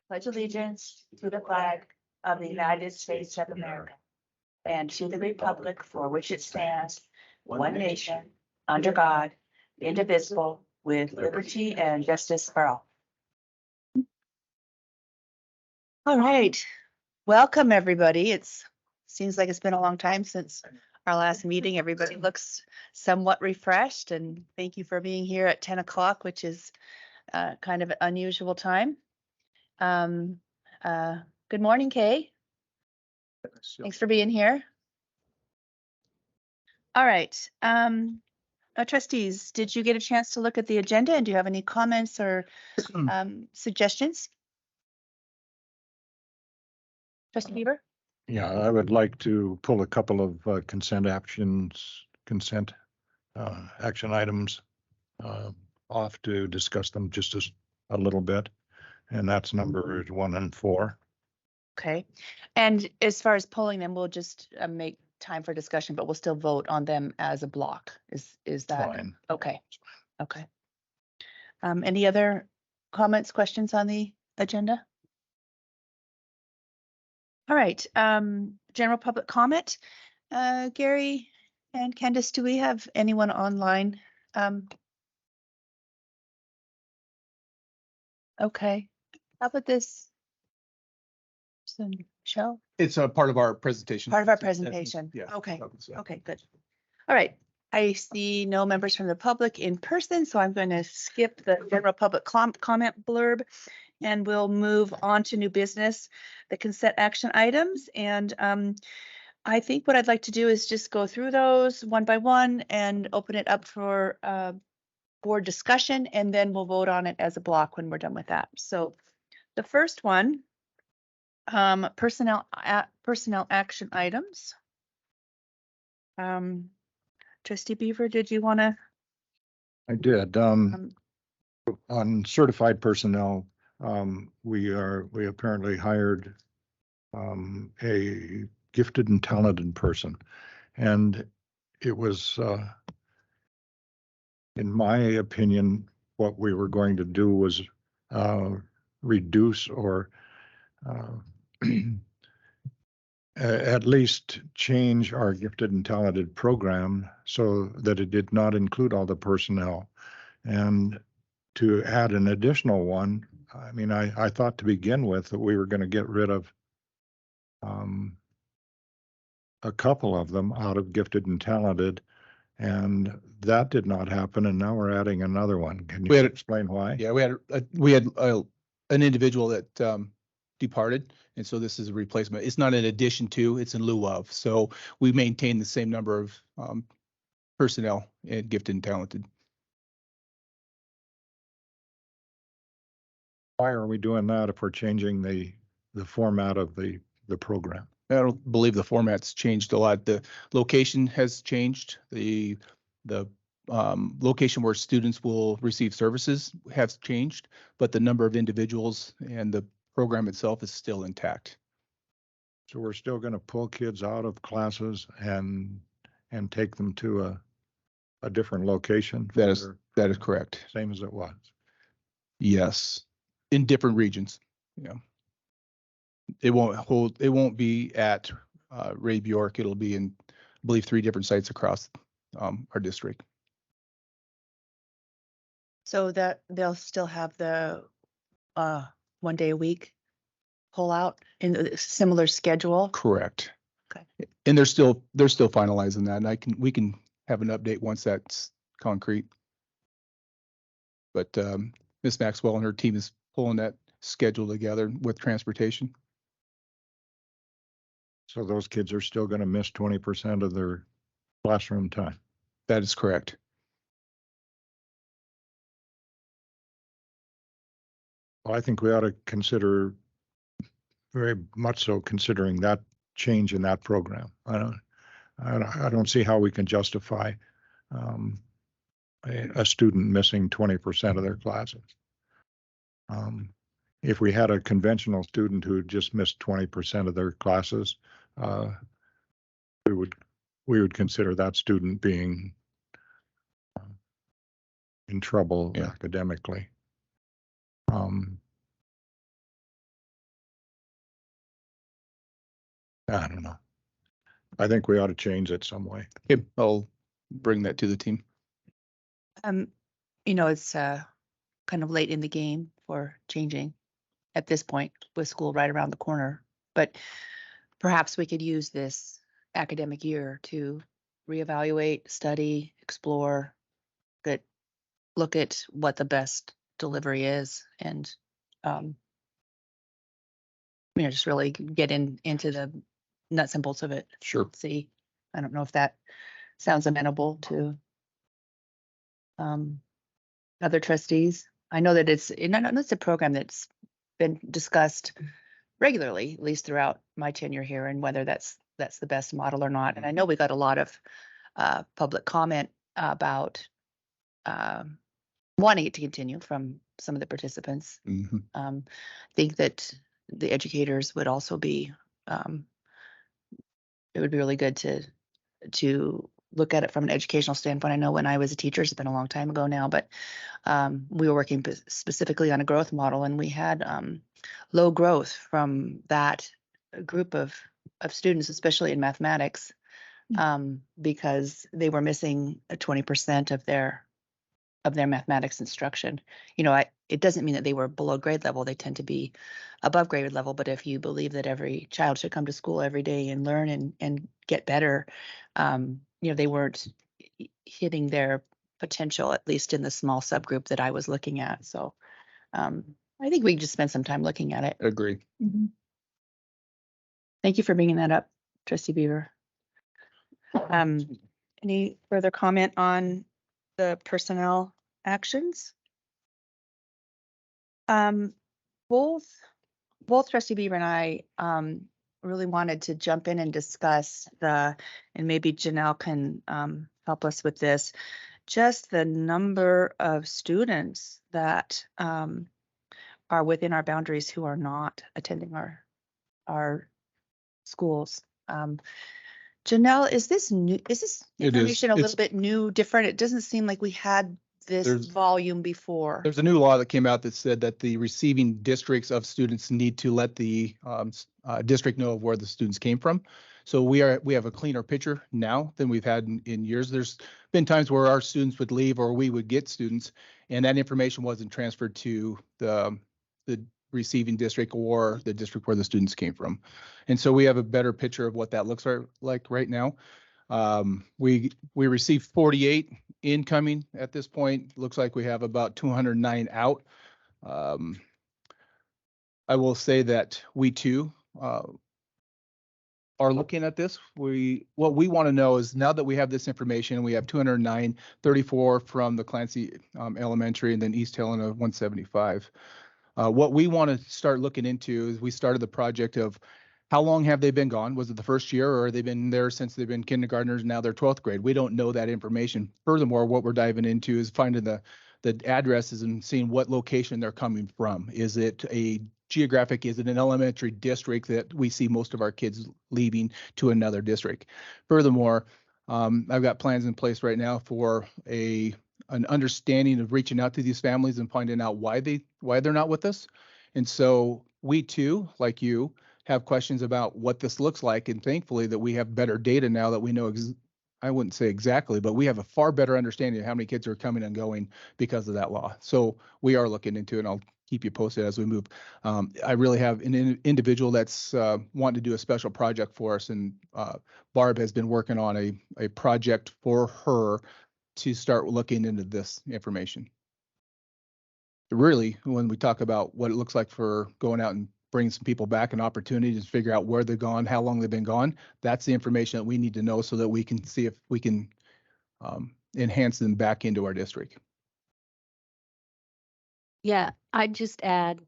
pledge allegiance to the flag of the United States of America and to the republic for which it stands, one nation, under God, indivisible, with liberty and justice for all. All right. Welcome, everybody. Seems like it's been a long time since our last meeting. Everybody looks somewhat refreshed, and thank you for being here at 10 o'clock, which is kind of an unusual time. Good morning, Kay. Thanks for being here. All right. Trustees, did you get a chance to look at the agenda, and do you have any comments or suggestions? Trustee Beaver? Yeah, I would like to pull a couple of consent action items off to discuss them just a little bit. And that's number 1 and 4. Okay. And as far as pulling them, we'll just make time for discussion, but we'll still vote on them as a block. Is that Fine. okay? Okay. Any other comments, questions on the agenda? All right. General public comment. Gary and Candace, do we have anyone online? Okay. How about this? Michelle? It's a part of our presentation. Part of our presentation. Yeah. Okay. Yeah. Okay, good. All right. I see no members from the public in person, so I'm going to skip the general public comment blurb, and we'll move on to new business, the consent action items. And I think what I'd like to do is just go through those one by one and open it up for board discussion, and then we'll vote on it as a block when we're done with that. So the first one, personnel action items. Trustee Beaver, did you want to? I did. On certified personnel, we apparently hired a gifted and talented person, and it was, in my opinion, what we were going to do was reduce or at least change our gifted and talented program so that it did not include all the personnel. And to add an additional one, I mean, I thought to begin with that we were going to get rid of a couple of them out of gifted and talented, and that did not happen. And now we're adding another one. Can you explain why? Yeah, we had an individual that departed, and so this is a replacement. It's not in addition to, it's in lieu of. So we maintain the same number of personnel and gifted and talented. Why are we doing that if we're changing the format of the program? I don't believe the format's changed a lot. The location has changed. The location where students will receive services has changed, but the number of individuals and the program itself is still intact. So we're still going to pull kids out of classes and take them to a different location? That is correct. Same as it was? Yes, in different regions. Yeah. It won't be at Ray Bjork. It'll be in, I believe, 3 different sites across our district. So that they'll still have the 1 day a week pull out in a similar schedule? Correct. Okay. And they're still finalizing that, and we can have an update once that's concrete. But Ms. Maxwell and her team is pulling that schedule together with transportation. So those kids are still going to miss 20% of their classroom time? That is correct. Well, I think we ought to consider, very much so, considering that change in that program. I don't see how we can justify a student missing 20% of their classes. If we had a conventional student who just missed 20% of their classes, we would consider that student being in trouble academically. I don't know. I think we ought to change it some way. Okay, I'll bring that to the team. It's kind of late in the game for changing at this point with school right around the corner. But perhaps we could use this academic year to reevaluate, study, explore, look at what the best delivery is and just really get into the nuts and bolts of it. Sure. See, I don't know if that sounds amenable to other trustees. I know that it's a program that's been discussed regularly, at least throughout my tenure here, and whether that's the best model or not. And I know we got a lot of public comment about wanting it to continue from some of the participants. Mhm. I think that the educators would also be, it would be really good to look at it from an educational standpoint. I know when I was a teacher, it's been a long time ago now, but we were working specifically on a growth model, and we had low growth from that group of students, especially in mathematics, because they were missing 20% of their mathematics instruction. It doesn't mean that they were below grade level. They tend to be above grade level. But if you believe that every child should come to school every day and learn and get better, they weren't hitting their potential, at least in the small subgroup that I was looking at. So I think we just spend some time looking at it. Agree. Thank you for bringing that up, Trustee Beaver. Any further comment on the personnel actions? Both Trustee Beaver and I really wanted to jump in and discuss and maybe Janelle can help us with this, just the number of students that are within our boundaries who are not attending our schools. Janelle, is this new? Is this It is. information a It's- little bit new, different? It doesn't seem like we had this There's- volume before. There's a new law that came out that said that the receiving districts of students need to let the district know of where the students came from. So we have a cleaner picture now than we've had in years. There's been times where our students would leave or we would get students and that information wasn't transferred to the receiving district or the district where the students came from. And so we have a better picture of what that looks like right now. We received 48 incoming at this point. Looks like we have about 209 out. I will say that we too are looking at this. What we want to know is now that we have this information, we have 209, 34 from the Clancy Elementary and then East Helena 175. What we want to start looking into is we started the project of how long have they been gone? Was it the first year or have they been there since they've been kindergartners? Now they're 12th grade. We don't know that information. Furthermore, what we're diving into is finding the addresses and seeing what location they're coming from. Is it an elementary district that we see most of our kids leaving to another district? Furthermore, I've got plans in place right now for an understanding of reaching out to these families and finding out why they're not with us. And so we too, like you, have questions about what this looks like. And thankfully that we have better data now that we know, I wouldn't say exactly, but we have a far better understanding of how many kids are coming and going because of that law. So we are looking into it and I'll keep you posted as we move. I really have an individual that's wanting to do a special project for us. And Barb has been working on a project for her to start looking into this information. Really, when we talk about what it looks like for going out and bringing some people back, an opportunity to figure out where they've gone, how long they've been gone, that's the information that we need to know so that we can see if we can enhance them back into our district. Yeah, I'd just add.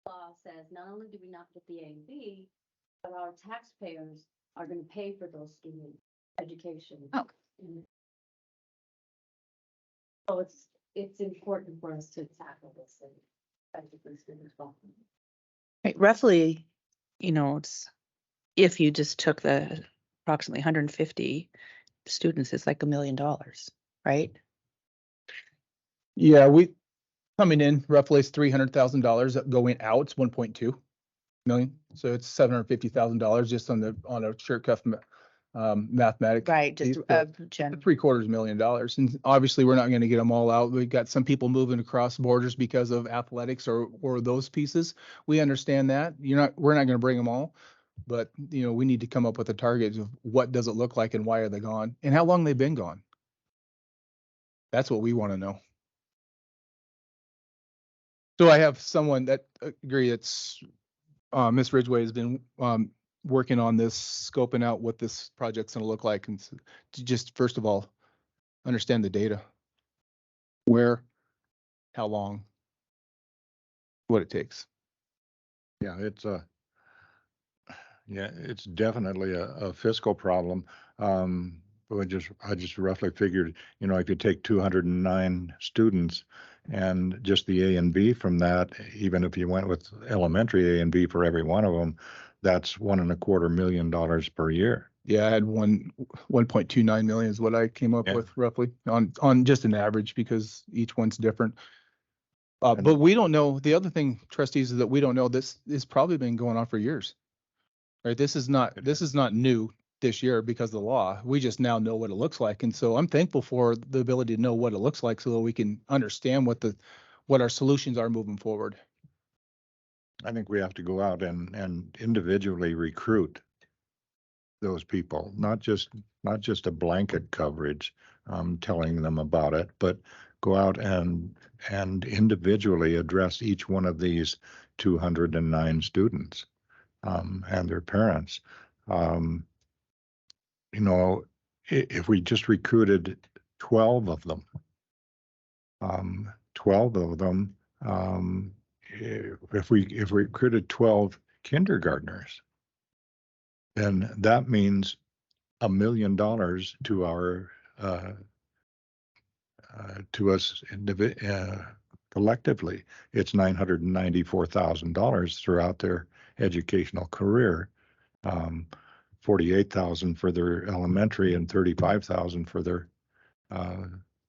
Law says not only do we not get the A and B, but our taxpayers are going to pay for those student education. Oh. So it's important for us to tackle this and educate students well. Right, roughly, it's, if you just took the approximately 150 students, it's like $1 million, right? Yeah, coming in roughly is $300,000, going out it's 1.2 million. So it's $750,000 just on a shirt cuff mathematics. Right, just general. $750,000. And obviously we're not going to get them all out. We've got some people moving across borders because of athletics or those pieces. We understand that. We're not going to bring them all, but we need to come up with a target of what does it look like and why are they gone and how long they've been gone. That's what we want to know. So I have someone that agree. It's Ms. Ridgway has been working on this, scoping out what this project's going to look like, and to just first of all understand the data, where, how long, what it takes. Yeah, it's definitely a fiscal problem. But I just roughly figured, if you take 209 students and just the A and B from that, even if you went with elementary A and B for every one of them, that's $1.25 million per year. Yeah, I had 1.29 million is what I came up Yeah. with roughly on just an average because each one's different. But we don't know. The other thing, trustees, is that we don't know. This has probably been going on for years. Right? This is not new this year because of the law. We just now know what it looks like. And so I'm thankful for the ability to know what it looks like so that we can understand what our solutions are moving forward. I think we have to go out and individually recruit those people, not just a blanket coverage, telling them about it, but go out and individually address each one of these 209 students, and their parents. If we just recruited 12 of them, 12 of them, if we recruited 12 kindergartners, then that means $1 million to our to us collectively. It's $994,000 throughout their educational career. 48,000 for their elementary and 35,000 for their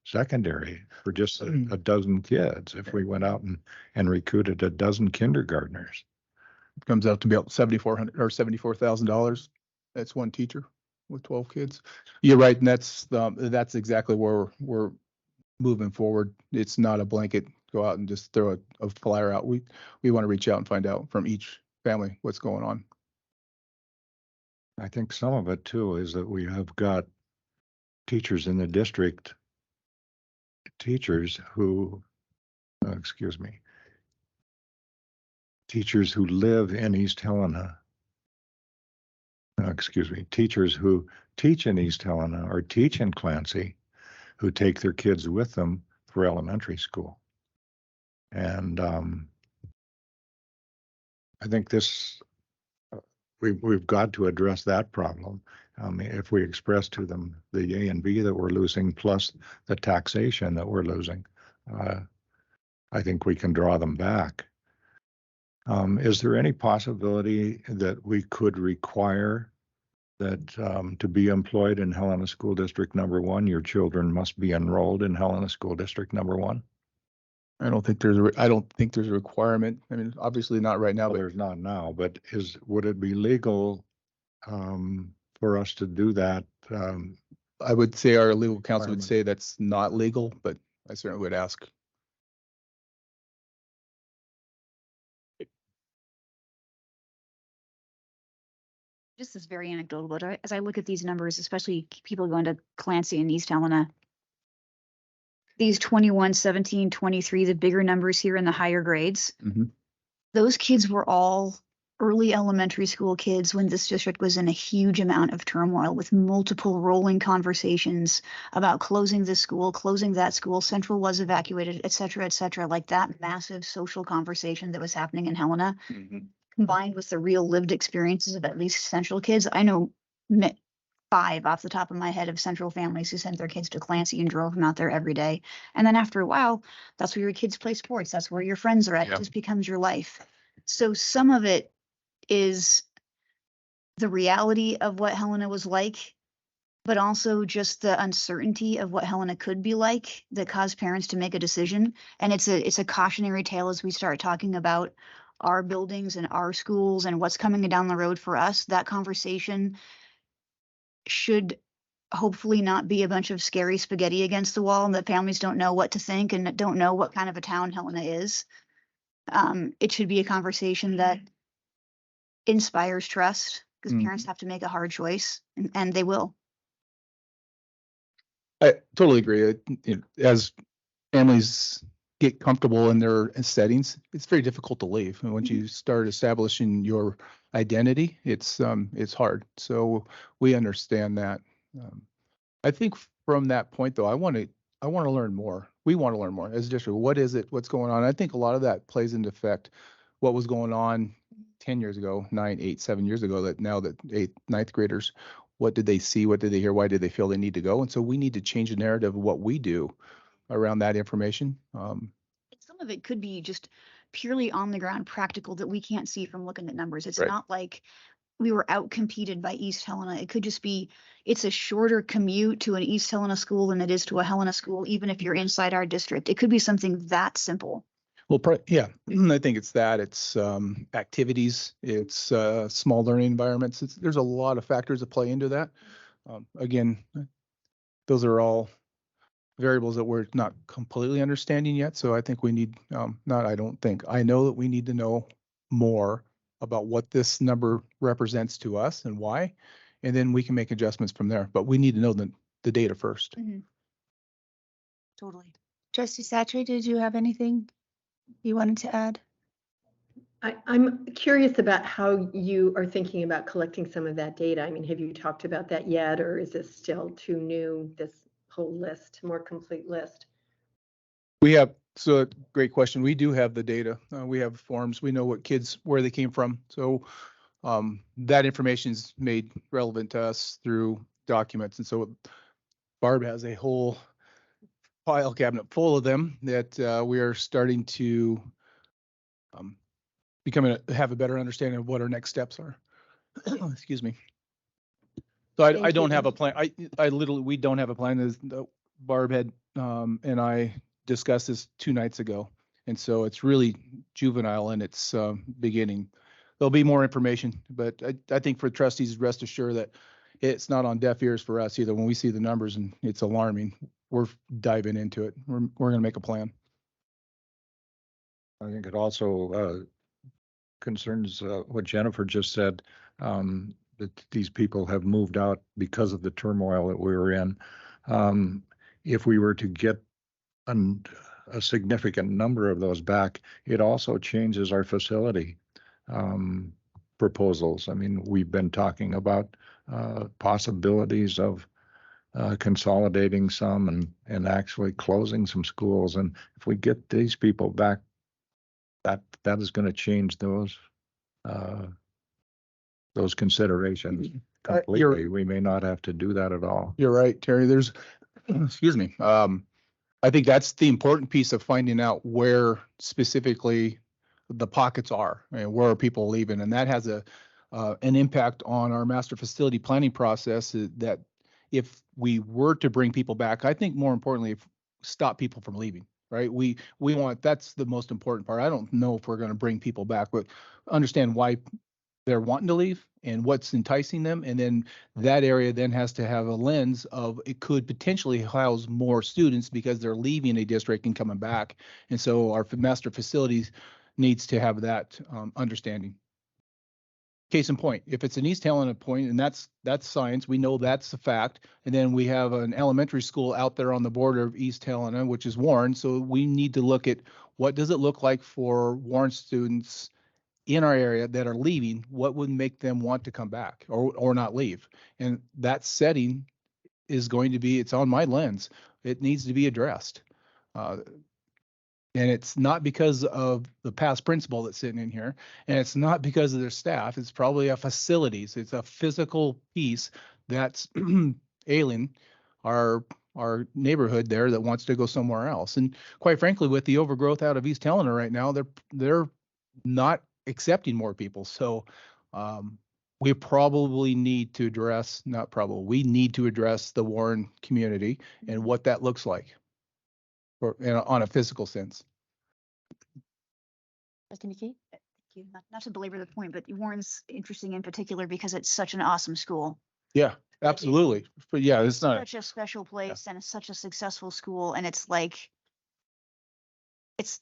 secondary, for just a dozen kids. If we went out and recruited a dozen kindergartners, It comes out to be about $7,400 or $74,000. That's one teacher with 12 kids. You're right, and that's exactly where we're moving forward. It's not a blanket go out and just throw a flyer out. We want to reach out and find out from each family what's going on. I think some of it too is that we have got teachers in the district, teachers who live in East Helena. Teachers who teach in East Helena or teach in Clancy, who take their kids with them for elementary school. And I think we've got to address that problem. If we express to them the A and B that we're losing plus the taxation that we're losing, I think we can draw them back. Is there any possibility that we could require that to be employed in Helena School District number 1, your children must be enrolled in Helena School District number 1? I don't think there's a requirement. I mean, obviously not right now, Well, but there's not now, but would it be legal for us to do that? I would say our legal counsel would Requirement. say that's not legal, but I certainly would ask. This is very anecdotal, but as I look at these numbers, especially people going to Clancy and East Helena, these 21, 17, 23, the bigger numbers here in the higher grades, those kids were all early elementary school kids when this district was in a huge amount of turmoil with multiple rolling conversations about closing this school, closing that school, Central was evacuated, et cetera, like that massive social conversation that was happening in Helena. Combined with the real lived experiences of at least Central kids. I know 5 off the top of my head of Central families who sent their kids to Clancy and drove them out there every day. And then after a while, that's where your kids play sports. That's where your friends are at. Yeah. It just becomes your life. So some of it is the reality of what Helena was like, but also just the uncertainty of what Helena could be like that caused parents to make a decision. And it's a cautionary tale as we start talking about our buildings and our schools and what's coming down the road for us. That conversation should hopefully not be a bunch of scary spaghetti against the wall and that families don't know what to think and don't know what kind of a town Helena is. It should be a conversation that inspires trust because parents have to make a hard choice and they will. I totally agree. As families get comfortable in their settings, it's very difficult to leave. And once you start establishing your identity, it's hard. We understand that. I think from that point though, I want to learn more. We want to learn more as a district. What is it? What's going on? I think a lot of that plays into effect what was going on 10 years ago, 9, 8, 7 years ago, that now that 8th, 9th graders, what did they see? What did they hear? Why did they feel they need to go? And so we need to change the narrative of what we do around that information. Some of it could be just purely on the ground practical that we can't see from looking at numbers. It's Right. not like we were out competed by East Helena. It could just be, it's a shorter commute to an East Helena school than it is to a Helena school, even if you're inside our district. It could be something that simple. Well, yeah, I think it's that. It's activities. It's small learning environments. There's a lot of factors that play into that. Again, those are all variables that we're not completely understanding yet. So I think we need, I know that we need to know more about what this number represents to us and why, and then we can make adjustments from there. But we need to know the data first. Totally. Trustee Satcher, did you have anything you wanted to add? I'm curious about how you are thinking about collecting some of that data. I mean, have you talked about that yet, or is this still too new, this whole list, more complete list? So great question. We do have the data. We have forms. We know what kids, where they came from. So that information is made relevant to us through documents. And so Barb has a whole file cabinet full of them that we are starting to have a better understanding of what our next steps are. Excuse me. So I don't have a plan. We don't have a plan. Barb had and I discussed this 2 nights ago. And so it's really juvenile in its beginning. There'll be more information, but I think for trustees, rest assured that it's not on deaf ears for us either. When we see the numbers and it's alarming, we're diving into it. We're going to make a plan. I think it also concerns what Jennifer just said, that these people have moved out because of the turmoil that we were in. If we were to get a significant number of those back, it also changes our facility proposals. I mean, we've been talking about possibilities of consolidating some and actually closing some schools. And if we get these people back, that is going to change those considerations completely. We may not have to do that at all. You're right, Terry. There's, excuse me. I think that's the important piece of finding out where specifically the pockets are and where are people leaving. And that has an impact on our master facility planning process that if we were to bring people back, I think more importantly, stop people from leaving, right? We want, that's the most important part. I don't know if we're going to bring people back, but understand why they're wanting to leave and what's enticing them. And then that area then has to have a lens of it could potentially house more students because they're leaving a district and coming back. And so our master facilities needs to have that understanding. Case in point, if it's an East Helena point, and that's science, we know that's a fact. And then we have an elementary school out there on the border of East Helena, which is Warren. So we need to look at what does it look like for Warren students in our area that are leaving, what would make them want to come back or not leave? And that setting is going to be, it's on my lens. It needs to be addressed. And it's not because of the past principal that's sitting in here, and it's not because of their staff. It's probably a facilities. It's a physical piece that's ailing our neighborhood there that wants to go somewhere else. And quite frankly, with the overgrowth out of East Helena right now, they're not accepting more people. So we probably need to address, not probably, we need to address the Warren community and what that looks like on a physical sense. Trustee McKee? Thank you. Not to belabor the point, but Warren's interesting in particular because it's such an awesome school. Yeah, absolutely. But yeah, it's not, Such a special place and it's such a successful school. And it's like, it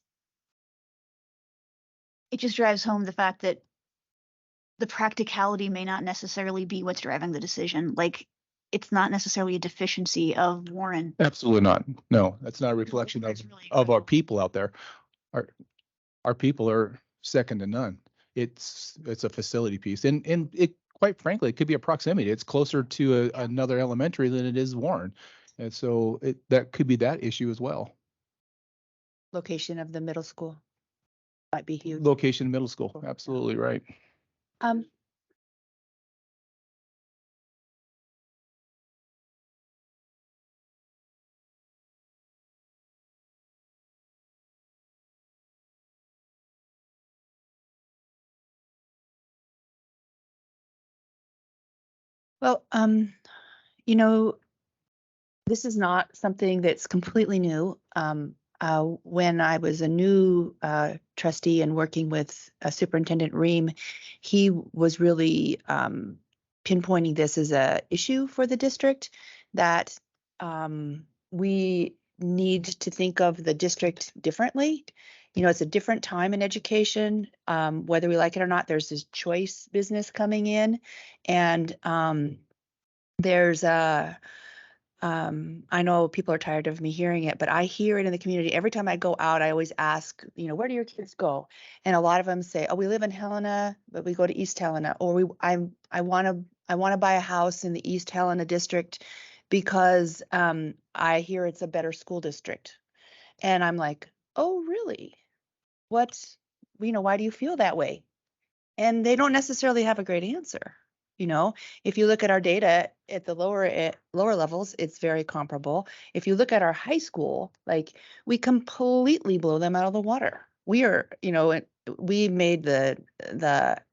just drives home the fact that the practicality may not necessarily be what's driving the decision. Like, it's not necessarily a deficiency of Warren. absolutely not. No, that's not a reflection It's of, really of our incredible. people out there. Our people are second to none. It's a facility piece, and it, quite frankly, it could be a proximity. It's closer to another elementary than it is Warren, and so that could be that issue as well. Location of the middle school might be huge. Location middle school, absolutely right. Um, Well, you know, this is not something that's completely new. When I was a new trustee and working with Superintendent Ream, he was really pinpointing this as a issue for the district, that we need to think of the district differently. You know, it's a different time in education. Whether we like it or not, there's this choice business coming in, and there's a I know people are tired of me hearing it, but I hear it in the community. Every time I go out, I always ask, you know, where do your kids go? And a lot of them say, oh, we live in Helena, but we go to East Helena, or I want to buy a house in the East Helena district because I hear it's a better school district. And I'm like, oh, really? What, why do you feel that way? And they don't necessarily have a great answer. You know, if you look at our data at the lower levels, it's very comparable. If you look at our high school, like, we completely blow them out of the water. We are, we made the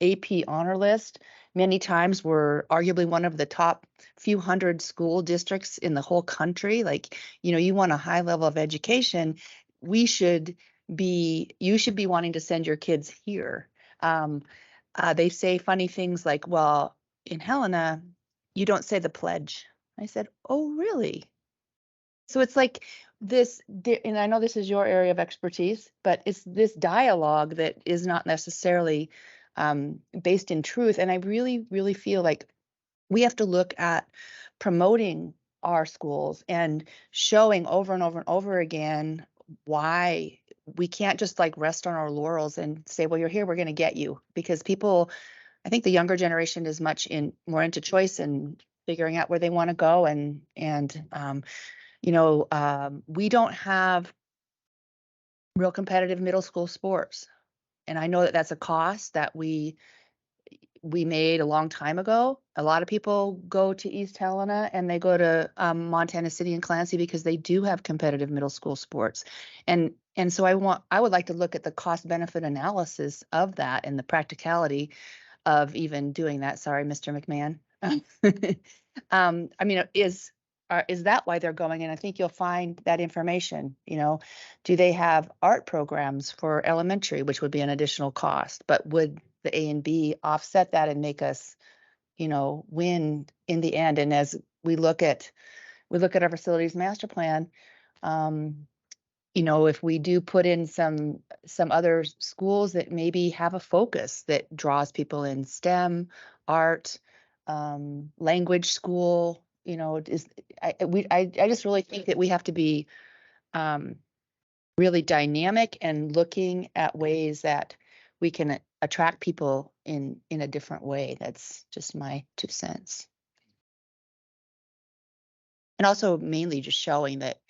AP honor list many times. We're arguably one of the top few hundred school districts in the whole country. Like, you want a high level of education, you should be wanting to send your kids here. They say funny things like, well, in Helena, you don't say the pledge. I said, oh, really? So it's like this, and I know this is your area of expertise, but it's this dialogue that is not necessarily based in truth. And I really, really feel like we have to look at promoting our schools and showing over and over and over again why we can't just like rest on our laurels and say, well, you're here, we're going to get you. Because people, I think the younger generation is more into choice and figuring out where they want to go. And we don't have real competitive middle school sports. And I know that that's a cost that we made a long time ago. A lot of people go to East Helena and they go to Montana City and Clancy because they do have competitive middle school sports. And so I would like to look at the cost benefit analysis of that and the practicality of even doing that. Sorry, Mr. McMahon. Is that why they're going? And I think you'll find that information. Do they have art programs for elementary, which would be an additional cost, but would the A and B offset that and make us, win in the end? And as we look at our facilities master plan, if we do put in some other schools that maybe have a focus that draws people in STEM, art, language school, I just really think that we have to be really dynamic and looking at ways that we can attract people in a different way. That's just my 2 cents. And also mainly just showing that,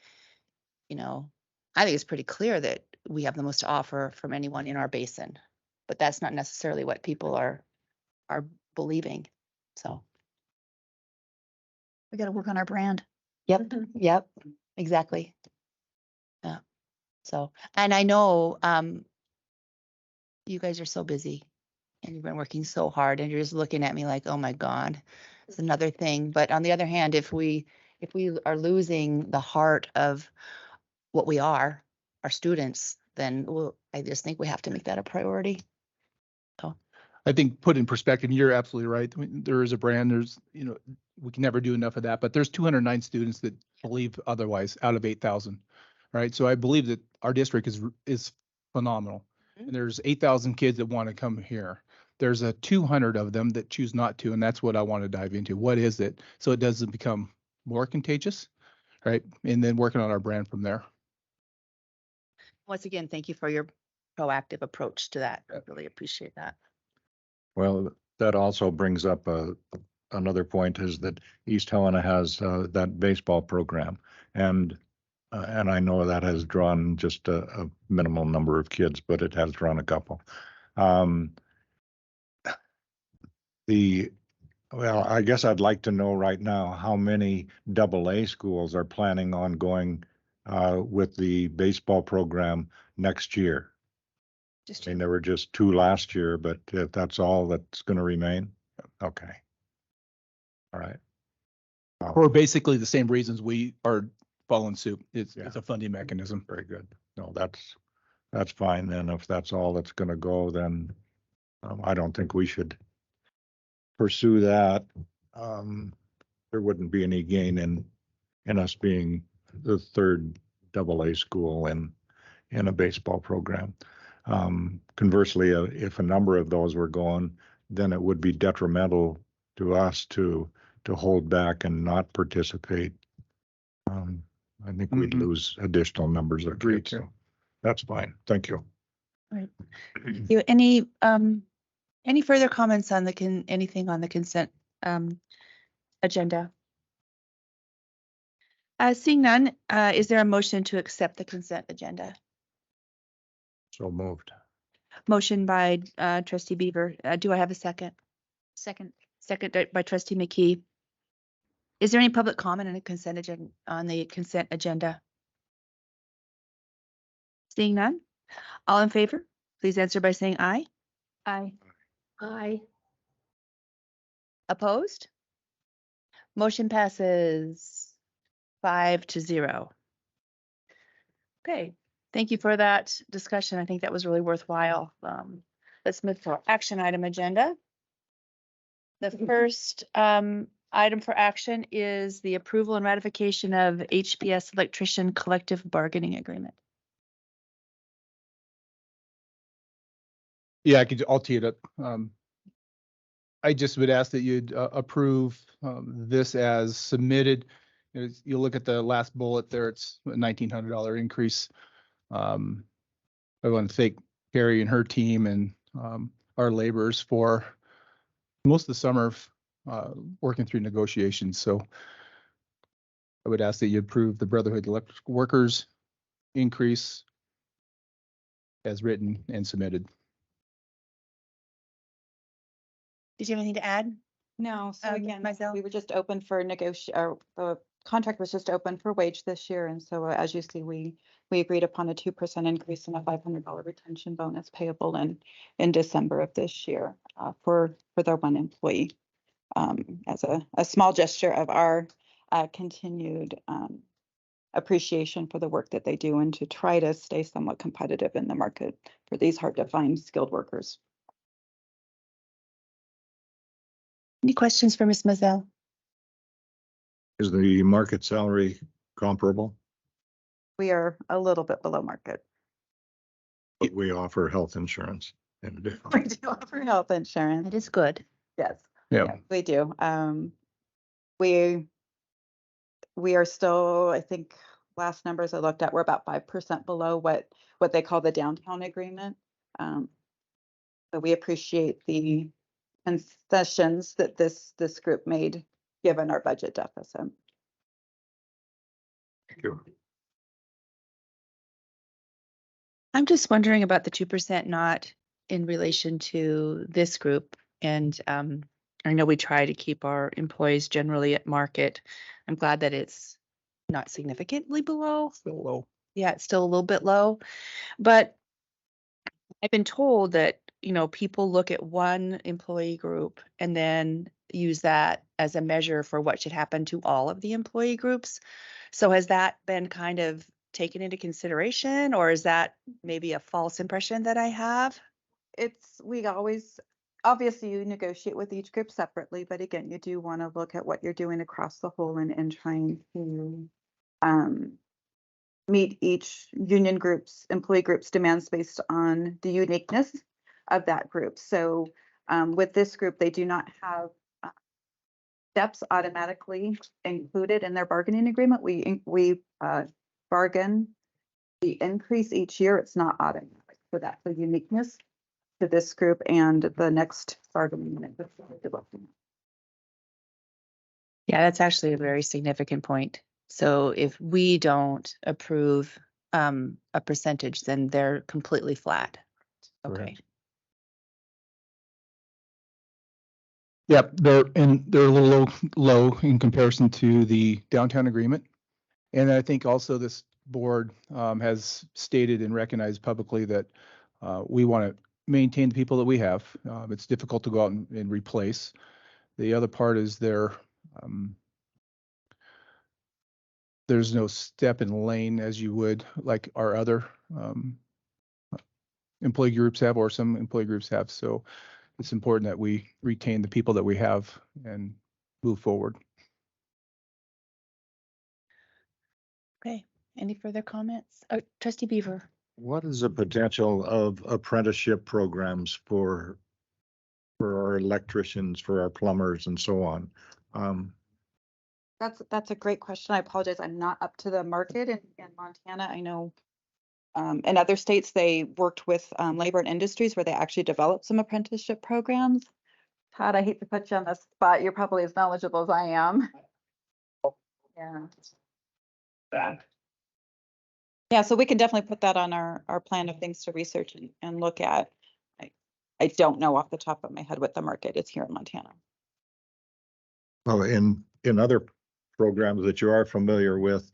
I think it's pretty clear that we have the most to offer from anyone in our basin, but that's not necessarily what people are believing. So. We got to work on our brand. Yep, exactly. Yeah. So, and I know you guys are so busy and you've been working so hard and you're just looking at me like, oh my God, it's another thing. But on the other hand, if we are losing the heart of what we are, our students, then I just think we have to make that a priority. I think put in perspective, you're absolutely right. I mean, there is a brand, we can never do enough of that, but there's 209 students that believe otherwise out of 8,000, right? So I believe that our district is phenomenal. Mhm. And there's 8,000 kids that want to come here. There's 200 of them that choose not to, and that's what I want to dive into. What is it? So it doesn't become more contagious, right? And then working on our brand from there. Once again, thank you for your proactive approach to that. I really appreciate that. Well, that also brings up another point is that East Helena has that baseball program. And I know that has drawn just a minimal number of kids, but it has drawn a couple. Well, I guess I'd like to know right now how many AA schools are planning on going with the baseball program next year. Just I mean, there were just 2 last year, but if that's all that's going to remain, okay. All right. For basically the same reasons we are following suit. It's Yeah. a funding mechanism. Very good. No, that's fine then. If that's all that's going to go, then I don't think we should pursue that. There wouldn't be any gain in us being the 3rd AA school in a baseball program. Conversely, if a number of those were going, then it would be detrimental to us to hold back and not participate. I think we'd Mhm. lose additional numbers of Agreed, kids. yeah. So that's fine. Thank you. Any further comments on anything on the consent agenda? Seeing none, is there a motion to accept the consent agenda? So moved. Motion by trustee Beaver. Do I have a second? second. Second by trustee McKee. Is there any public comment on the consent agenda? Seeing none, all in favor, please answer by saying aye. Aye. Aye. Opposed? Motion passes 5-0. Okay, thank you for that discussion. I think that was really worthwhile. Let's move to our action item agenda. The first item for action is the approval and ratification of HPS Electrician Collective Bargaining Agreement. Yeah, I'll tee it up. I just would ask that you'd approve this as submitted. You look at the last bullet there, it's a $1,900 increase. I want to thank Carrie and her team and our laborers for most of the summer working through negotiations. So I would ask that you approve the Brotherhood Electrical Workers increase as written and submitted. Did you have anything to add? No, so again, myself? we were just open for the contract was just open for wage this year. And so as you see, we agreed upon a 2% increase and a $500 retention bonus payable in December of this year for their one employee as a small gesture of our continued appreciation for the work that they do and to try to stay somewhat competitive in the market for these hard to find skilled workers. Any questions for Ms. Mazel? Is the market salary comparable? We are a little bit below market. But we offer health insurance in addition. We do offer health insurance. That is good. Yes. Yeah. We do. We are still, I think, last numbers I looked at, we're about 5% below what they call the downtown agreement. So we appreciate the concessions that this group made given our budget deficit. Thank you. I'm just wondering about the 2% not in relation to this group. And I know we try to keep our employees generally at market. I'm glad that it's not significantly below. Still low. Yeah, it's still a little bit low. But I've been told that, people look at one employee group and then use that as a measure for what should happen to all of the employee groups. So has that been kind of taken into consideration, or is that maybe a false impression that I have? We always, obviously you negotiate with each group separately, but again, you do want to look at what you're doing across the whole and trying to meet each union group's, employee group's demands based on the uniqueness of that group. So with this group, they do not have steps automatically included in their bargaining agreement. We bargain the increase each year. It's not automatic. So that's the uniqueness to this group and the next bargaining unit. Yeah, that's actually a very significant point. So if we don't approve a percentage, then they're completely flat. Okay. Correct. Yep, they're a little low in comparison to the downtown agreement. And I think also this board has stated and recognized publicly that we want to maintain the people that we have. It's difficult to go out and replace. The other part is there's no step in lane as you would like our other employee groups have, or some employee groups have. So it's important that we retain the people that we have and move forward. Okay. Any further comments? Oh, Trustee Beaver. What is the potential of apprenticeship programs for our electricians, for our plumbers and so on? That's a great question. I apologize. I'm not up to the market in Montana. I know in other states, they worked with labor and industries where they actually developed some apprenticeship programs. Todd, I hate to put you on the spot. You're probably as knowledgeable as I am. Yeah. Yeah, so we can definitely put that on our plan of things to research and look at. I don't know off the top of my head what the market is here in Montana. Well, in other programs that you are familiar with,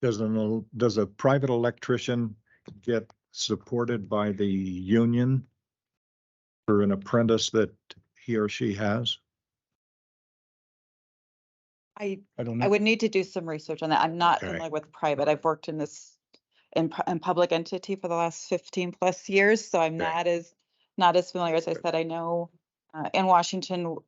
does a private electrician get supported by the union for an apprentice that he or she has? I don't I know. would need to do some research on that. I'm not Okay. familiar with private. I've worked in this in public entity for the last 15 plus years, so I'm Okay. not as familiar. As I said, I know in Washington,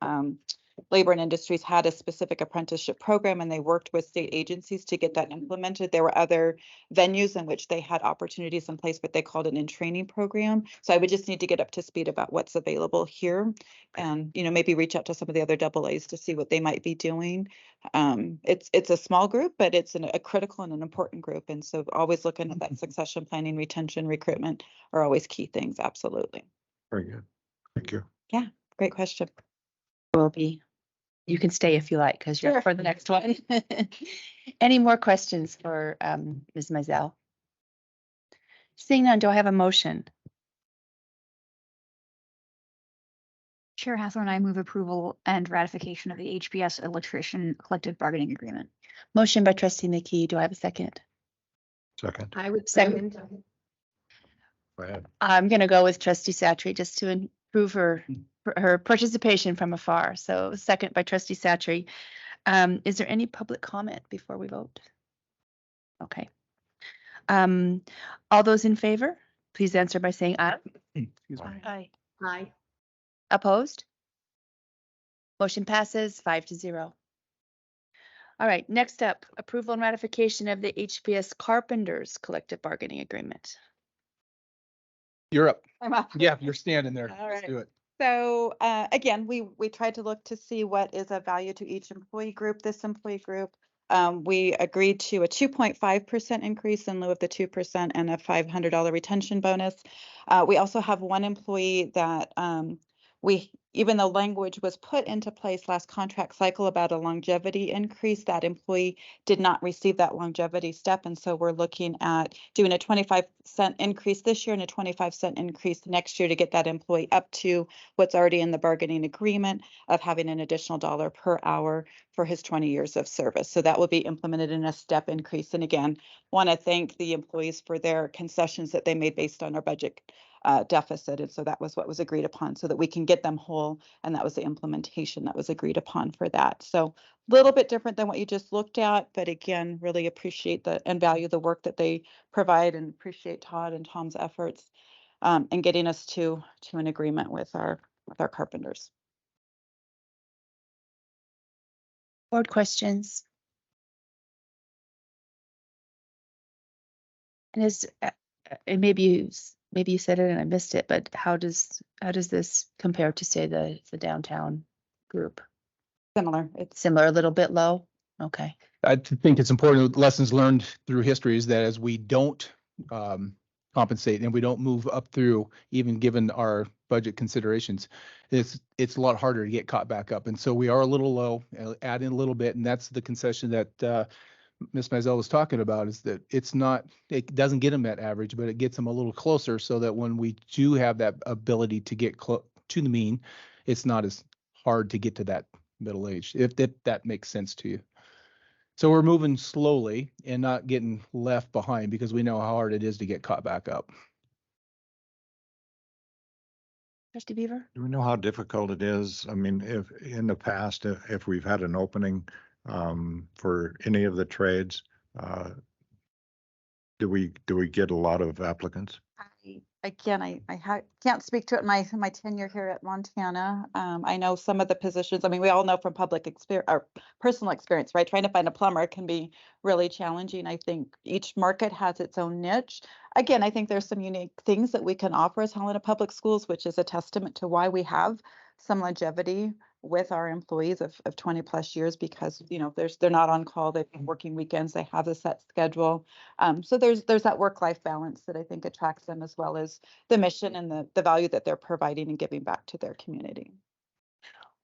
labor and industries had a specific apprenticeship program, and they worked with state agencies to get that implemented. There were other venues in which they had opportunities in place, but they called it in training program. So I would just need to get up to speed about what's available here, and maybe reach out to some of the other AA's to see what they might be doing. It's a small group, but it's a critical and an important group, and so always looking at that succession planning, retention, recruitment are always key things. Absolutely. Very good. Thank you. Yeah, great question. Will be. You can stay if you like, because you're Sure. for the next one. Any more questions for Ms. Mizell? Seeing none, do I have a motion? Chair Hathor and I move approval and ratification of the HPS electrician collective bargaining agreement. Motion by Trustee McKee. Do I have a second? Second. I would Second. second. Go ahead. I'm going to go with Trustee Satry just to improve her participation from afar. So second by Trustee Satry. Is there any public comment before we vote? Okay. All those in favor, please answer by saying aye. Excuse me. Aye. Aye. Opposed? Motion passes 5-0. All right, next up, approval and ratification of the HPS Carpenters Collective Bargaining Agreement. You're up. I'm up. Yeah, you're standing there. All Let's right. do it. So again, we tried to look to see what is of value to each employee group. This employee group, we agreed to a 2.5% increase in lieu of the 2% and a $500 retention bonus. We also have one employee that we even though language was put into place last contract cycle about a longevity increase, that employee did not receive that longevity step. And so we're looking at doing a 25-cent increase this year and a 25-cent increase next year to get that employee up to what's already in the bargaining agreement of having an additional dollar per hour for his 20 years of service. So that will be implemented in a step increase. And again, want to thank the employees for their concessions that they made based on our budget deficit. And so that was what was agreed upon so that we can get them whole. And that was the implementation that was agreed upon for that. So a little bit different than what you just looked at, but again, really appreciate and value the work that they provide and appreciate Todd and Tom's efforts in getting us to an agreement with our carpenters. Board questions? And and maybe you said it and I missed it, but how does this compare to, say, the downtown group? Similar. It's Similar, a little bit low? Okay. I think it's important, lessons learned through history is that as we don't compensate and we don't move up through, even given our budget considerations, it's a lot harder to get caught back up. And so we are a little low, add in a little bit. And that's the concession that Ms. Mizell was talking about, is that it doesn't get them that average, but it gets them a little closer so that when we do have that ability to get to the mean, it's not as hard to get to that middle age, if that makes sense to you. So we're moving slowly and not getting left behind because we know how hard it is to get caught back up. Trustee Beaver? Do we know how difficult it is? I mean, if in the past, if we've had an opening for any of the trades, do we get a lot of applicants? Again, I can't speak to it in my tenure here at Montana. I know some of the positions, I mean, we all know from public experience or personal experience, right? Trying to find a plumber can be really challenging. I think each market has its own niche. Again, I think there's some unique things that we can offer as Helena Public Schools, which is a testament to why we have some longevity with our employees of 20 plus years, because, you know, they're not on call, they've been working weekends, they have a set schedule. So there's that work-life balance that I think attracts them, as well as the mission and the value that they're providing and giving back to their community.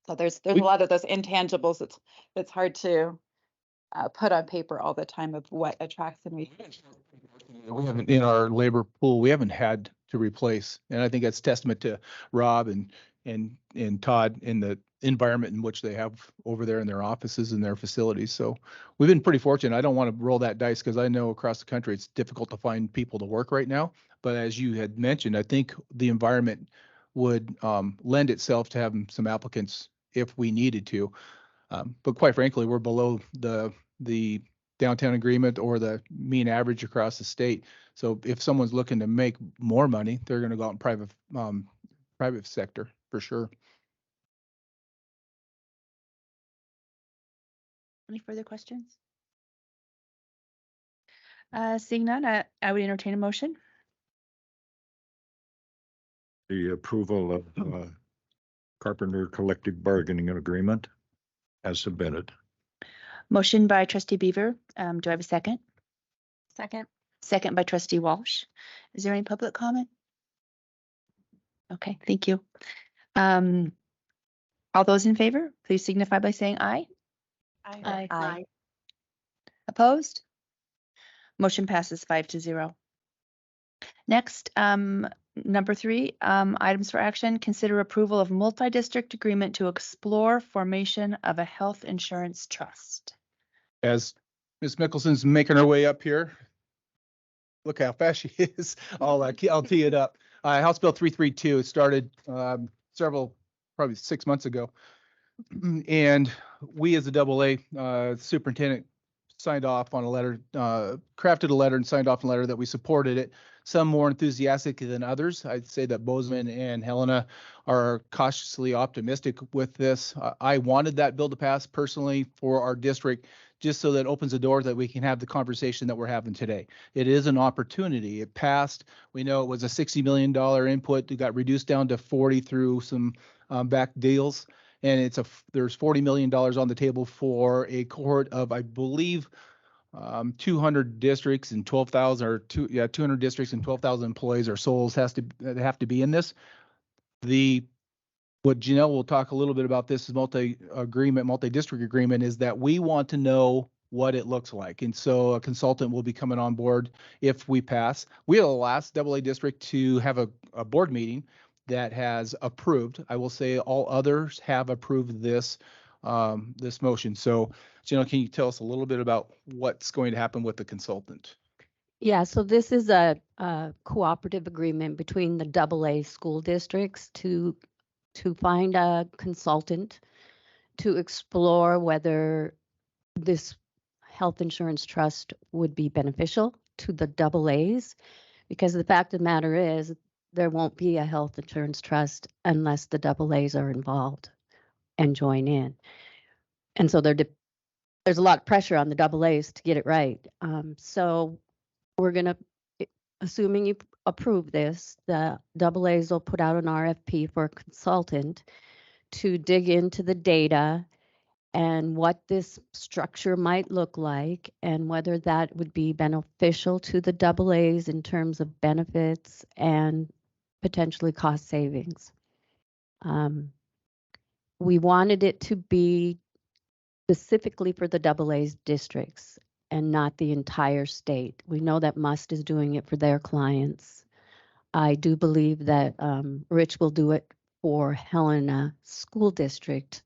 So there's a lot of those intangibles that's hard to put on paper all the time of what attracts them. We haven't, in our labor pool, we haven't had to replace, and I think that's testament to Rob and Todd in the environment in which they have over there in their offices and their facilities. So we've been pretty fortunate. I don't want to roll that dice because I know across the country it's difficult to find people to work right now. But as you had mentioned, I think the environment would lend itself to having some applicants if we needed to. But quite frankly, we're below the downtown agreement or the mean average across the state. So if someone's looking to make more money, they're going to go out in private sector for sure. Any further questions? Seeing none, I would entertain a motion. The approval of Carpenter Collective Bargaining Agreement as submitted. Motion by Trustee Beaver. Do I have a second? Second. Second by Trustee Walsh. Is there any public comment? Okay, thank you. All those in favor, please signify by saying aye. Aye. Opposed? Motion passes 5-0. Next, number 3, items for action. Consider approval of multi-district agreement to explore formation of a health insurance trust. As Ms. Mickelson's making her way up here, look how fast she is. I'll tee it up. House Bill 332 started probably 6 months ago. And we as a AA superintendent signed off on a letter, crafted a letter and signed off on a letter that we supported it. Some more enthusiastic than others. I'd say that Bozeman and Helena are cautiously optimistic with this. I wanted that bill to pass personally for our district, just so that opens the door that we can have the conversation that we're having today. It is an opportunity. It passed. We know it was a $60 million input. It got reduced down to 40 through some back deals. And there's $40 million on the table for a cohort of, I believe, 200 districts and 12,000 200 districts and 12,000 employees or souls have to be in this. The what Janelle will talk a little bit about this is multi-district agreement is that we want to know what it looks like. And so a consultant will be coming on board if we pass. We are the last AA district to have a board meeting that has approved. I will say all others have approved this this motion. So Janelle, can you tell us a little bit about what's going to happen with the consultant? Yeah, so this is a cooperative agreement between the AA school districts to find a consultant to explore whether this health insurance trust would be beneficial to the AAs, because the fact of the matter is there won't be a health insurance trust unless the AAs are involved and join in. And so there's a lot of pressure on the AAs to get it right. So we're going to, assuming you approve this, the AAs will put out an RFP for a consultant to dig into the data and what this structure might look like and whether that would be beneficial to the AAs in terms of benefits and potentially cost savings. We wanted it to be specifically for the AAs districts and not the entire state. We know that Must is doing it for their clients. I do believe that Rich will do it for Helena School District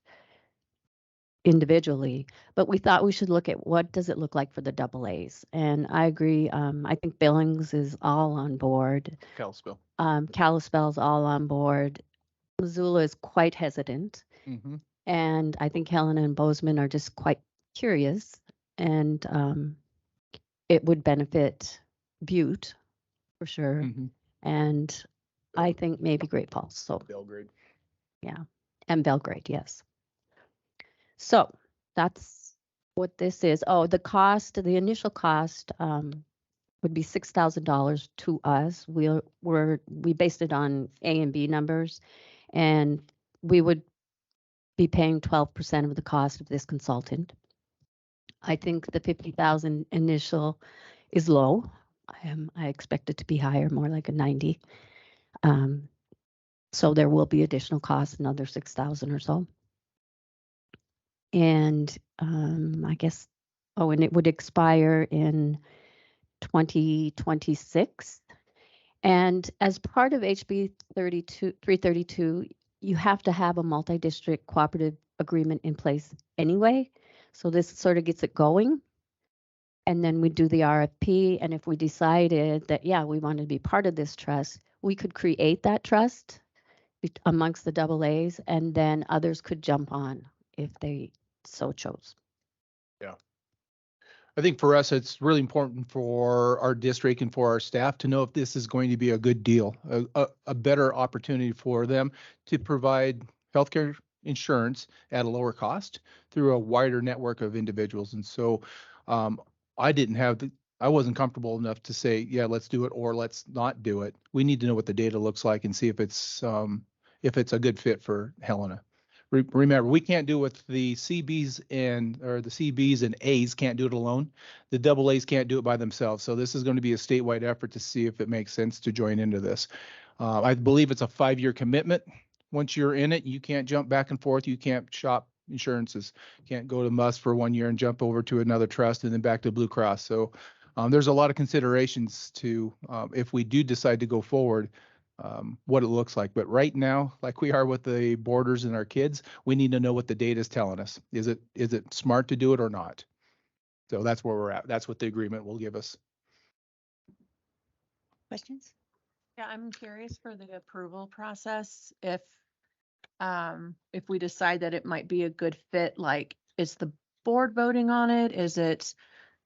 individually, but we thought we should look at what does it look like for the AAs. And I agree. I think Billings is all on board. Kalispell. Kalispell's all on board. Missoula is quite hesitant. Mm-hmm. And I think Helena and Bozeman are just quite curious, and it would benefit Butte for sure. Mm-hmm. And I think maybe Great Falls. So Belgrade. yeah, and Belgrade, yes. So that's what this is. Oh, the initial cost would be $6,000 to us. We based it on A and B numbers, and we would be paying 12% of the cost of this consultant. I think the 50,000 initial is low. I expect it to be higher, more like a 90. So there will be additional costs, another 6,000 or so. And I guess, and it would expire in 2026. And as part of HB 332, you have to have a multi-district cooperative agreement in place anyway. So this sort of gets it going. And then we do the RFP. And if we decided that, yeah, we wanted to be part of this trust, we could create that trust amongst the AAs, and then others could jump on if they so chose. Yeah. I think for us, it's really important for our district and for our staff to know if this is going to be a good deal, a better opportunity for them to provide healthcare insurance at a lower cost through a wider network of individuals. And so I wasn't comfortable enough to say, yeah, let's do it or let's not do it. We need to know what the data looks like and see if it's a good fit for Helena. Remember, we can't do it with the CBs the CBs and A's can't do it alone. The AAs can't do it by themselves. So this is going to be a statewide effort to see if it makes sense to join into this. I believe it's a 5-year commitment. Once you're in it, you can't jump back and forth. You can't shop insurances. You can't go to Must for 1 year and jump over to another trust and then back to Blue Cross. So there's a lot of considerations to if we do decide to go forward. What it looks like. But right now, like we are with the borders and our kids, we need to know what the data is telling us. Is it smart to do it or not? So that's where we're at. That's what the agreement will give us. Questions? Yeah, I'm curious for the approval process. If we decide that it might be a good fit, like is the board voting on it? Is it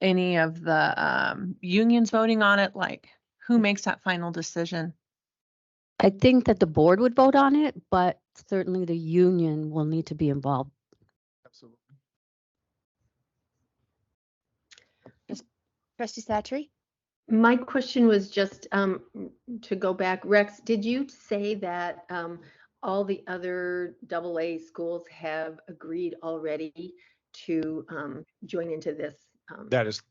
any of the unions voting on it? Like who makes that final decision? I think that the board would vote on it, but certainly the union will need to be involved. Absolutely. Trustee Satchery? My question was just to go back. Rex, did you say that all the other AA schools have agreed already to join into this? That is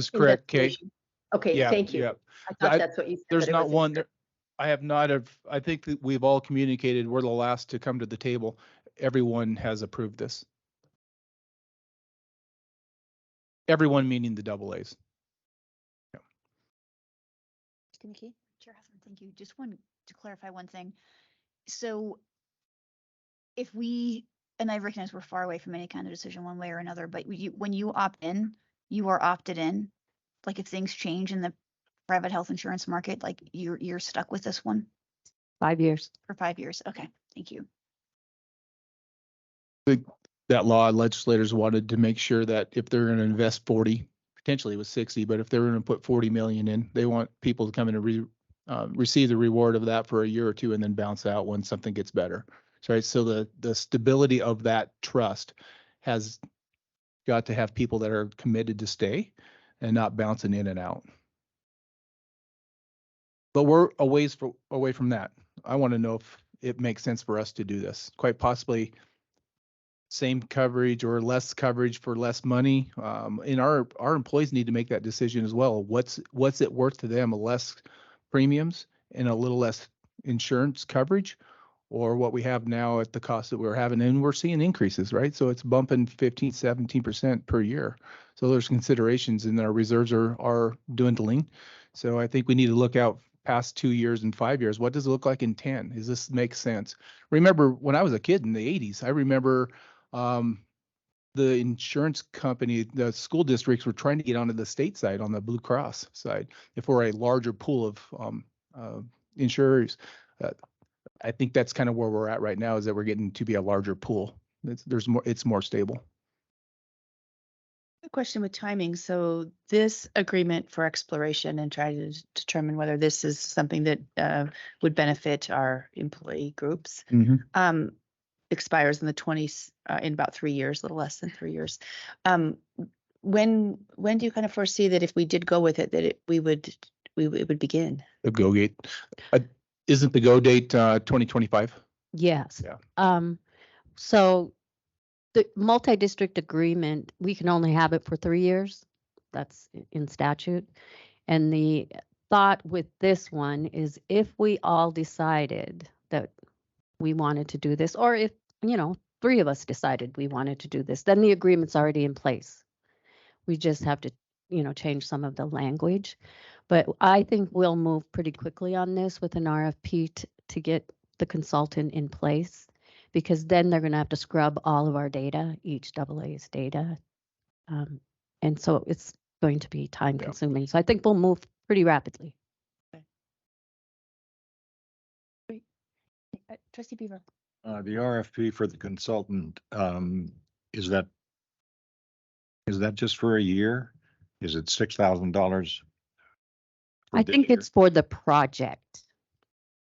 correct, Kate. investigation? Okay, Yeah, thank you. yeah. I thought that's what you said. There's but it not wasn't one. clear. I have not, I think that we've all communicated, we're the last to come to the table. Everyone has approved this. Everyone meaning the double A's. Chair Huffman, thank you. Just one to clarify one thing. So if we, and I recognize we're far away from any kind of decision one way or another, but when you opt in, you are opted in. Like if things change in the private health insurance market, like you're stuck with this one 5 years. for 5 years. Okay, thank you. That law legislators wanted to make sure that if they're going to invest 40, potentially it was 60, but if they're going to put 40 million in, they want people to come in and receive the reward of that for a year or two and then bounce out when something gets better. So the stability of that trust has got to have people that are committed to stay and not bouncing in and out. But we're away from that. I want to know if it makes sense for us to do this. Quite possibly same coverage or less coverage for less money. And our employees need to make that decision as well. What's it worth to them? Less premiums and a little less insurance coverage, or what we have now at the cost that we're having, and we're seeing increases, right? So it's bumping 15, 17% per year. So there's considerations, and our reserves are dwindling. So I think we need to look out past 2 years and 5 years. What does it look like in 10? Does this make sense? Remember when I was a kid in the 80s, I remember the insurance company, the school districts were trying to get onto the state side, on the Blue Cross side, if we're a larger pool of insurers. I think that's kind of where we're at right now, is that we're getting to be a larger pool. It's more stable. A question with timing. So this agreement for exploration and try to determine whether this is something that would benefit our employee groups expires in the 20s, in about 3 years, a little less than 3 years. When do you kind of foresee that if we did go with it, that it would begin? The go date. Isn't the go date 2025? Yes. Yeah. So the multi-district agreement, we can only have it for 3 years. That's in statute. And the thought with this one is if we all decided that we wanted to do this, or if, 3 of us decided we wanted to do this, then the agreement's already in place. We just have to, change some of the language. But I think we'll move pretty quickly on this with an RFP to get the consultant in place, because then they're going to have to scrub all of our data, each AA's data. And so it's going to be time consuming. So I think we'll move pretty rapidly. Great. Trustee Beaver. The RFP for the consultant, is that just for a year? Is it $6,000? I think it's for the project,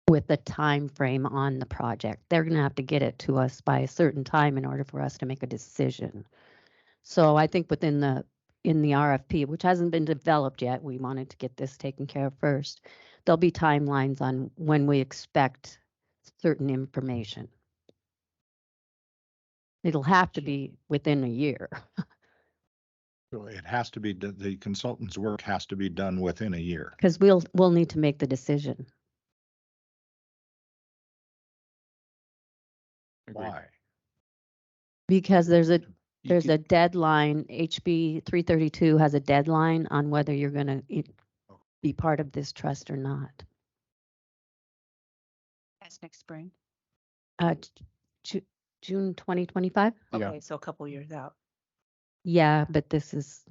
with the time frame on the project. They're going to have to get it to us by a certain time in order for us to make a decision. So I think in the RFP, which hasn't been developed yet, we wanted to get this taken care of first. There'll be timelines on when we expect certain information. It'll have to be within a year. So it has to be, the consultant's work has to be done within a year. Because we'll need to make the decision. Why? Because there's a deadline. HB 332 has a deadline on whether you're going to be part of this trust or not. That's next spring. June 2025. Yeah. Okay, so a couple years out. Yeah, but this is,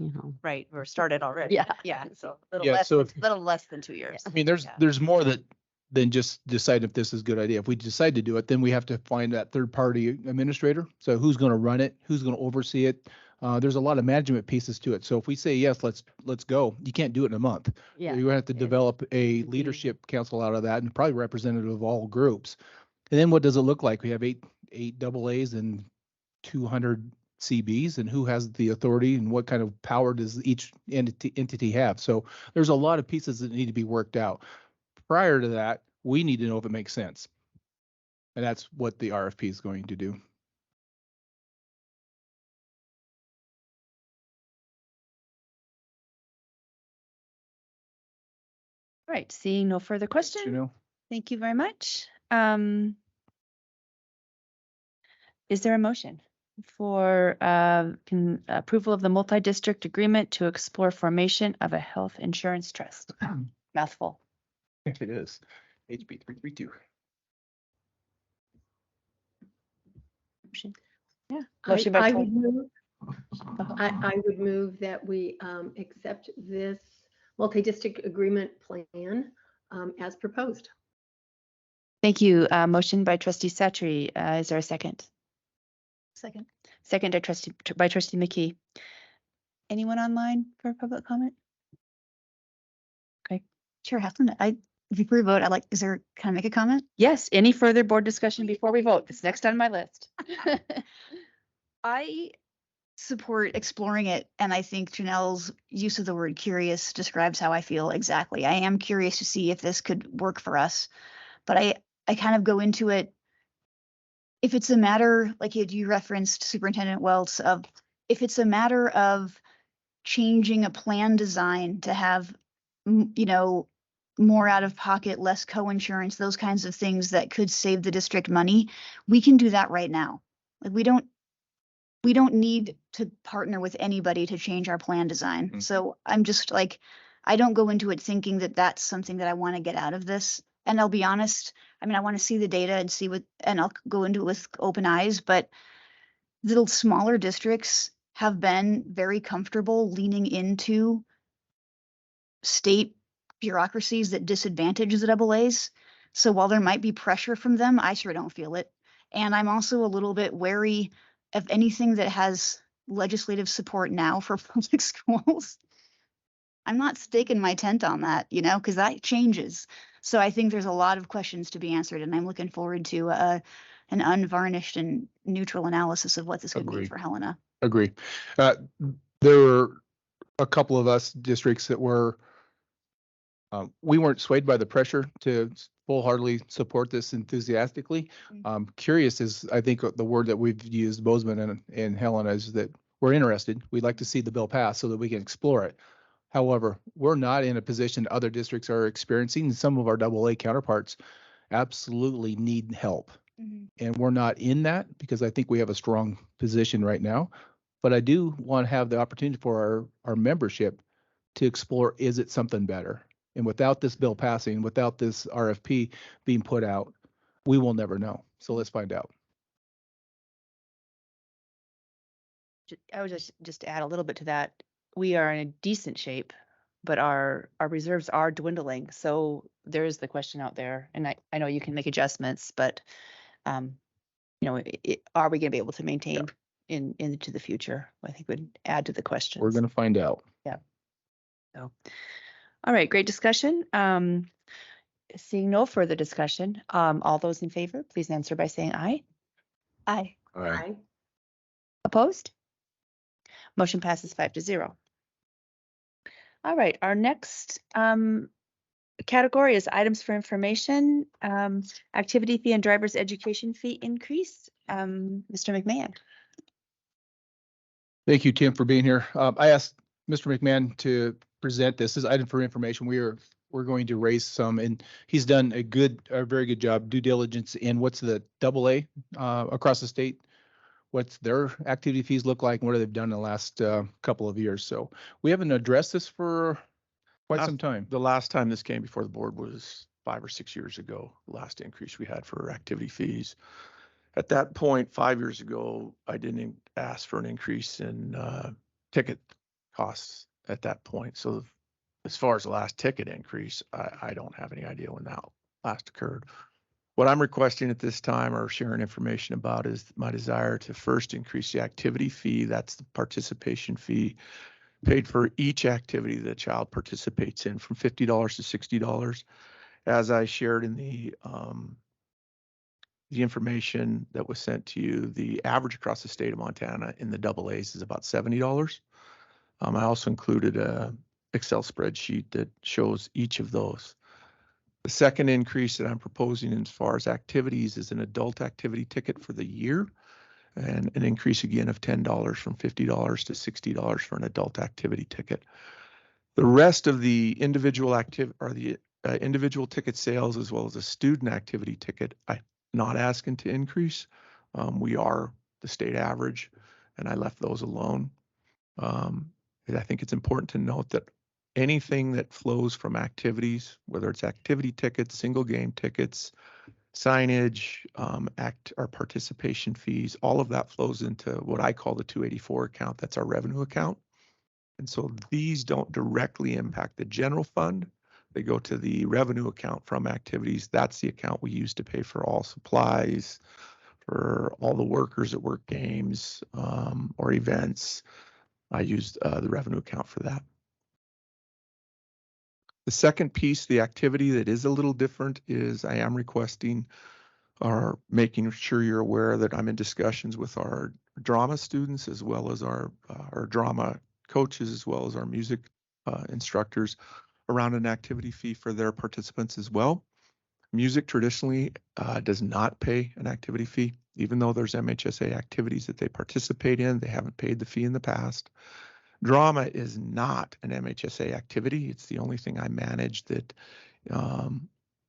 Right, we're started already. Yeah. Yeah, so little less than 2 years. I mean, there's more than just decide if this is a good idea. If we decide to do it, then we have to find that third party administrator. So who's going to run it? Who's going to oversee it? There's a lot of management pieces to it. So if we say, yes, let's go, you can't do it in a month. Yeah. You're going to have to develop a leadership council out of that, and probably representative of all groups. And then what does it look like? We have eight AA's and 200 CBs, and who has the authority and what kind of power does each entity have? So there's a lot of pieces that need to be worked out. Prior to that, we need to know if it makes sense. And that's what the RFP is going to do. Right, seeing no further questions. Thank you very much. Is there a motion for approval of the multi-district agreement to explore formation of a health insurance trust? Mouthful. It is. HB 332. Motion. Yeah. I, Motion by I Tony. would move, Uh-huh. I would move that we accept this multi-district agreement plan as proposed. Thank you. Motion by trustee Satchery. Is there a second? Second. Second by trustee McKee. Anyone online for public comment? Chair Heflin, before we vote, can I make a comment? Yes. Any further board discussion before we vote? It's next on my list. I support exploring it, and I think Janelle's use of the word curious describes how I feel exactly. I am curious to see if this could work for us, but I kind of go into it, if it's a matter, like you referenced Superintendent Welts, of if it's a matter of changing a plan design to have, more out of pocket, less co-insurance, those kinds of things that could save the district money, we can do that right now. Like we don't need to partner with anybody to change our plan design. Mhm. So I'm just like, I don't go into it thinking that that's something that I want to get out of this. And I'll be honest, I want to see the data and see and I'll go into it with open eyes, but little smaller districts have been very comfortable leaning into state bureaucracies that disadvantage the AA's. So while there might be pressure from them, I sure don't feel it. And I'm also a little bit wary of anything that has legislative support now for public schools. I'm not staking my tent on that, because that changes. So I think there's a lot of questions to be answered, and I'm looking forward to an unvarnished and neutral analysis of what this could mean Agreed. for Helena. Agree. There were a couple of us districts that were, we weren't swayed by the pressure to wholeheartedly support this enthusiastically. Curious is, I think, the word that we've used, Bozeman and Helena, is that we're interested. We'd like to see the bill pass so that we can explore it. However, we're not in a position other districts are experiencing. Some of our AA counterparts absolutely need help. And we're not in that because I think we have a strong position right now. But I do want to have the opportunity for our membership to explore, is it something better? And without this bill passing, without this RFP being put out, we will never know. So let's find out. I would just add a little bit to that. We are in a decent shape, but our reserves are dwindling. So there is the question out there, and I know you can make adjustments, but are we going to be able to maintain into the future? I think would add to the question. We're going to find out. Yeah. So, all right, great discussion. Seeing no further discussion, all those in favor, please answer by saying aye. Aye. Aye. Opposed? Motion passes 5-0. All right, our next category is items for information, activity fee and driver's education fee increase. Mr. McMahon. Thank you, Tim, for being here. I asked Mr. McMahon to present this as item for information. We're going to raise some, and he's done a very good job, due diligence in what's the AA across the state, what's their activity fees look like, and what they've done in the last couple of years. So we haven't addressed this for quite some time. The last time this came before the board was 5 or 6 years ago, last increase we had for activity fees. At that point, 5 years ago, I didn't ask for an increase in ticket costs at that point. So as far as the last ticket increase, I don't have any idea when that last occurred. What I'm requesting at this time or sharing information about is my desire to first increase the activity fee. That's the participation fee paid for each activity the child participates in, from $50 to $60. As I shared in the information that was sent to you, the average across the state of Montana in the AA's is about $70. I also included a Excel spreadsheet that shows each of those. The second increase that I'm proposing as far as activities is an adult activity ticket for the year, and an increase again of $10 from $50 to $60 for an adult activity ticket. The rest of the individual individual ticket sales as well as a student activity ticket, I'm not asking to increase. We are the state average, and I left those alone. And I think it's important to note that anything that flows from activities, whether it's activity tickets, single game tickets, signage, or participation fees, all of that flows into what I call the 284 account. That's our revenue account. And so these don't directly impact the general fund. They go to the revenue account from activities. That's the account we use to pay for all supplies, for all the workers that work games or events. I used the revenue account for that. The second piece, the activity that is a little different, is I am requesting or making sure you're aware that I'm in discussions with our drama students as well as our drama coaches as well as our music instructors around an activity fee for their participants as well. Music traditionally does not pay an activity fee, even though there's MHSA activities that they participate in. They haven't paid the fee in the past. Drama is not an MHSA activity. It's the only thing I manage that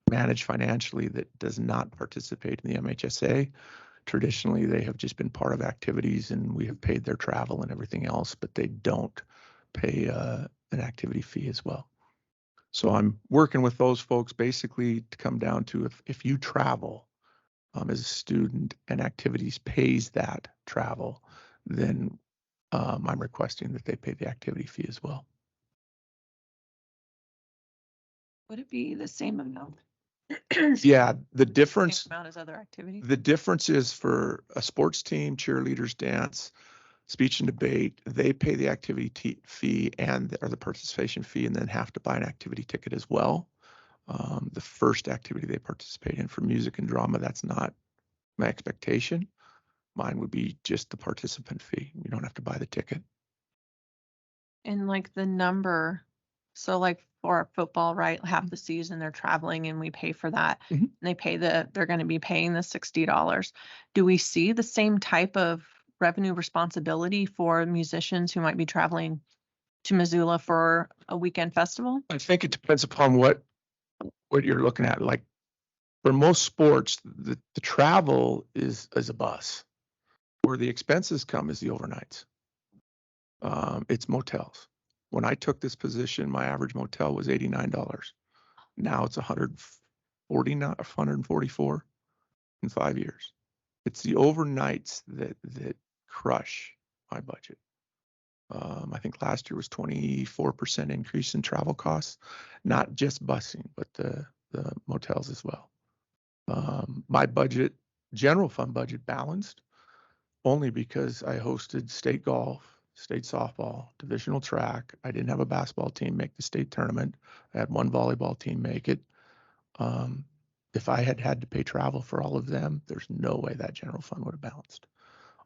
manage financially that does not participate in the MHSA. Traditionally, they have just been part of activities, and we have paid their travel and everything else, but they don't pay an activity fee as well. So I'm working with those folks basically to come down to if you travel as a student and activities pays that travel, then I'm requesting that they pay the activity fee as well. Would it be the same amount? Yeah, the difference, Same amount as other activities? the difference is for a sports team, cheerleaders, dance, speech and debate, they pay the activity fee or the participation fee, and then have to buy an activity ticket as well. The first activity they participate in. For music and drama, that's not my expectation. Mine would be just the participant fee. You don't have to buy the ticket. And like the number, so like for football, right, half the season they're traveling and we pay for that. Mhm. And they pay they're going to be paying the $60. Do we see the same type of revenue responsibility for musicians who might be traveling to Missoula for a weekend festival? I think it depends upon what you're looking at. Like for most sports, the travel is a bus. Where the expenses come is the overnights. It's motels. When I took this position, my average motel was $89. Now it's $144 in 5 years. It's the overnights that crush my budget. I think last year was 24% increase in travel costs, not just busing, but the motels as well. My budget, general fund budget, balanced only because I hosted state golf, state softball, divisional track. I didn't have a basketball team make the state tournament. I had one volleyball team make it. If I had to pay travel for all of them, there's no way that general fund would have balanced.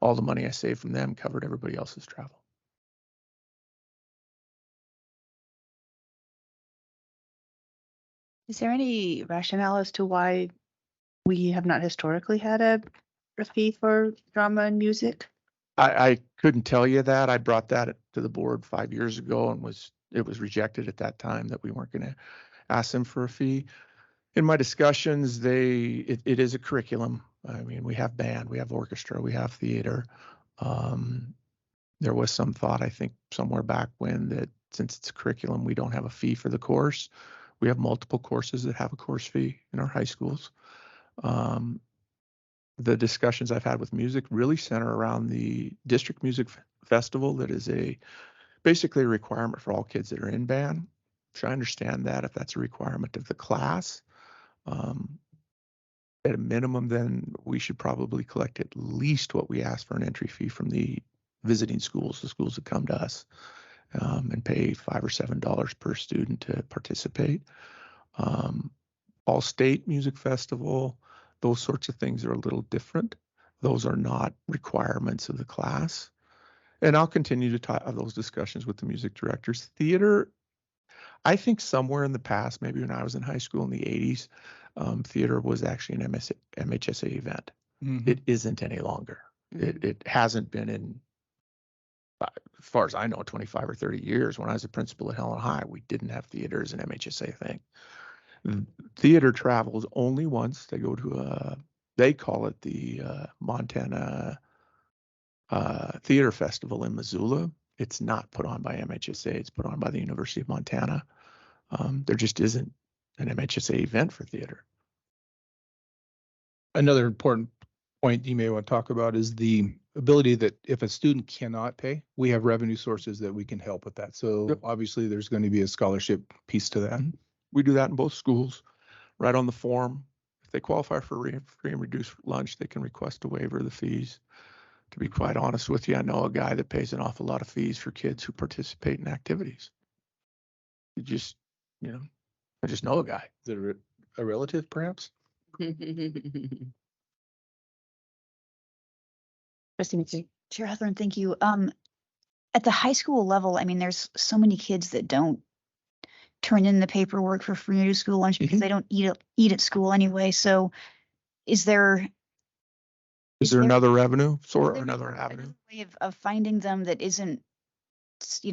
All the money I saved from them covered everybody else's travel. Is there any rationale as to why we have not historically had a fee for drama and music? I couldn't tell you that. I brought that to the board 5 years ago and it was rejected at that time that we weren't going to ask them for a fee. In my discussions, it is a curriculum. I mean, we have band, we have orchestra, we have theater. There was some thought, I think, somewhere back when that since it's a curriculum, we don't have a fee for the course. We have multiple courses that have a course fee in our high schools. The discussions I've had with music really center around the district music festival that is basically a requirement for all kids that are in band. So I understand that if that's a requirement of the class, at a minimum, then we should probably collect at least what we ask for an entry fee from the visiting schools, the schools that come to us, and pay $5 or $7 per student to participate. All state music festival, those sorts of things are a little different. Those are not requirements of the class. And I'll continue to have those discussions with the music directors. Theater, I think somewhere in the past, maybe when I was in high school in the 80s, theater was actually an MHSA event. Mm-hmm. It isn't any longer. It hasn't been in, as far as I know, 25 or 30 years. When I was a principal at Helen High, we didn't have theater as an MHSA thing. Theater travels only once. They go to they call it the Montana Theater Festival in Missoula. It's not put on by MHSA. It's put on by the University of Montana. There just isn't an MHSA event for theater. Another important point you may want to talk about is the ability that if a student cannot pay, we have revenue sources that we can help with that. So Yep. obviously there's going to be a scholarship piece to that. We do that in both schools, right on the form. If they qualify for free and reduced lunch, they can request a waiver of the fees. To be quite honest with you, I know a guy that pays an awful lot of fees for kids who participate in activities. You just, I just know a guy. Is it a relative perhaps? Trustee McPhee. Chair Hawthorne, thank you. At the high school level, I mean, there's so many kids that don't turn in the paperwork for free and reduced school lunch because they don't eat at school anyway. So is there Another revenue is source or there another another avenue? way of finding them that isn't,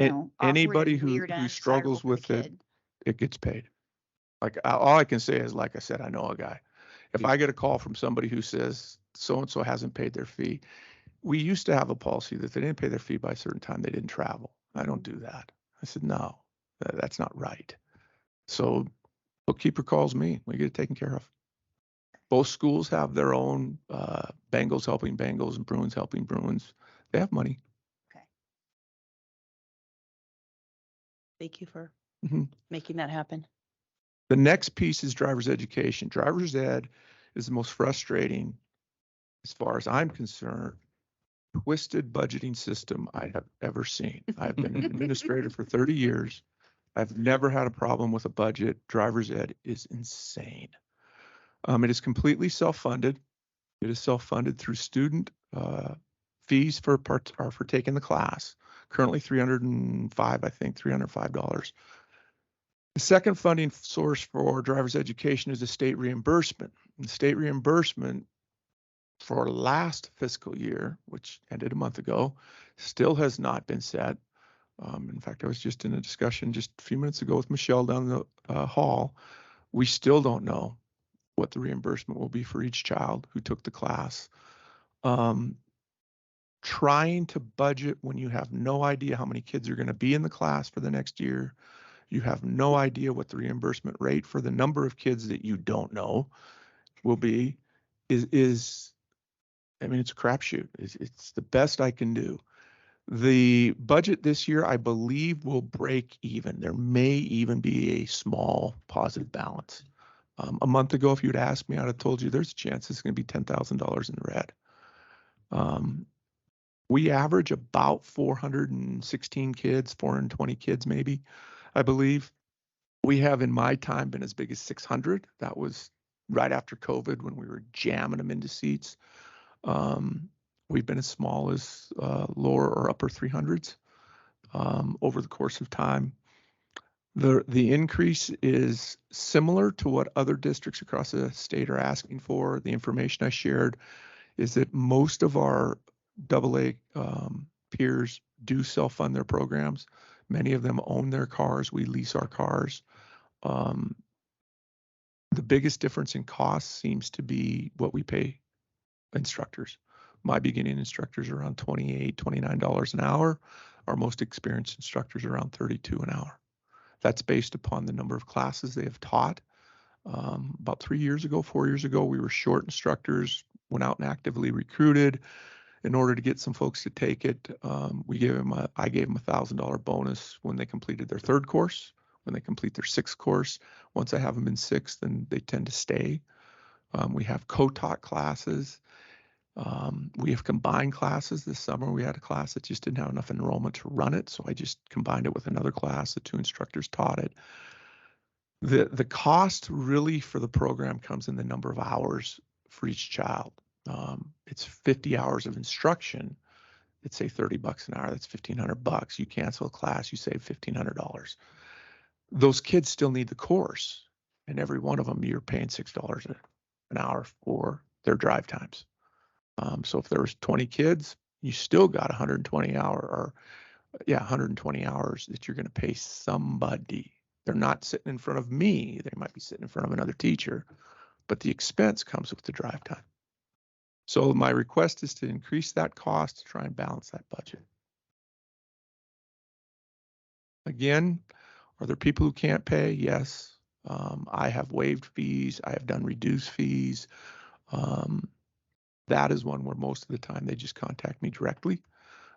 A- awkward anybody and who weird and who undesirable struggles for the with it, kid? it gets paid. Like all I can say is, like I said, I know a guy. If I get a call from somebody who says so-and-so hasn't paid their fee, we used to have a policy that they didn't pay their fee by a certain time, they didn't travel. I don't do that. I said, no, that's not right. So bookkeeper calls me, we get it taken care of. Both schools have their own Bengals helping Bengals and Bruins helping Bruins. They have money. Thank you for Mhm. making that happen. The next piece is driver's education. Driver's ed is the most frustrating, as far as I'm concerned, twisted budgeting system I have ever seen. I've been an administrator for 30 years. I've never had a problem with a budget. Driver's ed is insane. It is completely self-funded. It is self-funded through student fees for taking the class. Currently $305, I think, $305. The second funding source for driver's education is a state reimbursement. And state reimbursement for last fiscal year, which ended a month ago, still has not been set. In fact, I was just in a discussion just a few minutes ago with Michelle down the hall. We still don't know what the reimbursement will be for each child who took the class. Trying to budget when you have no idea how many kids are going to be in the class for the next year. You have no idea what the reimbursement rate for the number of kids that you don't know will be is I mean, it's a crapshoot. It's the best I can do. The budget this year, I believe, will break even. There may even be a small positive balance. A month ago, if you'd asked me, I'd have told you there's a chance it's going to be $10,000 in the red. We average about 416 kids, 420 kids maybe, I believe. We have in my time been as big as 600. That was right after COVID when we were jamming them into seats. We've been as small as lower or upper 300s over the course of time. The increase is similar to what other districts across the state are asking for. The information I shared is that most of our AA peers do self-fund their programs. Many of them own their cars. We lease our cars. The biggest difference in cost seems to be what we pay instructors. My beginning instructors are around $28, $29 an hour. Our most experienced instructors are around $32 an hour. That's based upon the number of classes they have taught. About 4 years ago, we were short instructors, went out and actively recruited. In order to get some folks to take it, I gave them a $1,000 bonus when they completed their third course. When they complete their sixth course, once I have them in sixth, then they tend to stay. We have co-taught classes. We have combined classes. This summer we had a class that just didn't have enough enrollment to run it, so I just combined it with another class. The two instructors taught it. The cost really for the program comes in the number of hours for each child. It's 50 hours of instruction. It's say $30 an hour. That's $1,500. You cancel a class, you save $1,500. Those kids still need the course, and every one of them you're paying $6 an hour for their drive times. So if there was 20 kids, you still got 120 hours that you're going to pay somebody They're not sitting in front of me. They might be sitting in front of another teacher, but the expense comes with the drive time. So my request is to increase that cost to try and balance that budget. Again, are there people who can't pay? Yes. I have waived fees. I have done reduced fees. That is one where most of the time they just contact me directly.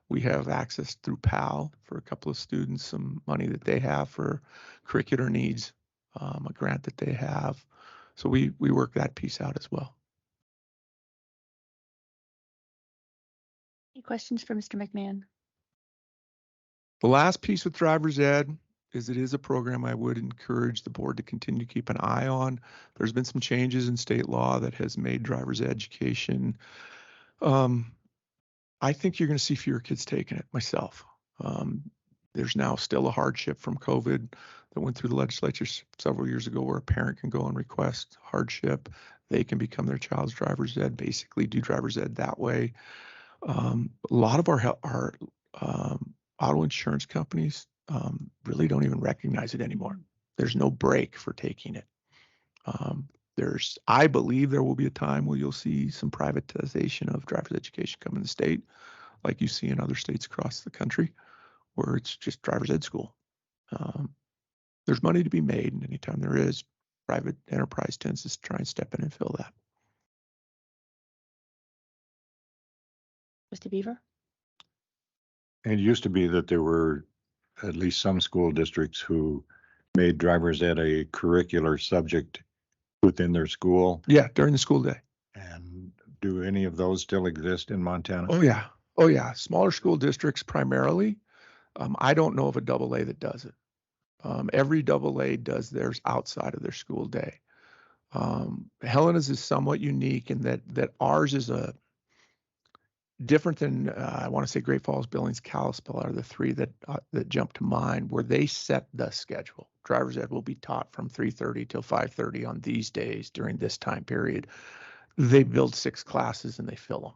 We have access through PAL for a couple of students, some money that they have for curricular needs, a grant that they have. So we work that piece out as well. Any questions for Mr. McMahon? The last piece with driver's ed is it is a program I would encourage the board to continue to keep an eye on. There's been some changes in state law that has made driver's education. I think you're going to see fewer kids taking it myself. There's now still a hardship from COVID that went through the legislature several years ago where a parent can go and request hardship. They can become their child's driver's ed, basically do driver's ed that way. A lot of our auto insurance companies really don't even recognize it anymore. There's no break for taking it. I believe there will be a time where you'll see some privatization of driver's education come in the state, like you see in other states across the country, where it's just driver's ed school. There's money to be made, and anytime there is, private enterprise tends to try and step in and fill that. Mr. Beaver? It used to be that there were at least some school districts who made driver's ed a curricular subject within their school. Yeah, during the school day. And do any of those still exist in Montana? Oh yeah. Oh yeah. Smaller school districts primarily. I don't know of a AA that does it. Every AA does theirs outside of their school day. Helena's is somewhat unique in that ours is a different than I want to say Great Falls, Billings, Kalispell are the three that jump to mind, where they set the schedule. Driver's ed will be taught from 3:30 till 5:30 on these days during this time period. They build 6 classes and they fill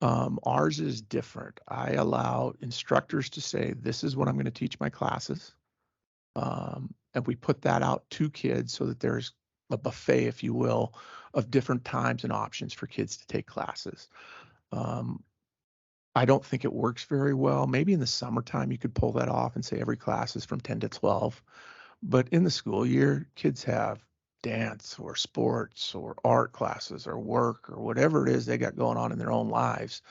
them. Ours is different. I allow instructors to say, this is what I'm going to teach my classes. And we put that out to kids so that there's a buffet, if you will, of different times and options for kids to take classes. I don't think it works very well. Maybe in the summertime you could pull that off and say every class is from 10 to 12. But in the school year, kids have dance or sports or art classes or work or whatever it is they got going on in their own lives.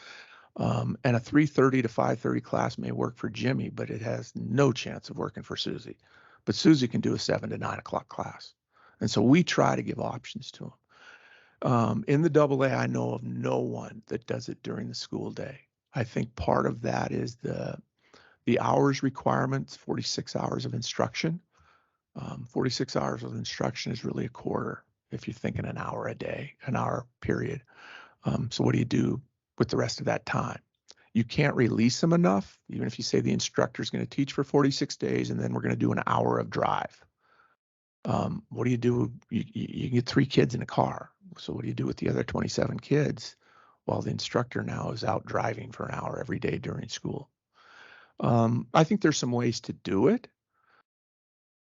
And a 3:30 to 5:30 class may work for Jimmy, but it has no chance of working for Susie. But Susie can do a 7 to 9 o'clock class. And so we try to give options to them. In the AA, I know of no one that does it during the school day. I think part of that is the hours requirements, 46 hours of instruction. 46 hours of instruction is really a quarter if you're thinking an hour a day, an hour period. So what do you do with the rest of that time? You can't release them enough, even if you say the instructor is going to teach for 46 days and then we're going to do an hour of drive. What do you do? You get 3 kids in a car. So what do you do with the other 27 kids while the instructor now is out driving for an hour every day during school? I think there's some ways to do it,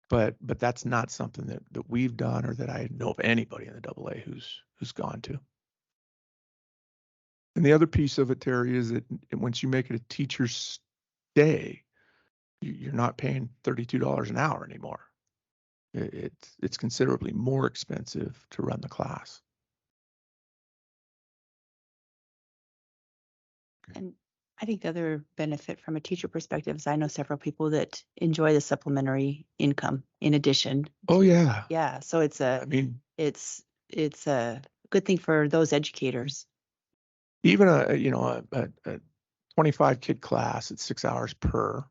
but that's not something that we've done or that I know of anybody in the AA who's gone to. And the other piece of it, Terry, is that once you make it a teacher's day, you're not paying $32 an hour anymore. It's considerably more expensive to run the class. And I think the other benefit from a teacher perspective is I know several people that enjoy the supplementary income in addition. Oh yeah. Yeah, so it's a good thing for those educators. Even a 25 kid class at 6 hours per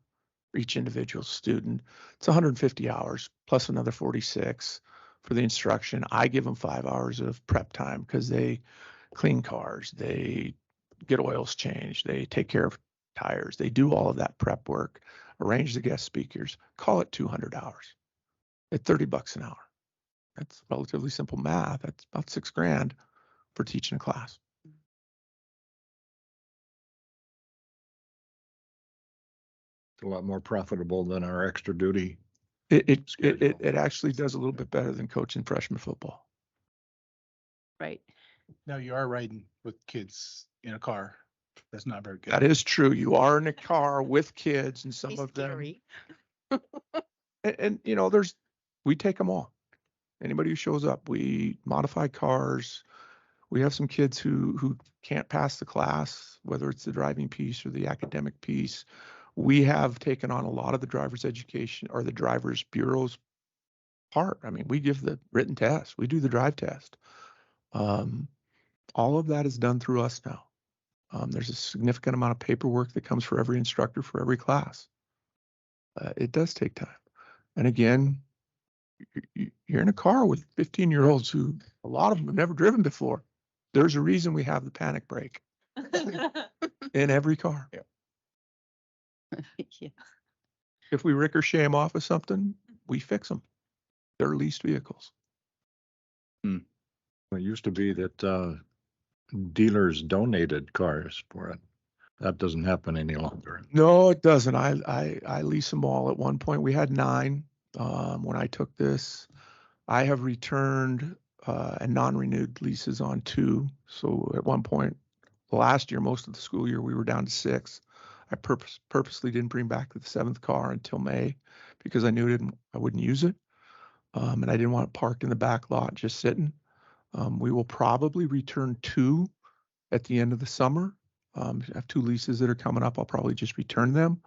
each individual student, it's 150 hours plus another 46 for the instruction. I give them 5 hours of prep time because they clean cars, they get oils changed, they take care of tires, they do all of that prep work, arrange the guest speakers, call it 200 hours at $30 an hour. That's relatively simple math. That's about $6,000 for teaching a class. A lot more profitable than our extra duty It actually does a little bit better than coaching freshman football. Right. Now you are riding with kids in a car. That's not very good. That is true. You are in a car with kids and some Be of them. scary. And you know, we take them all. Anybody who shows up, we modify cars. We have some kids who can't pass the class, whether it's the driving piece or the academic piece. We have taken on a lot of the driver's education or the driver's bureau's part. I mean, we give the written test, we do the drive test. All of that is done through us now. There's a significant amount of paperwork that comes for every instructor for every class. It does take time. And again, you're in a car with 15-year-olds who a lot of them have never driven before. There's a reason we have the panic brake in every car. Yeah. If we ricochet them off of something, we fix them. They're leased vehicles. It used to be that dealers donated cars for it. That doesn't happen any longer. No, it doesn't. I lease them all. At one point, we had 9 when I took this. I have returned and non-renewed leases on 2. So at one point last year, most of the school year, we were down to 6. I purposely didn't bring back the 7th car until May because I knew I wouldn't use it. And I didn't want it parked in the back lot just sitting. We will probably return 2 at the end of the summer. I have 2 leases that are coming up. I'll probably just return them.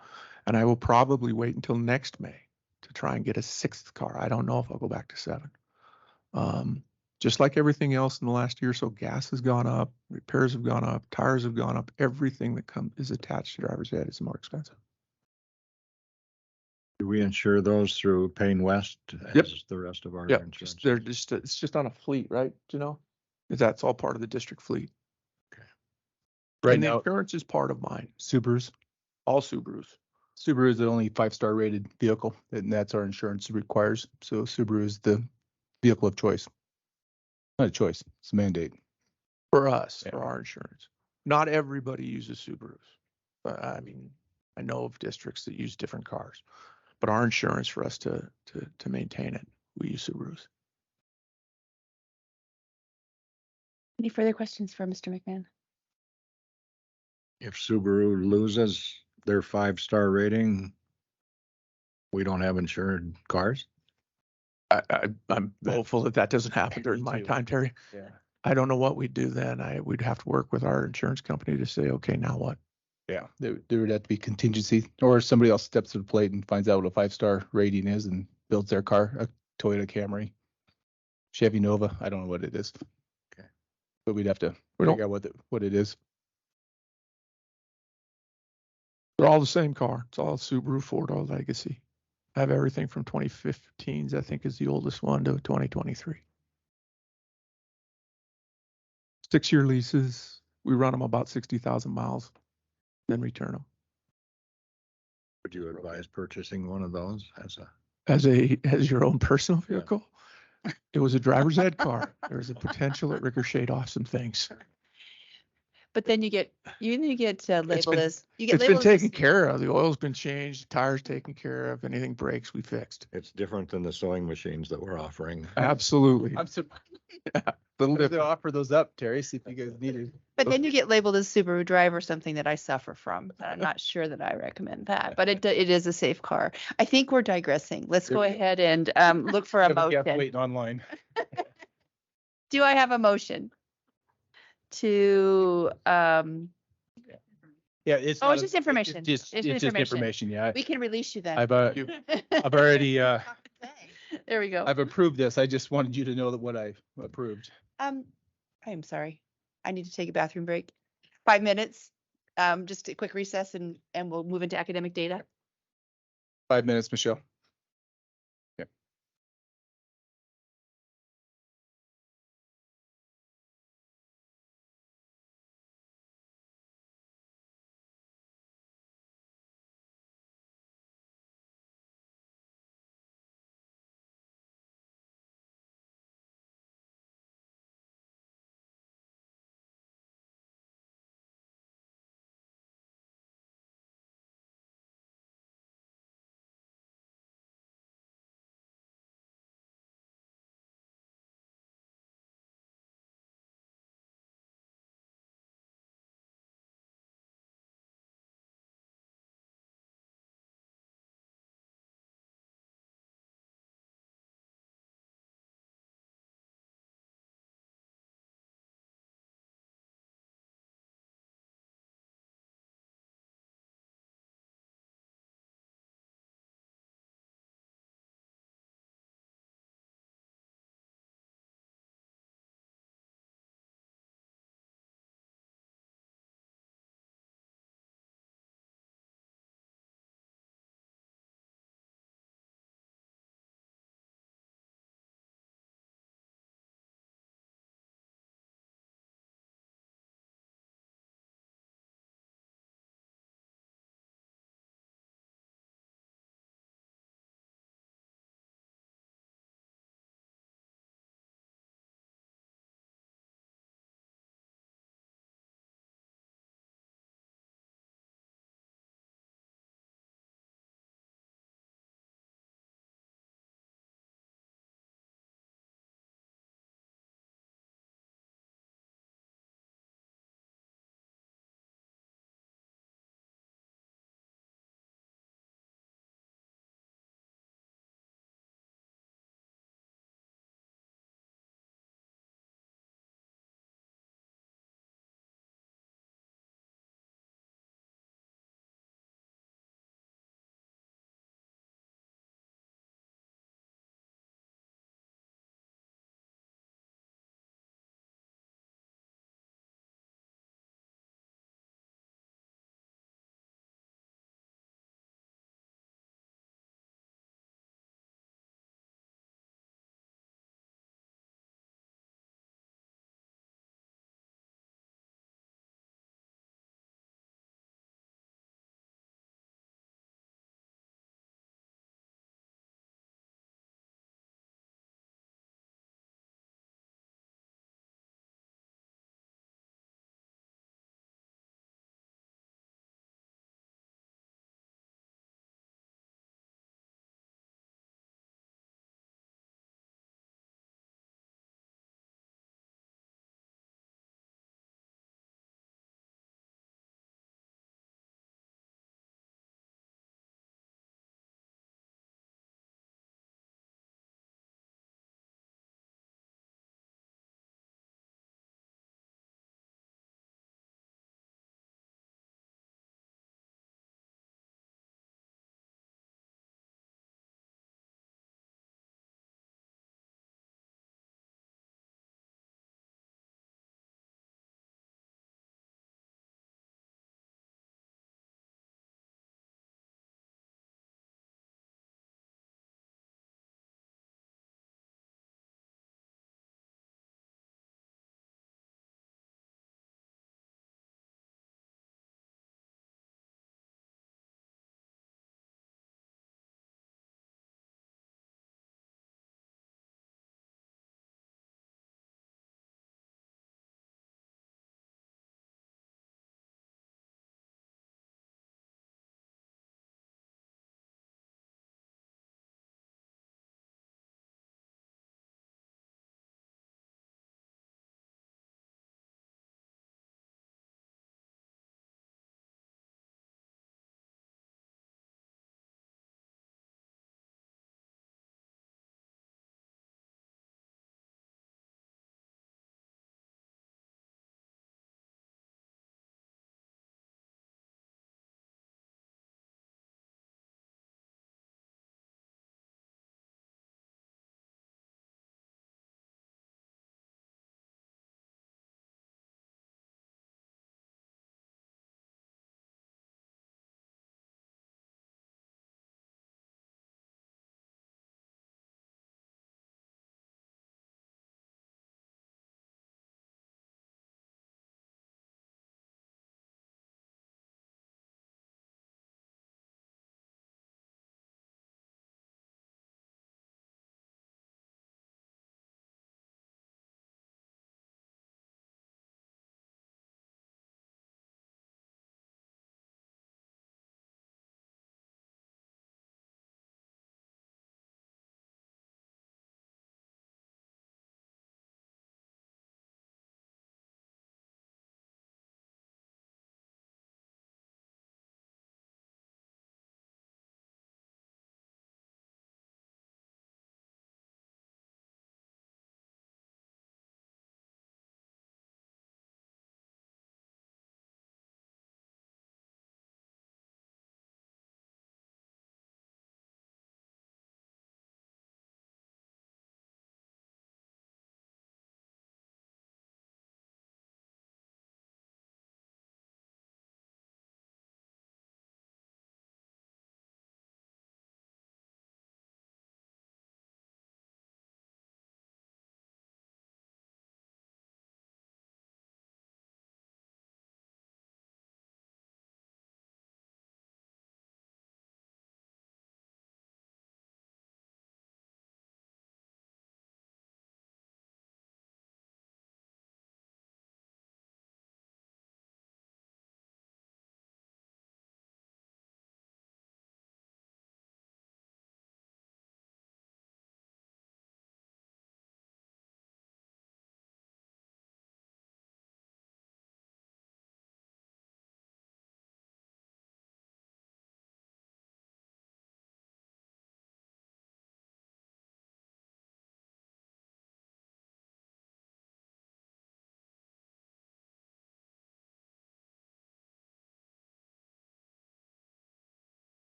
And I will probably wait until next May to try and get a 6th car. I don't know if I'll go back to 7. Just like everything else in the last year or so, gas has gone up, repairs have gone up, tires have gone up. Everything that is attached to driver's ed is more expensive. Do we insure those through Payne West Yep. as the rest of our Yep, insurance? they're just it's just on a fleet, right? Do you know? That's all part of the district fleet. Right And the now, insurance is part of mine. Subarus. All Subarus. Subaru is the only 5-star rated vehicle, and that's our insurance requires. So Subaru is the vehicle of choice. Not a choice, it's a mandate. For us, Yeah. for our insurance. Not everybody uses Subarus. I mean, I know of districts that use different cars, but our insurance for us to maintain it, we use Subarus. Any further questions for Mr. McMahon? If Subaru loses their 5-star rating, we don't have insured cars? I'm hopeful that doesn't happen during my too. time, Terry. Yeah. I don't know what we'd do then. We'd have to work with our insurance company to say, okay, now what? Yeah, there would have to be contingency, or somebody else steps to the plate and finds out what a 5-star rating is and builds their car, a Toyota Camry, Chevy Nova. I don't know what it is. Okay. But we'd have to We don't- figure out what it is. They're all the same car. It's all Subaru, Ford, all legacy. I have everything from 2015s, I think is the oldest one, to 2023. 6-year leases. We run them about 60,000 miles, then return them. Would you advise purchasing one of those as a? As your own personal vehicle? It was a driver's ed car. There was a potential it ricocheted off some things. But then you get labeled been- as you get It's been labeled as taken care of. The oil's been changed, the tires taken care of. Anything breaks, we fixed. It's different than the sewing machines that we're offering. Absolutely. I'm surprised Little they different. offer those up, Terry. See if you guys need it. But then you get labeled as Subaru driver, something that I suffer from. I'm not sure that I recommend that, but it is a safe car. I think we're digressing. Let's go ahead and look for a motion. Waiting online. Do I have a motion to Yeah, it's. Oh, not it's just information. It's just It's just information. Yeah, we can release you then. I've already There we go. I've approved this. I just wanted you to know that what I approved. I am sorry. I need to take a bathroom break. 5 minutes. Just a quick recess and we'll move into academic data. 5 minutes, Michelle.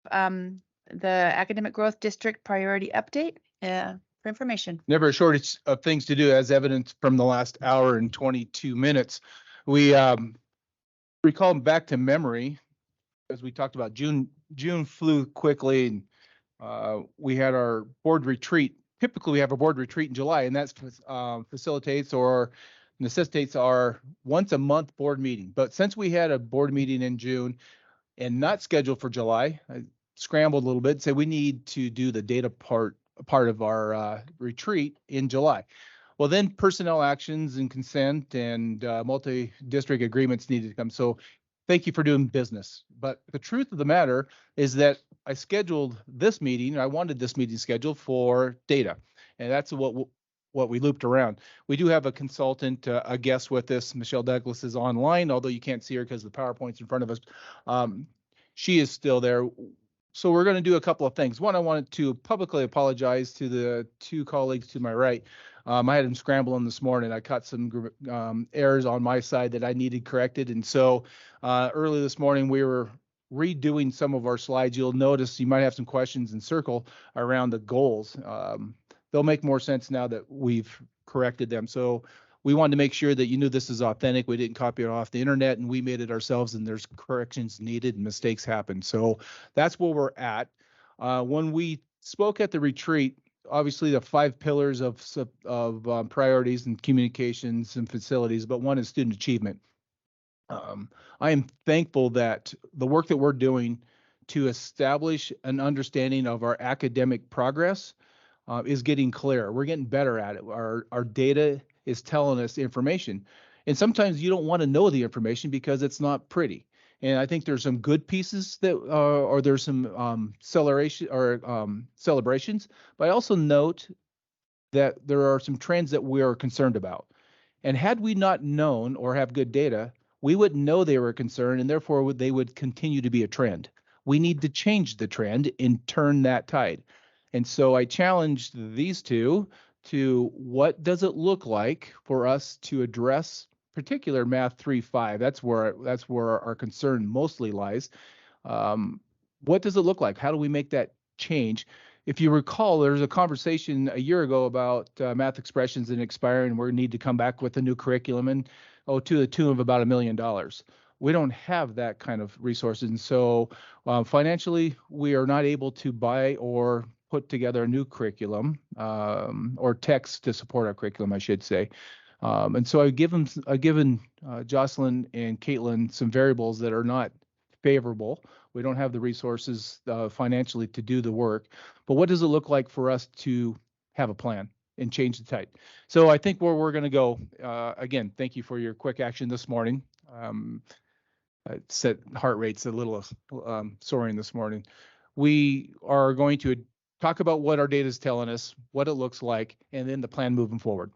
the Academic Growth District Priority Update for information. Never a shortage of things to do, as evidenced from the last hour and 22 minutes. We recall back to memory, as we talked about, June flew quickly, and we had our board retreat. Typically, we have a board retreat in July, and that facilitates or necessitates our once a month board meeting. But since we had a board meeting in June and not scheduled for July, I scrambled a little bit and said we need to do the data part of our retreat in July. Well, then personnel actions and consent and multi-district agreements needed to come. So thank you for doing business. But the truth of the matter is that I scheduled this meeting. I wanted this meeting scheduled for data, and that's what we looped around. We do have a consultant, a guest with us. Michelle Douglas is online, although you can't see her because the PowerPoint's in front of us. She is still there. So we're going to do a couple of things. One, I wanted to publicly apologize to the two colleagues to my right. I had them scrambling this morning. I caught some errors on my side that I needed corrected. And so early this morning, we were redoing some of our slides. You'll notice you might have some questions in circle around the goals. They'll make more sense now that we've corrected them. So we wanted to make sure that you knew this is authentic. We didn't copy it off the internet, and we made it ourselves, and there's corrections needed and mistakes happen. So that's where we're at. When we spoke at the retreat, obviously the 5 pillars of priorities and communications and facilities, but one is student achievement. I am thankful that the work that we're doing to establish an understanding of our academic progress is getting clearer. We're getting better at it. Our data is telling us information. And sometimes you don't want to know the information because it's not pretty. And I think there's some good pieces that, or there's some celebrations, but I also note that there are some trends that we are concerned about. And had we not known or have good data, we wouldn't know they were a concern, and therefore they would continue to be a trend. We need to change the trend and turn that tide. And so I challenged these two to what does it look like for us to address particular Math 3.5. That's where our concern mostly lies. What does it look like? How do we make that change? If you recall, there was a conversation a year ago about math expressions and expiring. We need to come back with a new curriculum and to the tune of about $1 million. We don't have that kind of resources. And so financially, we are not able to buy or put together a new curriculum or text to support our curriculum, I should say. And so I've given Jocelyn and Caitlin some variables that are not favorable. We don't have the resources financially to do the work. But what does it look like for us to have a plan and change the tide? So I think where we're going to go, again, thank you for your quick action this morning. Set heart rate's a little soaring this morning. We are going to talk about what our data is telling us, what it looks like, and then the plan moving forward.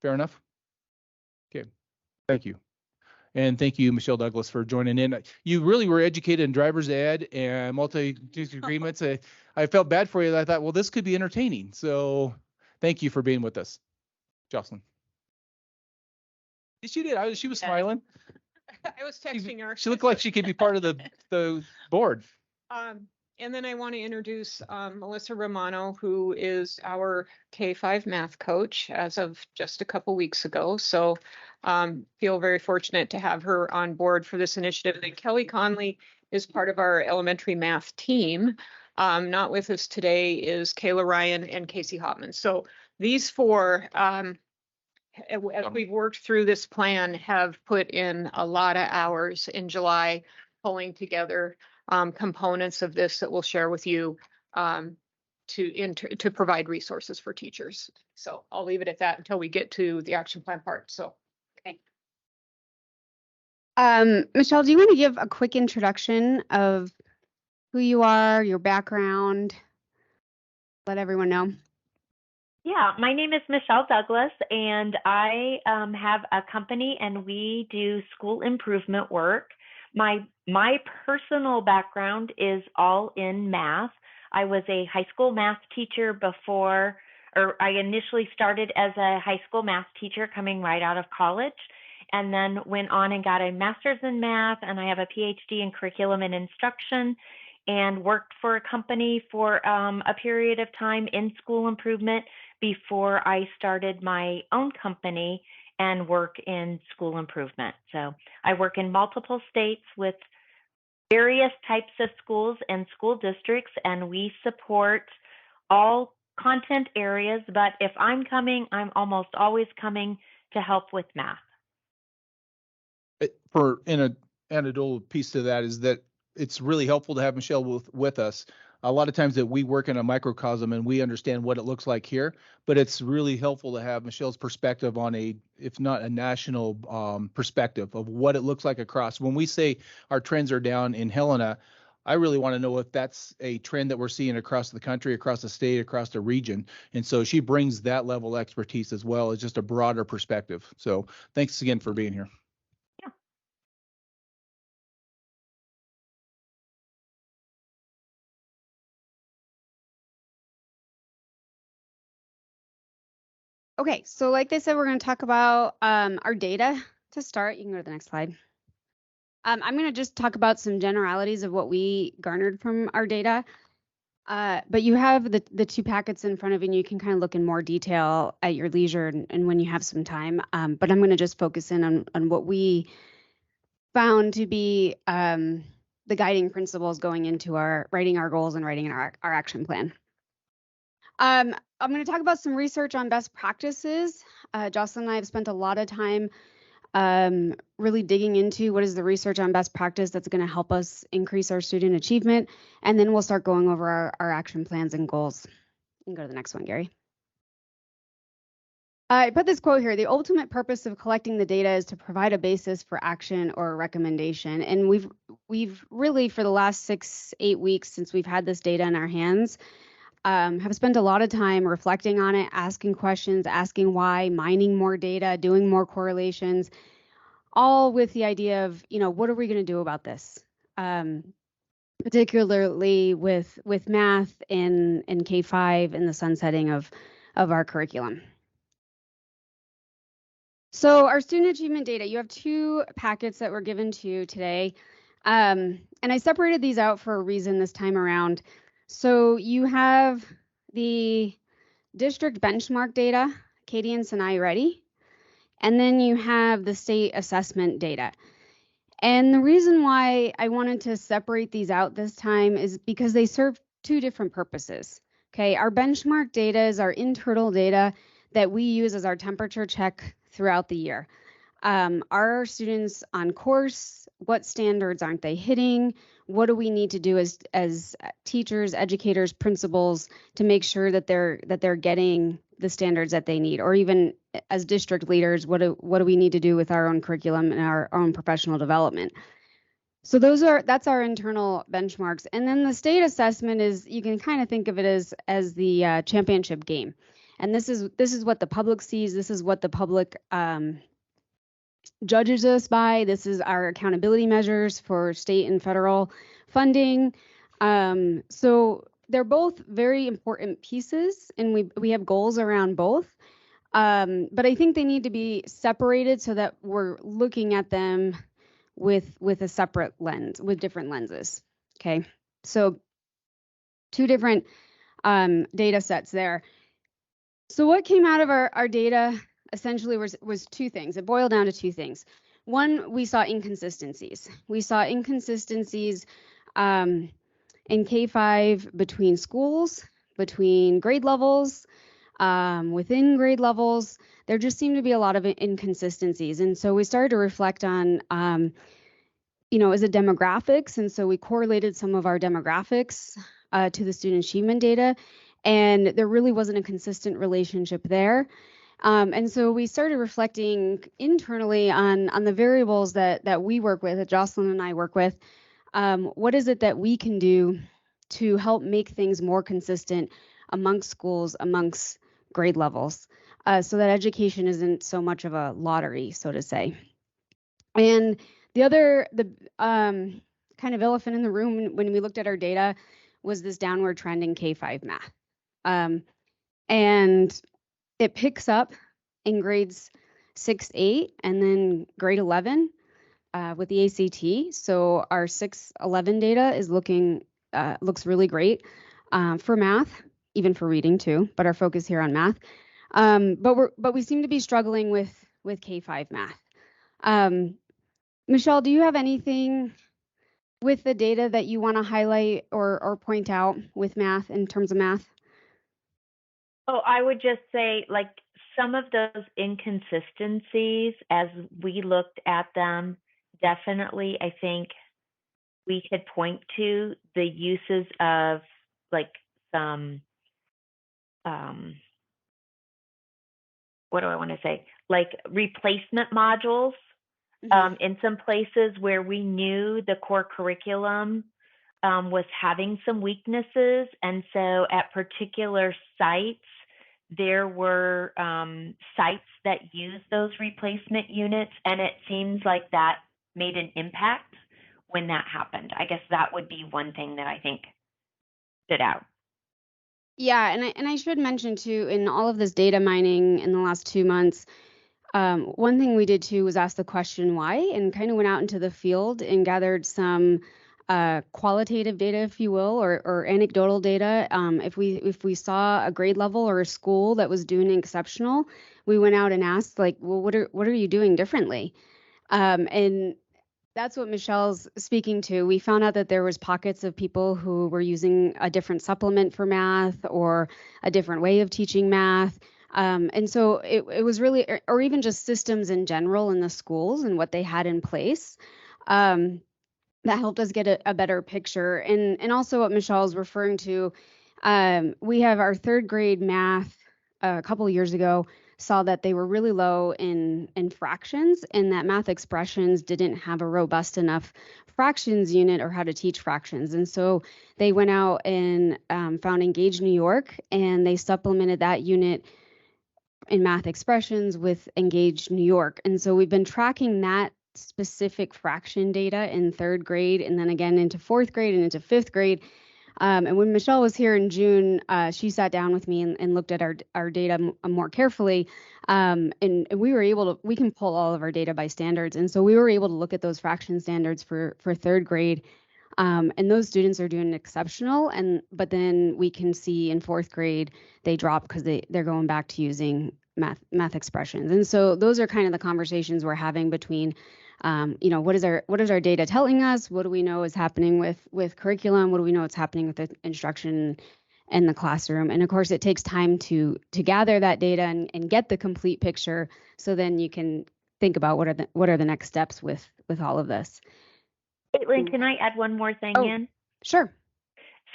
Fair enough? Okay. Thank you. And thank you, Michelle Douglas, for joining in. You really were educated in driver's ed and multi-district agreements. I felt bad for you. I thought, well, this could be entertaining. So thank you for being with us. Jocelyn. She did. She was smiling. I was texting her. She looked like she could be part of the board. And then I want to introduce Melissa Romano, who is our K-5 math coach as of just a couple weeks ago. So feel very fortunate to have her on board for this initiative. And Kelly Conley is part of our elementary math team. Not with us today is Kayla Ryan and Casey Hopman. So these four, as we've worked through this plan, have put in a lot of hours in July pulling together components of this that we'll share with you to provide resources for teachers. So I'll leave it at that until we get to the action plan part. So, okay. Michelle, do you want to give a quick introduction of who you are, your background? Let everyone know. Yeah, my name is Michelle Douglas, and I have a company, and we do school improvement work. My personal background is all in math. I was a high school math teacher before, or I initially started as a high school math teacher coming right out of college, and then went on and got a master's in math, and I have a PhD in curriculum and instruction. and worked for a company for a period of time in school improvement before I started my own company and work in school improvement. So I work in multiple states with various types of schools and school districts, and we support all content areas. But if I'm coming, I'm almost always coming to help with math. For an anecdotal piece to that is that it's really helpful to have Michelle with us. A lot of times that we work in a microcosm and we understand what it looks like here, but it's really helpful to have Michelle's perspective on a, if not a national perspective of what it looks like across. When we say our trends are down in Helena, I really want to know if that's a trend that we're seeing across the country, across the state, across the region. And so she brings that level of expertise as well as just a broader perspective. So thanks again for being here. Okay, so like they said, we're going to talk about our data to start. You can go to the next slide. I'm going to just talk about some generalities of what we garnered from our data. But you have the two packets in front of you, and you can kind of look in more detail at your leisure and when you have some time. But I'm going to just focus in on what we found to be the guiding principles going into our writing our goals and writing our action plan. I'm going to talk about some research on best practices. Jocelyn and I have spent a lot of time really digging into what is the research on best practice that's going to help us increase our student achievement. And then we'll start going over our action plans and goals. You can go to the next one, Gary. I put this quote here: the ultimate purpose of collecting the data is to provide a basis for action or a recommendation. And we've really, for the last 6-8 weeks since we've had this data in our hands, have spent a lot of time reflecting on it, asking questions, asking why, mining more data, doing more correlations, all with the idea of, what are we going to do about this? Particularly with math in K-5 and the sunsetting of our curriculum. So our student achievement data, you have two packets that were given to you today. And I separated these out for a reason this time around. So you have the district benchmark data, Katie and Sinai ready, and then you have the state assessment data. And the reason why I wanted to separate these out this time is because they serve two different purposes. Okay, our benchmark data is our internal data that we use as our temperature check throughout the year. Are students on course? What standards aren't they hitting? What do we need to do as teachers, educators, principals to make sure that they're getting the standards that they need? Or even as district leaders, what do we need to do with our own curriculum and our own professional development? So that's our internal benchmarks. And then the state assessment is, you can kind of think of it as the championship game. And this is what the public sees. This is what the public judges us by. This is our accountability measures for state and federal funding. So they're both very important pieces, and we have goals around both. But I think they need to be separated so that we're looking at them with a separate lens, with different lenses. Okay, so two different data sets there. So what came out of our data essentially was two things. It boiled down to two things. One, we saw inconsistencies. We saw inconsistencies in K-5 between schools, between grade levels, within grade levels. There just seemed to be a lot of inconsistencies. And so we started to reflect on, is it demographics? And so we correlated some of our demographics to the student achievement data. And there really wasn't a consistent relationship there. And so we started reflecting internally on the variables that we work with, that Jocelyn and I work with. What is it that we can do to help make things more consistent amongst schools, amongst grade levels, so that education isn't so much of a lottery, so to say. And the kind of elephant in the room when we looked at our data was this downward trend in K-5 math. And it picks up in grades 6-8 and then grade 11 with the ACT. So our 6-11 data is looking looks really great for math, even for reading too, but our focus here on math. But we seem to be struggling with K-5 math. Michelle, do you have anything with the data that you want to highlight or point out with math in terms of math? Oh, I would just say, like, some of those inconsistencies as we looked at them, definitely, I think we could point to the uses of like some, what do I want to say? Like replacement modules in some places where we knew the core curriculum was having some weaknesses. And so at particular sites, there were sites that used those replacement units, and it seems like that made an impact when that happened. I guess that would be one thing that I think stood out. Yeah, and I should mention too, in all of this data mining in the last 2 months, one thing we did too was ask the question why, and kind of went out into the field and gathered some qualitative data, if you will, or anecdotal data. If we saw a grade level or a school that was doing exceptional, we went out and asked, like, well, what are you doing differently? And that's what Michelle's speaking to. We found out that there was pockets of people who were using a different supplement for math or a different way of teaching math. And so it was really, or even just systems in general in the schools and what they had in place. That helped us get a better picture. And also what Michelle's referring to, we have our 3rd grade math a couple of years ago saw that they were really low in fractions, and that math expressions didn't have a robust enough fractions unit or how to teach fractions. And so they went out and found Engage New York, and they supplemented that unit in math expressions with Engage New York. And so we've been tracking that specific fraction data in 3rd grade, and then again into 4th grade and into 5th grade. And when Michelle was here in June, she sat down with me and looked at our data more carefully. And we can pull all of our data by standards. And so we were able to look at those fraction standards for 3rd grade. And those students are doing exceptional. But then we can see in 4th grade, they drop because they're going back to using math expressions. And so those are kind of the conversations we're having between what is our data telling us? What do we know is happening with curriculum? What do we know is happening with the instruction in the classroom? And of course, it takes time to gather that data and get the complete picture. So then you can think about what are the next steps with all of this. Caitlin, can I add one more thing in? Sure.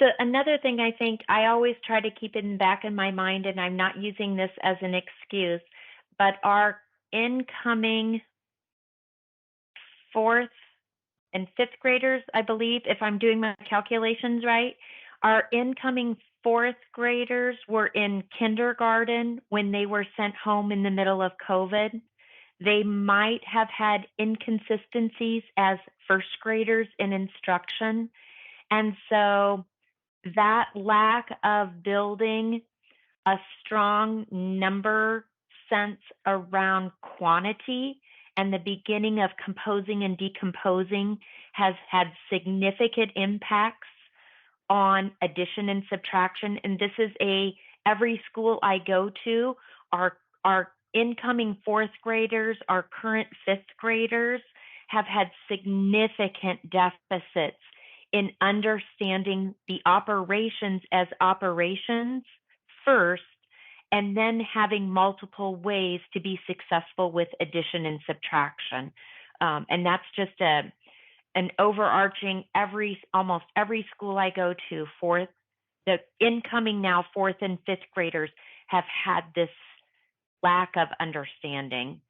So another thing I think I always try to keep in back in my mind, and I'm not using this as an excuse, but our incoming 4th and 5th graders, I believe, if I'm doing my calculations right, our incoming 4th graders were in kindergarten when they were sent home in the middle of COVID. They might have had inconsistencies as 1st graders in instruction. And so that lack of building a strong number sense around quantity and the beginning of composing and decomposing has had significant impacts on addition and subtraction. And this is every school I go to, our incoming 4th graders, our current 5th graders have had significant deficits in understanding the operations as operations first, and then having multiple ways to be successful with addition and subtraction. And that's just an overarching, almost every school I go to, the incoming now 4th and 5th graders have had this lack of understanding,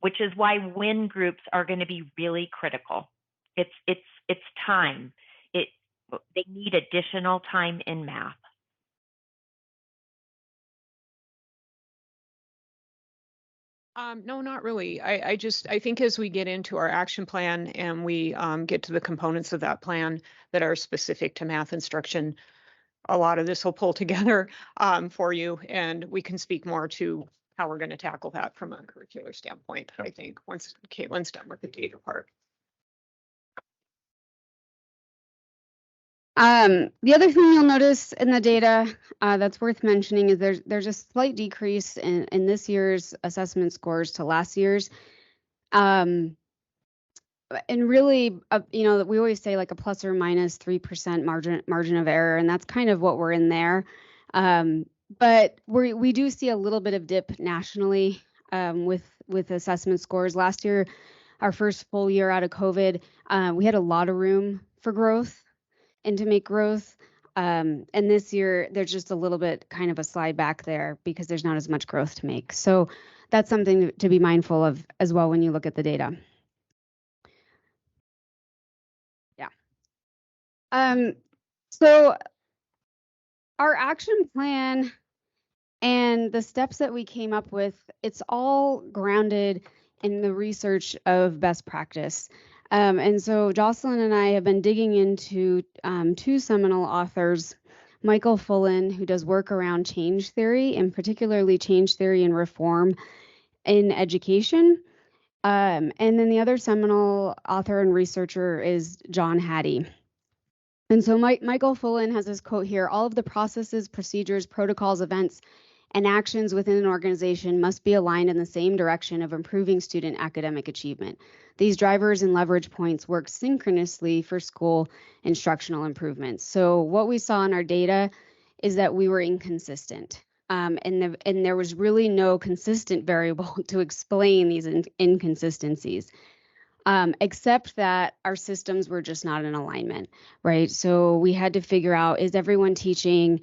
which is why win groups are going to be really critical. It's time. They need additional time in math. No, not really. I think as we get into our action plan and we get to the components of that plan that are specific to math instruction, a lot of this will pull together for you, and we can speak more to how we're going to tackle that from a curricular standpoint, I think, once Caitlin's done with the data part. The other thing you'll notice in the data that's worth mentioning is there's a slight decrease in this year's assessment scores to last year's. And really, you know, we always say like a plus or minus 3% margin of error, and that's kind of what we're in there. But we do see a little bit of dip nationally with assessment scores. Last year, our first full year out of COVID, we had a lot of room for growth and to make growth. And this year, there's just a little bit kind of a slide back there because there's not as much growth to make. So that's something to be mindful of as well when you look at the data. Yeah. So our action plan and the steps that we came up with, it's all grounded in the research of best practice. And so Jocelyn and I have been digging into two seminal authors, Michael Fullan, who does work around change theory, and particularly change theory and reform in education. And then the other seminal author and researcher is John Hattie. And so Michael Fullan has this quote here: all of the processes, procedures, protocols, events, and actions within an organization must be aligned in the same direction of improving student academic achievement. These drivers and leverage points work synchronously for school instructional improvements. So what we saw in our data is that we were inconsistent. And there was really no consistent variable to explain these inconsistencies. Except that our systems were just not in alignment, right? So we had to figure out, is everyone teaching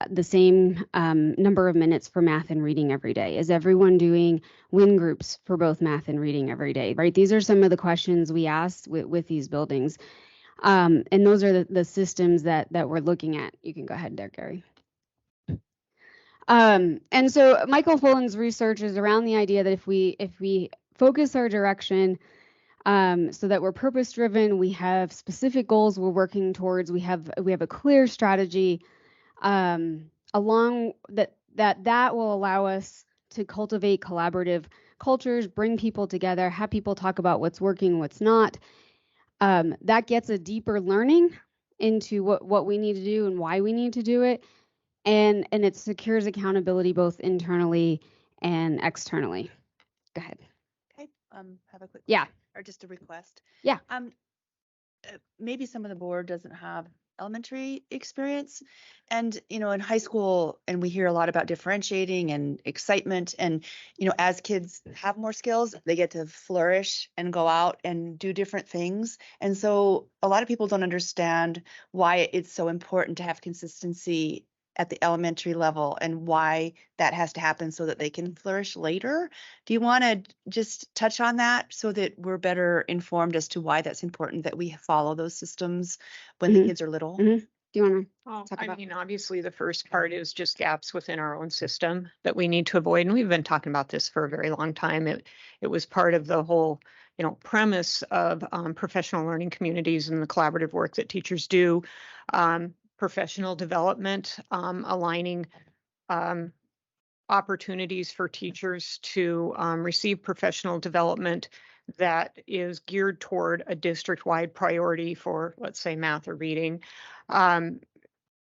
the same number of minutes for math and reading every day? Is everyone doing win groups for both math and reading every day, right? These are some of the questions we asked with these buildings. And those are the systems that we're looking at. You can go ahead there, Gary. And so Michael Fullan's research is around the idea that if we focus our direction so that we're purpose driven, we have specific goals we're working towards, we have a clear strategy along that will allow us to cultivate collaborative cultures, bring people together, have people talk about what's working, what's not. That gets a deeper learning into what we need to do and why we need to do it, and it secures accountability both internally and externally. Go ahead. Okay, have a quick Yeah. Or just a request. Yeah. Maybe some of the board doesn't have elementary experience, and in high school, and we hear a lot about differentiating and excitement, and as kids have more skills, they get to flourish and go out and do different things. And so a lot of people don't understand why it's so important to have consistency at the elementary level and why that has to happen so that they can flourish later. Do you want to just touch on that so that we're better informed as to why that's important that we follow those systems when the kids are little? Do you want to talk I about? mean, obviously, the first part is just gaps within our own system that we need to avoid. And we've been talking about this for a very long time. It was part of the whole, premise of professional learning communities and the collaborative work that teachers do. Professional development, aligning opportunities for teachers to receive professional development that is geared toward a district-wide priority for, let's say, math or reading. And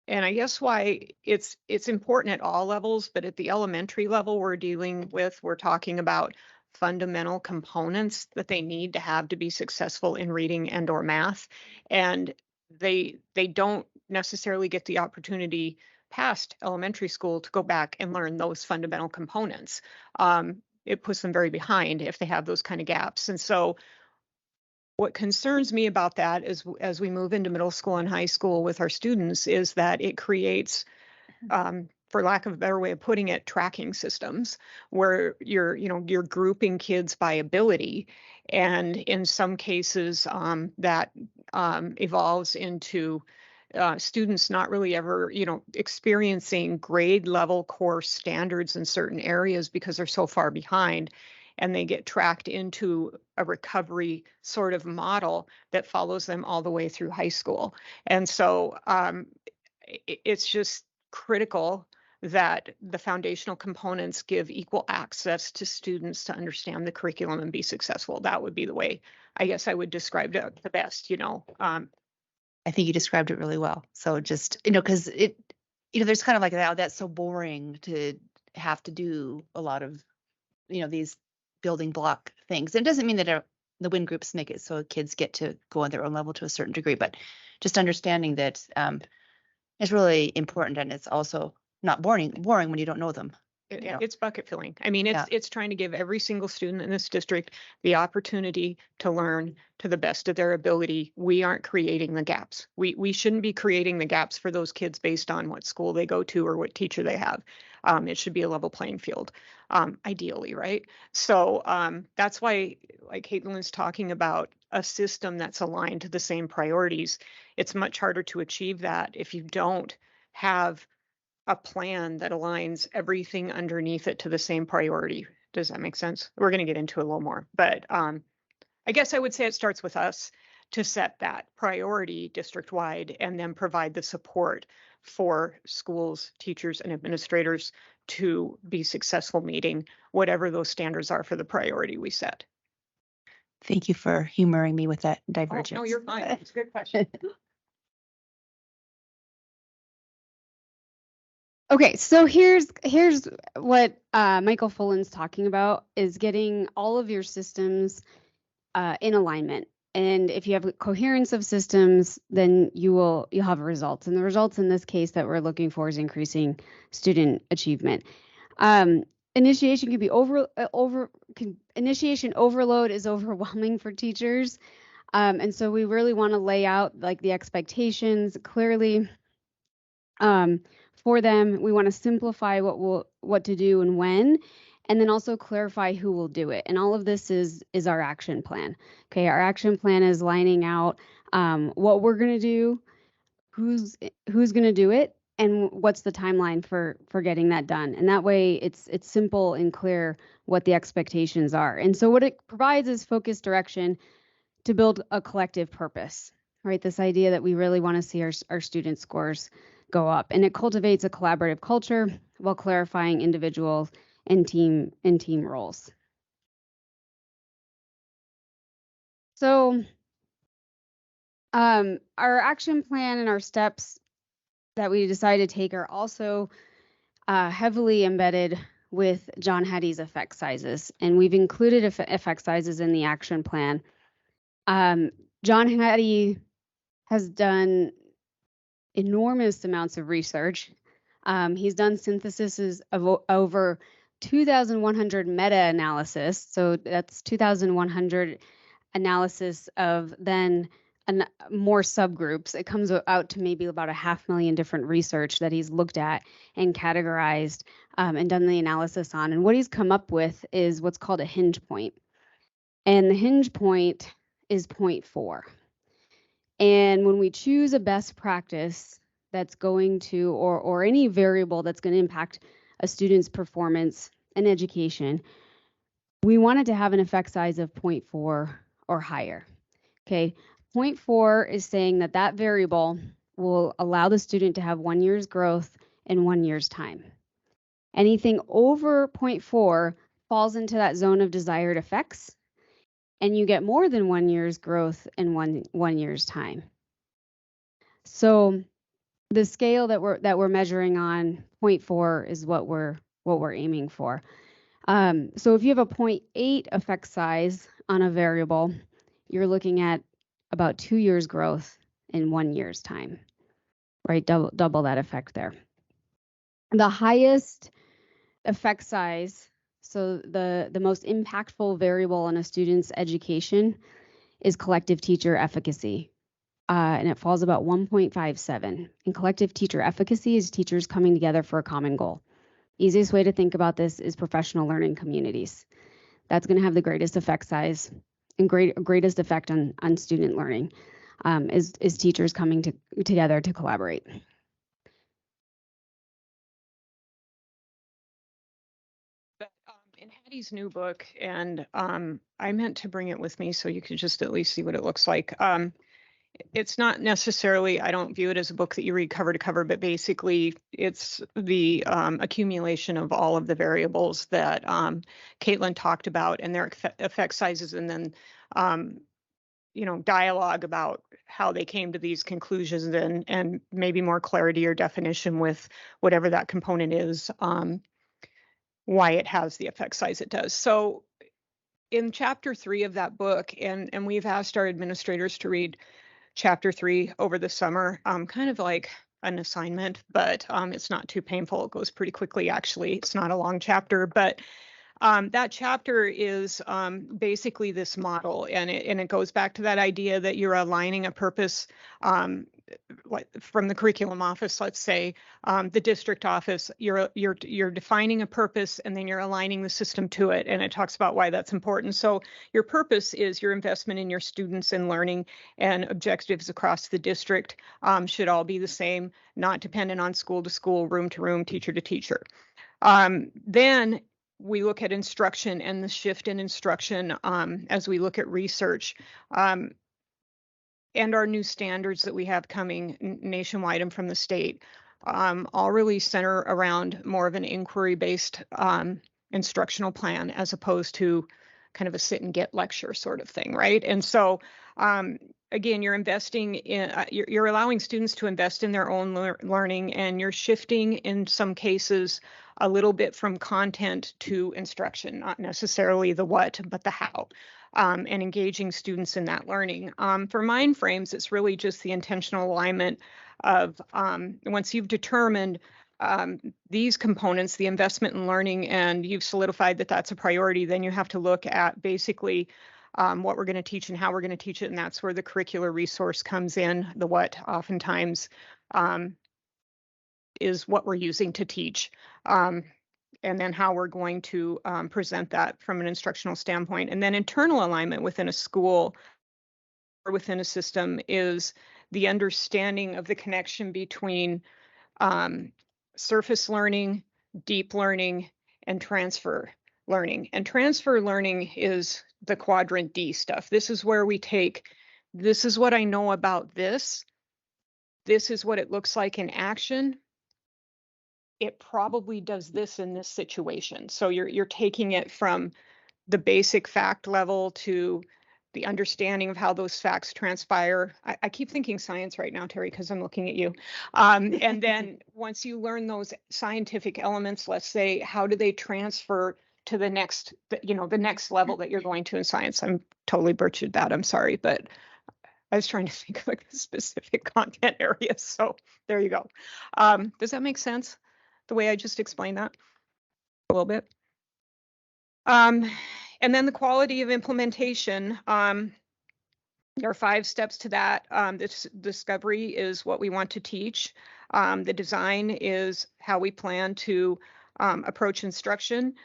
I guess why it's important at all levels, but at the elementary level we're talking about fundamental components that they need to have to be successful in reading and or math. And they don't necessarily get the opportunity past elementary school to go back and learn those fundamental components. It puts them very behind if they have those kind of gaps. And so what concerns me about that is as we move into middle school and high school with our students is that it creates, for lack of a better way of putting it, tracking systems where you're grouping kids by ability. And in some cases that evolves into students not really ever, experiencing grade level core standards in certain areas because they're so far behind, and they get tracked into a recovery sort of model that follows them all the way through high school. And so it's just critical that the foundational components give equal access to students to understand the curriculum and be successful. That would be the way I guess I would describe it the best, I think you described it really well. So just, because there's kind of like, oh, that's so boring to have to do a lot of, these building block things. It doesn't mean that the WIN groups make it so kids get to go on their own level to a certain degree, but just understanding that is really important, and it's also not boring when you don't know them. It's bucket filling. I mean, it's trying to give every single student in this district the opportunity to learn to the best of their ability. We aren't creating the gaps. We shouldn't be creating the gaps for those kids based on what school they go to or what teacher they have. It should be a level playing field, ideally, right? So that's why, like Caitlin's talking about, a system that's aligned to the same priorities. It's much harder to achieve that if you don't have a plan that aligns everything underneath it to the same priority. Does that make sense? We're going to get into it a little more, but I guess I would say it starts with us to set that priority district-wide and then provide the support for schools, teachers, and administrators to be successful meeting whatever those standards are for the priority we set. Thank you for humoring me with that Oh, divergence. no, you're fine. It's a good question. Okay, so here's what Michael Fullen's talking about, is getting all of your systems in alignment. And if you have coherence of systems, then you'll have results. And the results in this case that we're looking for is increasing student achievement. Initiation can be initiation overload is overwhelming for teachers. And so we really want to lay out like the expectations clearly for them. We want to simplify what to do and when, and then also clarify who will do it. And all of this is our action plan. Okay, our action plan is lining out what we're going to do, who's going to do it, and what's the timeline for getting that done. And that way it's simple and clear what the expectations are. And so what it provides is focused direction to build a collective purpose, right? This idea that we really want to see our student scores go up, and it cultivates a collaborative culture while clarifying individual and team roles. So our action plan and our steps that we decided to take are also heavily embedded with John Hattie's effect sizes, and we've included effect sizes in the action plan. John Hattie has done enormous amounts of research. He's done syntheses of over 2,100 meta-analysis. So that's 2,100 analysis of then more subgroups. It comes out to maybe about 500,000 different research that he's looked at and categorized and done the analysis on. And what he's come up with is what's called a hinge point. And the hinge point is 0.4. And when we choose a best practice that's going to, or any variable that's going to impact a student's performance and education, we wanted to have an effect size of 0.4 or higher. Okay, 0.4 is saying that variable will allow the student to have 1 year's growth in 1 year's time. Anything over 0.4 falls into that zone of desired effects, and you get more than 1 year's growth in one year's time. So the scale that we're measuring on 0.4 is what we're aiming for. So if you have a 0.8 effect size on a variable, you're looking at about 2 years growth in 1 year's time, right? Double that effect there. The highest effect size, so the most impactful variable in a student's education, is collective teacher efficacy. And it falls about 1.57. And collective teacher efficacy is teachers coming together for a common goal. Easiest way to think about this is professional learning communities. That's going to have the greatest effect size and greatest effect on student learning, is teachers coming together to collaborate. In Hattie's new book, and I meant to bring it with me so you could just at least see what it looks like. It's not necessarily, I don't view it as a book that you read cover to cover, but basically it's the accumulation of all of the variables that Caitlin talked about and their effect sizes, and then dialogue about how they came to these conclusions and maybe more clarity or definition with whatever that component is, why it has the effect size it does. So in chapter 3 of that book, and we've asked our administrators to read chapter 3 over the summer, kind of like an assignment, but it's not too painful. It goes pretty quickly, actually. It's not a long chapter, but that chapter is basically this model, and it goes back to that idea that you're aligning a purpose, like from the curriculum office, let's say, the district office, you're defining a purpose, and then you're aligning the system to it, and it talks about why that's important. So your purpose is your investment in your students and learning, and objectives across the district should all be the same, not dependent on school to school, room to room, teacher to teacher. Then we look at instruction and the shift in instruction as we look at research and our new standards that we have coming nationwide and from the state, all really center around more of an inquiry-based instructional plan as opposed to kind of a sit and get lecture sort of thing, right? And so again, you're investing in, you're allowing students to invest in their own learning, and you're shifting in some cases a little bit from content to instruction, not necessarily the what, but the how, and engaging students in that learning. For Mindframes, it's really just the intentional alignment of once you've determined these components, the investment in learning, and you've solidified that that's a priority, then you have to look at basically what we're going to teach and how we're going to teach it. And that's where the curricular resource comes in. The what oftentimes is what we're using to teach. And then how we're going to present that from an instructional standpoint. And then internal alignment within a school or within a system is the understanding of the connection between surface learning, deep learning, and transfer learning. And transfer learning is the quadrant D stuff. This is where we take, this is what I know about this. This is what it looks like in action. It probably does this in this situation. So you're taking it from the basic fact level to the understanding of how those facts transpire. I keep thinking science right now, Terry, because I'm looking at you. And then once you learn those scientific elements, let's say, how do they transfer to the next, the next level that you're going to in science? I'm totally butchered that. I'm sorry, but I was trying to think of like the specific content areas. So there you go. Does that make sense? The way I just explained that a little bit. And then the quality of implementation. There are 5 steps to that. This discovery is what we want to teach. The design is how we plan to approach instruction.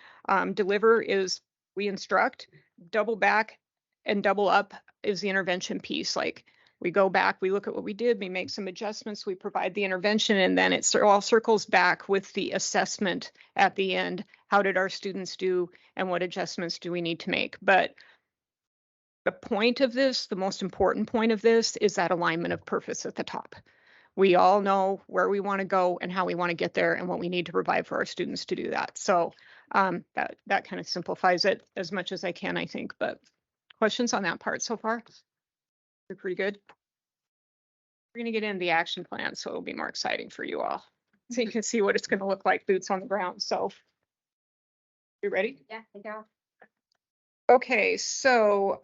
Deliver is we instruct. Double back and double up is the intervention piece. Like we go back, we look at what we did, we make some adjustments, we provide the intervention, and then it all circles back with the assessment at the end. How did our students do, and what adjustments do we need to make? But the point of this, the most important point of this, is that alignment of purpose at the top. We all know where we want to go and how we want to get there and what we need to provide for our students to do that. So that kind of simplifies it as much as I can, I think. But questions on that part so far? They're pretty good. We're going to get into the action plan, so it'll be more exciting for you all. So you can see what it's going to look like, boots on the ground. So you ready? Yeah, I go. Okay, so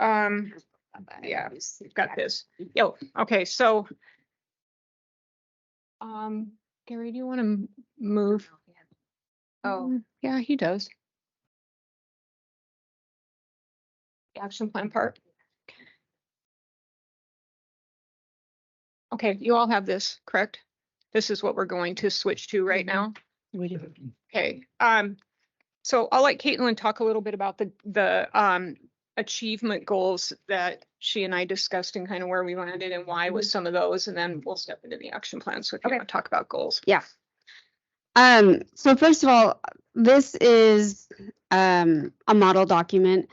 yeah, we've got this. Yo, okay, so Gary, do you want to move? Oh, yeah, he does. The action plan part. Okay, you all have this, correct? This is what we're going to switch to right now. Okay, so I'll let Caitlin talk a little bit about the achievement goals that she and I discussed and kind of where we landed and why with some of those, and then we'll step into the action plan. So if you want to talk about goals. Yeah. So first of all, this is a model document.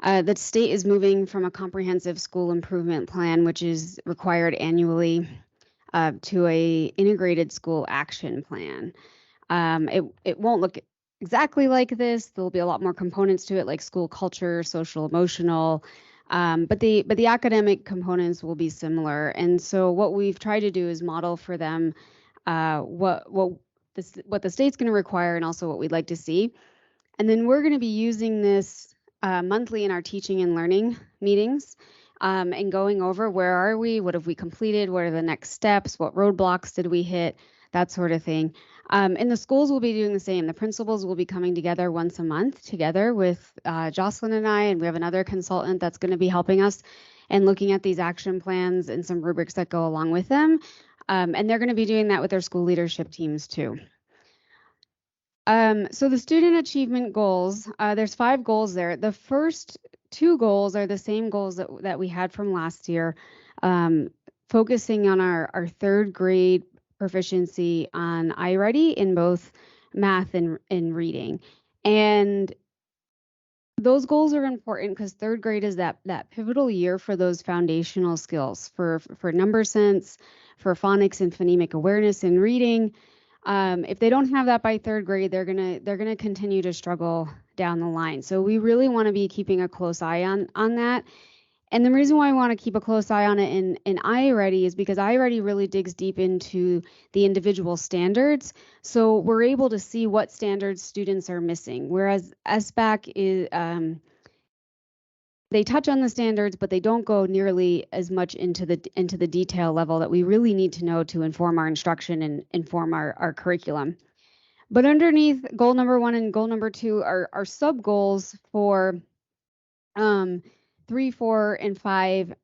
The state is moving from a comprehensive school improvement plan, which is required annually, to a integrated school action plan. It won't look exactly like this. There'll be a lot more components to it, like school culture, social, emotional, But the academic components will be similar. And so what we've tried to do is model for them what the state's going to require and also what we'd like to see. And then we're going to be using this monthly in our teaching and learning meetings and going over where are we, what have we completed, what are the next steps, what roadblocks did we hit, that sort of thing. And the schools will be doing the same. The principals will be coming together once a month together with Jocelyn and I, and we have another consultant that's going to be helping us and looking at these action plans and some rubrics that go along with them. And they're going to be doing that with their school leadership teams too. So the student achievement goals, there's 5 goals there. The first 2 goals are the same goals that we had from last year, focusing on our 3rd grade proficiency on iReady in both math and reading. And those goals are important because 3rd grade is that pivotal year for those foundational skills for number sense, for phonics and phonemic awareness in reading. If they don't have that by 3rd grade, they're gonna continue to struggle down the line. So we really want to be keeping a close eye on that. And the reason why I want to keep a close eye on it in iReady is because iReady really digs deep into the individual standards. So we're able to see what standards students are missing. Whereas SBAC is, they touch on the standards, but they don't go nearly as much into the detail level that we really need to know to inform our instruction and inform our curriculum. But underneath goal number 1 and goal number 2 are sub goals for 3, 4, and 5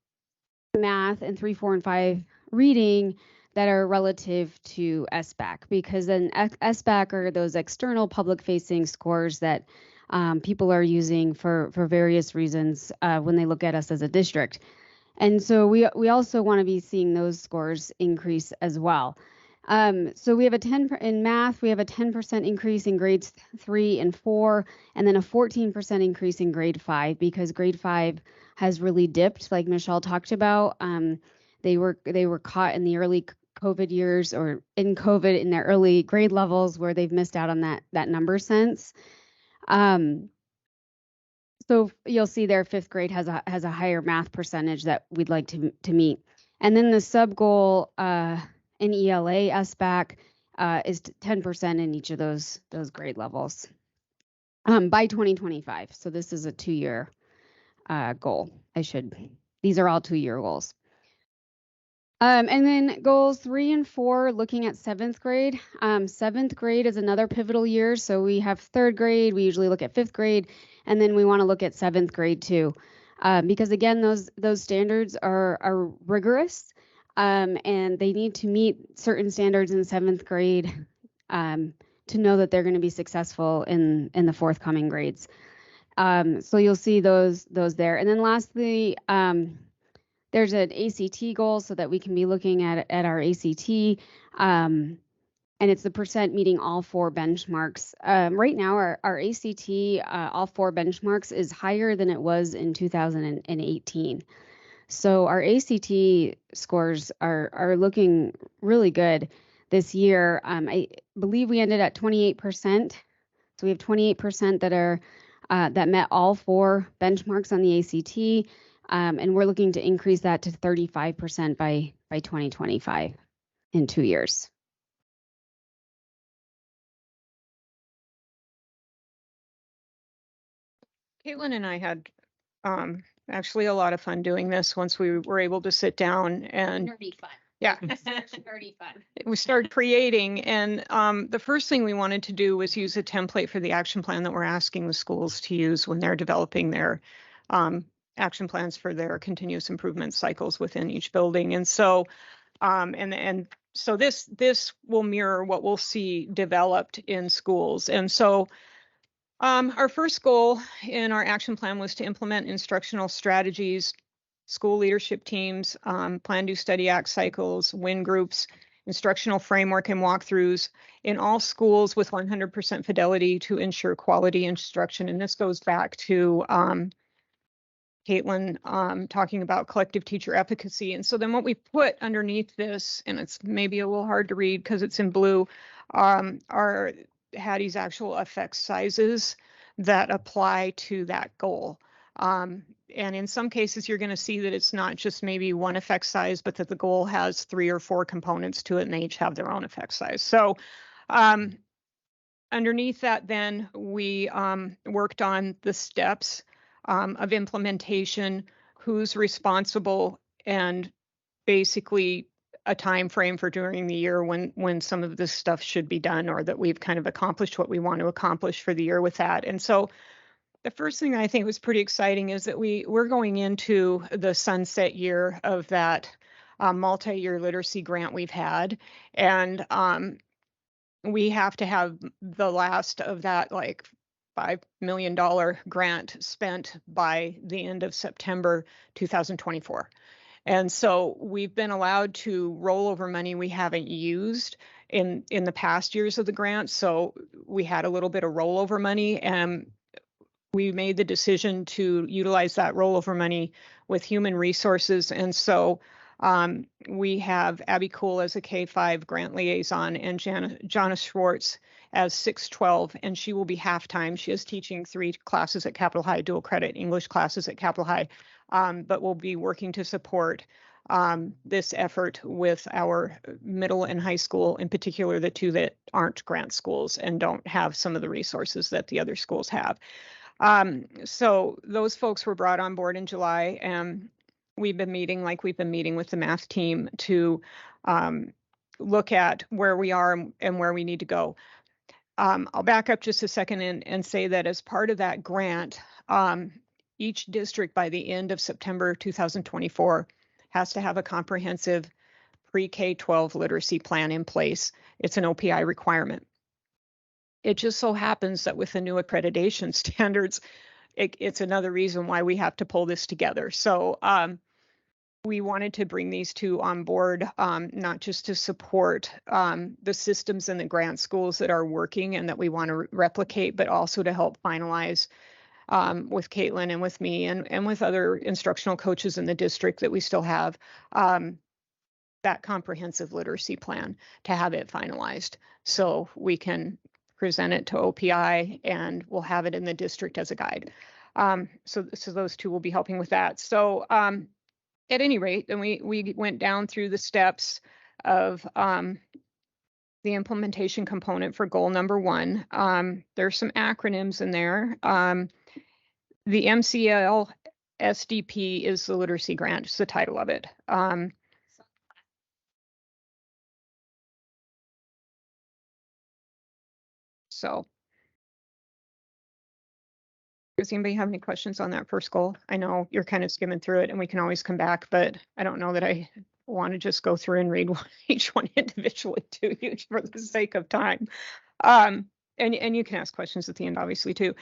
math and 3, 4, and 5 reading that are relative to SBAC, because then SBAC are those external public facing scores that people are using for various reasons when they look at us as a district. And so we also want to be seeing those scores increase as well. So we have in math, we have a 10% increase in grades 3 and 4, and then a 14% increase in grade 5, because grade 5 has really dipped, like Michelle talked about. They were caught in the early COVID years, or in COVID in their early grade levels, where they've missed out on that number sense. So you'll see their 5th grade has a higher math percentage that we'd like to meet. And then the sub goal in ELA SBAC is 10% in each of those grade levels by 2025. So this is a 2-year goal. These are all 2-year goals. And then goals 3 and 4, looking at 7th grade. 7th grade is another pivotal year. So we have 3rd grade, we usually look at 5th grade, and then we want to look at 7th grade too. Because again, those standards are rigorous. And they need to meet certain standards in 7th grade to know that they're going to be successful in the forthcoming grades. So you'll see those there. And then lastly, there's an ACT goal so that we can be looking at our ACT, and it's the percent meeting all 4 benchmarks. Right now, our ACT, all 4 benchmarks is higher than it was in 2018. So our ACT scores are looking really good this year. I believe we ended at 28%. So we have 28% that met all 4 benchmarks on the ACT, and we're looking to increase that to 35% by 2025 in 2 years. Caitlin and I had actually a lot of fun doing this once we were able to sit down and Nerdy fun. Yeah. Nerdy fun. We started creating, and the first thing we wanted to do was use a template for the action plan that we're asking the schools to use when they're developing their action plans for their continuous improvement cycles within each building. And so so this will mirror what we'll see developed in schools. And so our first goal in our action plan was to implement instructional strategies, school leadership teams, plan, do, study, act cycles, win groups, instructional framework and walkthroughs in all schools with 100% fidelity to ensure quality instruction. And this goes back to Caitlin talking about collective teacher efficacy. And so then what we put underneath this, and it's maybe a little hard to read because it's in blue, are Hattie's actual effect sizes that apply to that goal. And in some cases, you're going to see that it's not just maybe one effect size, but that the goal has 3 or 4 components to it, and they each have their own effect size. So underneath that, then we worked on the steps of implementation, who's responsible, and basically a time frame for during the year when some of this stuff should be done, or that we've kind of accomplished what we want to accomplish for the year with that. And so the first thing I think was pretty exciting is that we're going into the sunset year of that multi-year literacy grant we've had. And we have to have the last of that like $5 million grant spent by the end of September 2024. And so we've been allowed to roll over money we haven't used in the past years of the grant. So we had a little bit of rollover money, and we made the decision to utilize that rollover money with human resources. And so we have Abby Cool as a K-5 grant liaison and Jana Schwartz as 612, and she will be half-time. She is teaching 3 classes at Capitol High, dual credit English classes at Capitol High, but we'll be working to support this effort with our middle and high school, in particular the 2 that aren't grant schools and don't have some of the resources that the other schools have. So those folks were brought on board in July, and we've been meeting with the math team to look at where we are and where we need to go. I'll back up just a second and say that as part of that grant, each district by the end of September 2024 has to have a comprehensive pre-K-12 literacy plan in place. It's an OPI requirement. It just so happens that with the new accreditation standards, it's another reason why we have to pull this together. So we wanted to bring these 2 on board, not just to support the systems in the grant schools that are working and that we want to replicate, but also to help finalize with Caitlin and with me and with other instructional coaches in the district that we still have that comprehensive literacy plan, to have it finalized so we can present it to OPI and we'll have it in the district as a guide. So those 2 will be helping with that. So at any rate, then we went down through the steps of the implementation component for goal number 1. There's some acronyms in there. The MCL SDP is the literacy grant, it's the title of it. So does anybody have any questions on that first goal? I know you're kind of skimming through it and we can always come back, but I don't know that I want to just go through and read each one individually to you for the sake of time. And you can ask questions at the end, obviously, too.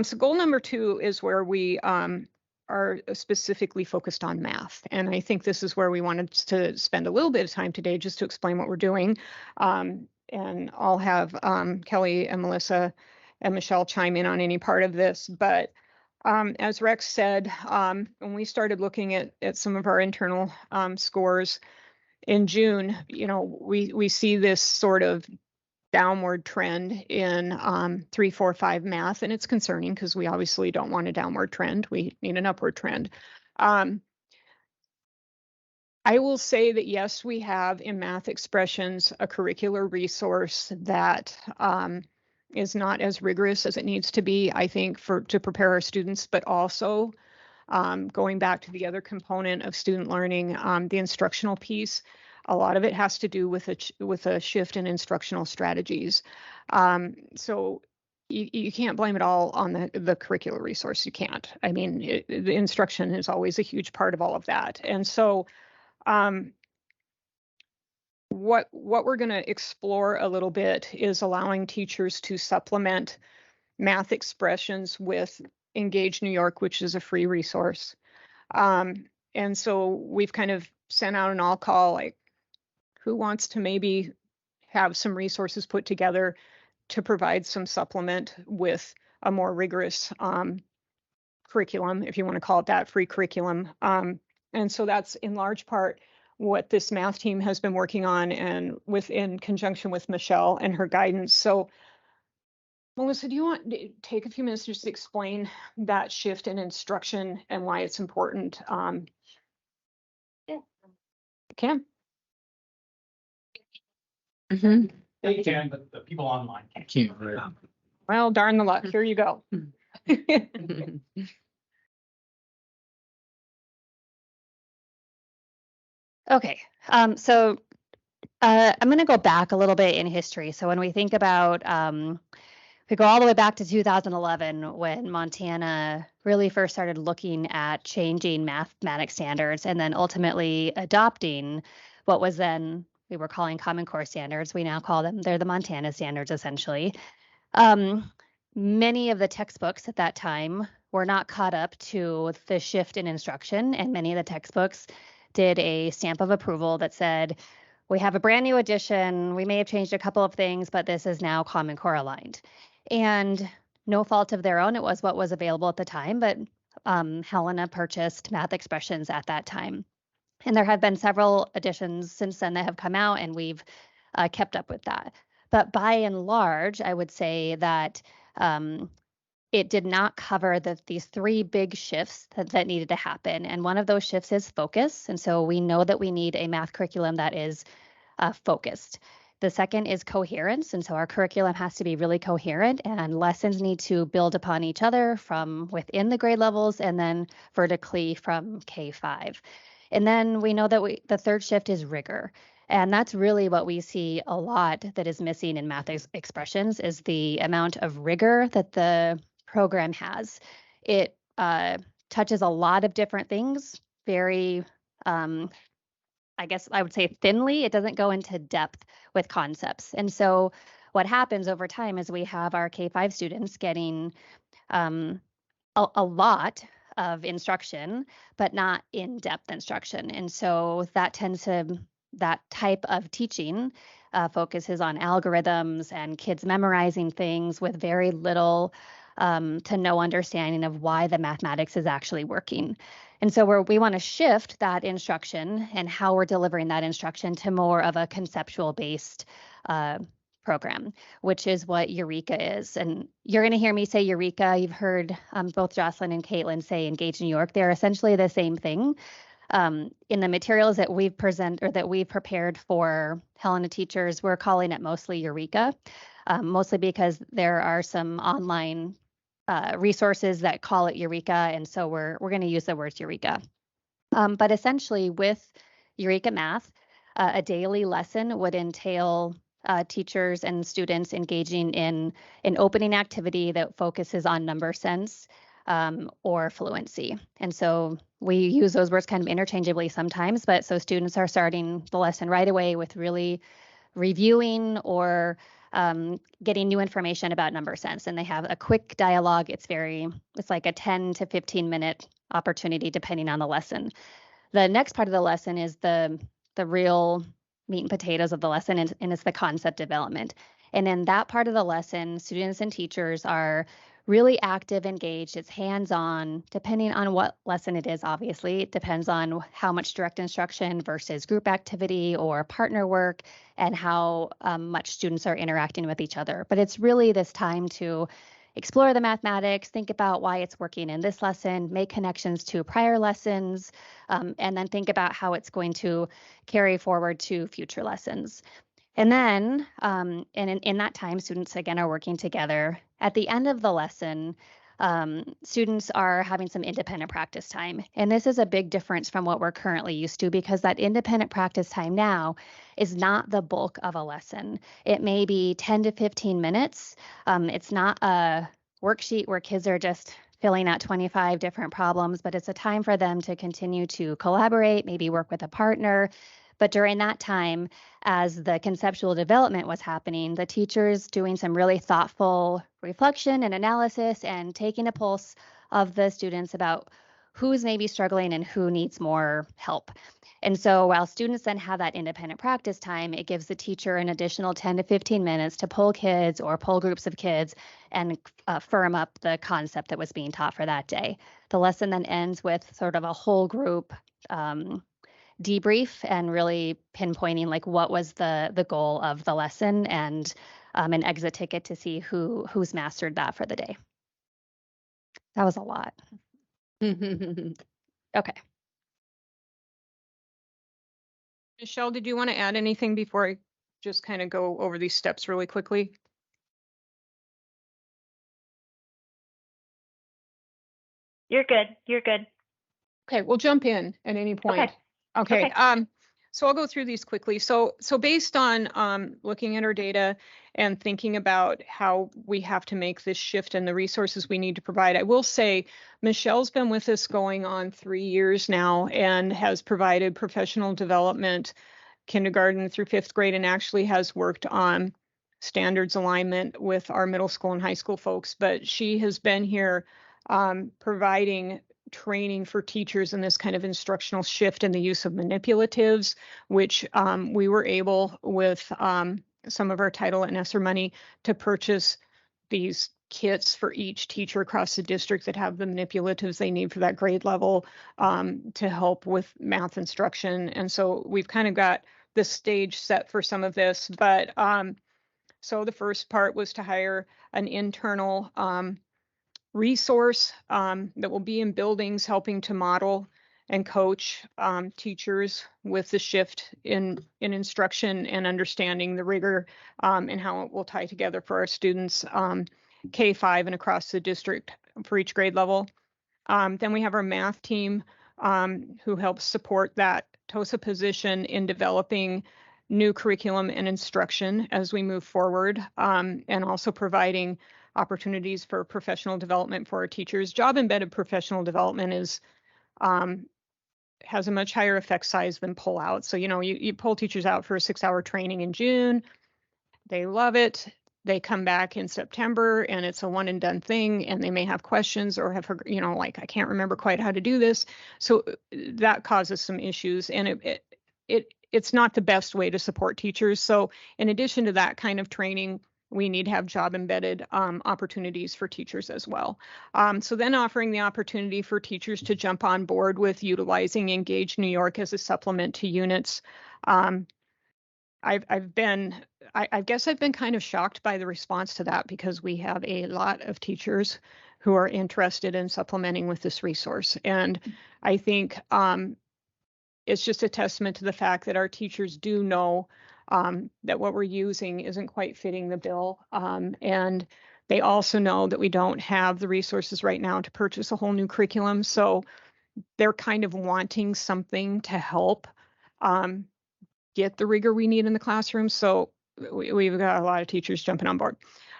So goal number 2 is where we are specifically focused on math. And I think this is where we wanted to spend a little bit of time today just to explain what we're doing. And I'll have Kelly and Melissa and Michelle chime in on any part of this. But as Rex said, when we started looking at some of our internal scores in June, we see this sort of downward trend in 3, 4, 5 math, and it's concerning because we obviously don't want a downward trend. We need an upward trend. I will say that yes, we have in math expressions a curricular resource that is not as rigorous as it needs to be, I think, to prepare our students, but also going back to the other component of student learning, the instructional piece. A lot of it has to do with a shift in instructional strategies. So you can't blame it all on the curricular resource. You can't. I mean, the instruction is always a huge part of all of that. And so what we're going to explore a little bit is allowing teachers to supplement math expressions with Engage New York, which is a free resource. And so we've kind of sent out an all call, like, who wants to maybe have some resources put together to provide some supplement with a more rigorous curriculum, if you want to call it that, free curriculum. And so that's in large part what this math team has been working on, and in conjunction with Michelle and her guidance. So Melissa, do you want to take a few minutes just to explain that shift in instruction and why it's important? Yeah. Kim? They can, but the people online can't. Well, darn the luck. Here you go. Okay, so I'm going to go back a little bit in history. So when we think about, we go all the way back to 2011 when Montana really first started looking at changing mathematics standards and then ultimately adopting what was then we were calling Common Core standards. We now call them, they're the Montana standards essentially. Many of the textbooks at that time were not caught up to the shift in instruction, and many of the textbooks did a stamp of approval that said, we have a brand new edition. We may have changed a couple of things, but this is now Common Core aligned. And no fault of their own, it was what was available at the time, but Helena purchased Math Expressions at that time. And there have been several editions since then that have come out, and we've kept up with that. But by and large, I would say that it did not cover these three big shifts that needed to happen. And one of those shifts is focus. And so we know that we need a math curriculum that is focused. The second is coherence. And so our curriculum has to be really coherent, and lessons need to build upon each other from within the grade levels and then vertically from K5. And then we know that the third shift is rigor. And that's really what we see a lot that is missing in Math Expressions is the amount of rigor that the program has. It touches a lot of different things very, I guess I would say thinly. It doesn't go into depth with concepts. And so what happens over time is we have our K5 students getting a lot of instruction, but not in-depth instruction. And so that type of teaching focuses on algorithms and kids memorizing things with very little to no understanding of why the mathematics is actually working. And so we want to shift that instruction and how we're delivering that instruction to more of a conceptual based program, which is what Eureka is. And you're going to hear me say Eureka. You've heard both Jocelyn and Caitlin say Engage New York. They're essentially the same thing. In the materials that we've prepared for Helena teachers, we're calling it mostly Eureka, mostly because there are some online resources that call it Eureka, and so we're going to use the words Eureka. But essentially, with Eureka Math, a daily lesson would entail teachers and students engaging in an opening activity that focuses on number sense or fluency. And so we use those words kind of interchangeably sometimes, but so students are starting the lesson right away with really reviewing or getting new information about number sense. And they have a quick dialogue. It's like a 10 to 15 minute opportunity depending on the lesson. The next part of the lesson is the real meat and potatoes of the lesson, and it's the concept development. And in that part of the lesson, students and teachers are really active, engaged. It's hands-on, depending on what lesson it is, obviously. It depends on how much direct instruction versus group activity or partner work and how much students are interacting with each other. But it's really this time to explore the mathematics, think about why it's working in this lesson, make connections to prior lessons, and then think about how it's going to carry forward to future lessons. And then, and in that time, students again are working together. At the end of the lesson, students are having some independent practice time. And this is a big difference from what we're currently used to, because that independent practice time now is not the bulk of a lesson. It may be 10 to 15 minutes. It's not a worksheet where kids are just filling out 25 different problems, but it's a time for them to continue to collaborate, maybe work with a partner. But during that time, as the conceptual development was happening, the teachers doing some really thoughtful reflection and analysis and taking a pulse of the students about who's maybe struggling and who needs more help. And so while students then have that independent practice time, it gives the teacher an additional 10 to 15 minutes to pull kids or pull groups of kids and firm up the concept that was being taught for that day. The lesson then ends with sort of a whole group debrief and really pinpointing like what was the goal of the lesson, and an exit ticket to see who's mastered that for the day. That was a lot. Okay. Michelle, did you want to add anything before I just kind of go over these steps really quickly? You're good. You're good. Okay, we'll jump in at any point. Okay. Okay. So I'll go through these quickly. So based on looking at our data and thinking about how we have to make this shift and the resources we need to provide, I will say Michelle's been with us going on 3 years now and has provided professional development kindergarten through 5th grade, and actually has worked on standards alignment with our middle school and high school folks. But she has been here providing training for teachers in this kind of instructional shift in the use of manipulatives, which we were able with some of our title and ESSER money to purchase these kits for each teacher across the district that have the manipulatives they need for that grade level to help with math instruction. And so we've kind of got the stage set for some of this. But so the first part was to hire an internal resource that will be in buildings helping to model and coach teachers with the shift in instruction and understanding the rigor and how it will tie together for our students K-5 and across the district for each grade level. Then we have our math team who helps support that TOSA position in developing new curriculum and instruction as we move forward, and also providing opportunities for professional development for our teachers. Job embedded professional development is has a much higher effect size than pull out. So, you pull teachers out for a 6-hour training in June, they love it. They come back in September and it's a one and done thing, and they may have questions or have, like, I can't remember quite how to do this. So that causes some issues, and it's not the best way to support teachers. So in addition to that kind of training, we need to have job embedded opportunities for teachers as well. So then offering the opportunity for teachers to jump on board with utilizing Engage New York as a supplement to units. I guess I've been kind of shocked by the response to that, because we have a lot of teachers who are interested in supplementing with this resource. And I think it's just a testament to the fact that our teachers do know that what we're using isn't quite fitting the bill. And they also know that we don't have the resources right now to purchase a whole new curriculum. So they're kind of wanting something to help get the rigor we need in the classroom. So we've got a lot of teachers jumping on board.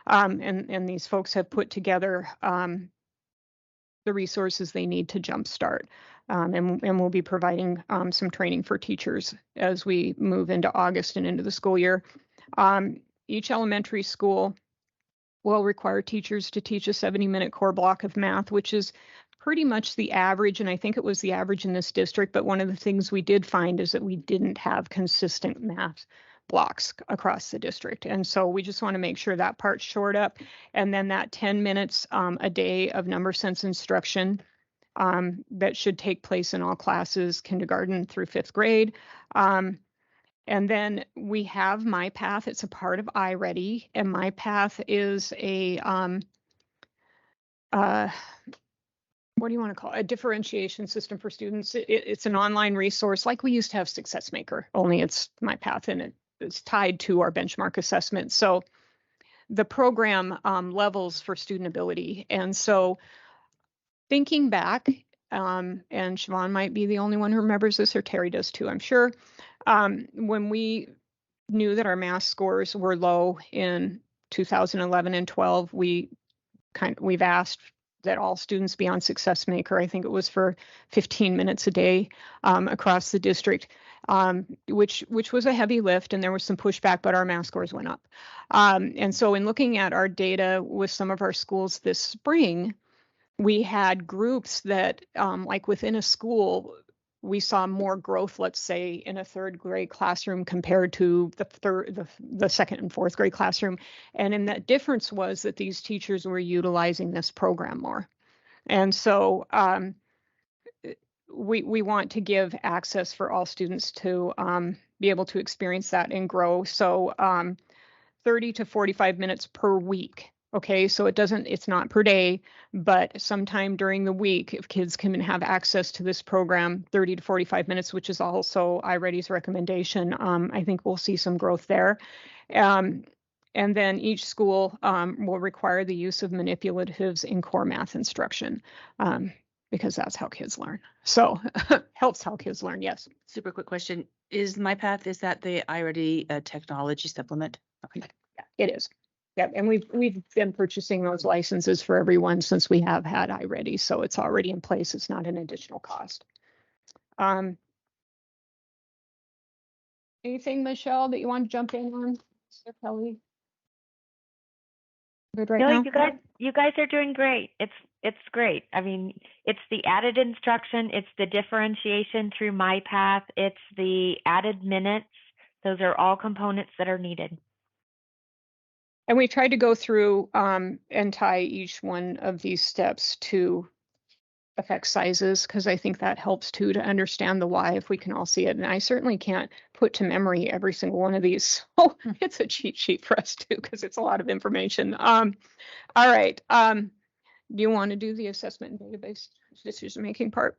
And these folks have put together the resources they need to jumpstart. And we'll be providing some training for teachers as we move into August and into the school year. Each elementary school will require teachers to teach a 70-minute core block of math, which is pretty much the average, and I think it was the average in this district. But one of the things we did find is that we didn't have consistent math blocks across the district. And so we just want to make sure that part's shored up. And then that 10 minutes a day of number sense instruction that should take place in all classes, kindergarten through 5th grade. And then we have MyPath. It's a part of iReady, and MyPath is a what do you want to call it? A differentiation system for students. It's an online resource like we used to have SuccessMaker, only it's MyPath, and it's tied to our benchmark assessment. So the program levels for student ability. And so thinking back, and Siobhan might be the only one who remembers this, or Terry does too, I'm sure. When we knew that our math scores were low in 2011 and 12, we've asked that all students be on SuccessMaker. I think it was for 15 minutes a day across the district, which was a heavy lift, and there was some pushback, but our math scores went up. And so in looking at our data with some of our schools this spring, we had groups that, like within a school, we saw more growth, let's say, in a 3rd grade classroom compared to the 2nd and 4th grade classroom. And in that difference was that these teachers were utilizing this program more. And so we want to give access for all students to be able to experience that and grow. So 30 to 45 minutes per week. Okay, so it's not per day, but sometime during the week, if kids can have access to this program, 30 to 45 minutes, which is also iReady's recommendation, I think we'll see some growth there. And then each school will require the use of manipulatives in core math instruction, because that's how kids learn. So helps how kids learn, yes. Super quick question. Is MyPath, is that the iReady technology supplement? Okay. Yeah, it is. Yep, and we've been purchasing those licenses for everyone since we have had iReady, so it's already in place. It's not an additional cost. Anything, Michelle, that you want to jump in on, Mr. Kelly? Good right No, now? you guys are doing great. It's great. I mean, it's the added instruction, it's the differentiation through MyPath, it's the added minutes. Those are all components that are needed. And we tried to go through and tie each one of these steps to effect sizes, because I think that helps too, to understand the why, if we can all see it. And I certainly can't put to memory every single one of these. So it's a cheat sheet for us too, because it's a lot of information. All right. Do you want to do the assessment and database decision-making part?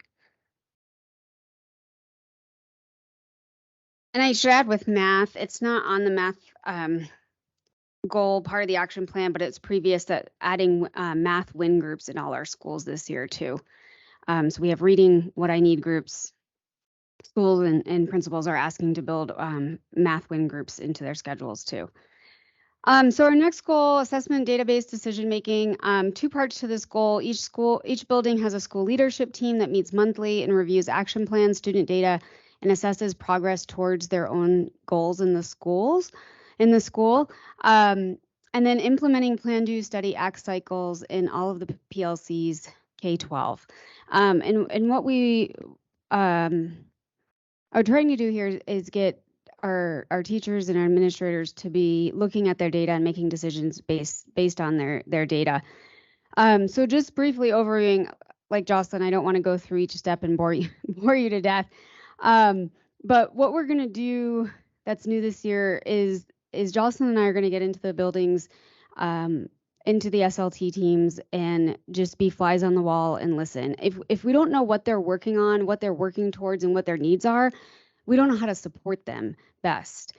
And I should add with math, it's not on the math goal part of the action plan, but it's previous that adding math win groups in all our schools this year too. So we have reading what I need groups. Schools and principals are asking to build math win groups into their schedules too. So our next goal, assessment database decision making, 2 parts to this goal. Each building has a school leadership team that meets monthly and reviews action plans, student data, and assesses progress towards their own goals in the school. And then implementing plan, do, study, act cycles in all of the PLCs K-12. And what we are trying to do here is get our teachers and our administrators to be looking at their data and making decisions based on their data. So just briefly overviewing, like Jocelyn, I don't want to go through each step and bore you to death. But what we're going to do that's new this year is Jocelyn and I are going to get into the buildings, into the SLT teams, and just be flies on the wall and listen. If we don't know what they're working on, what they're working towards, and what their needs are, we don't know how to support them best.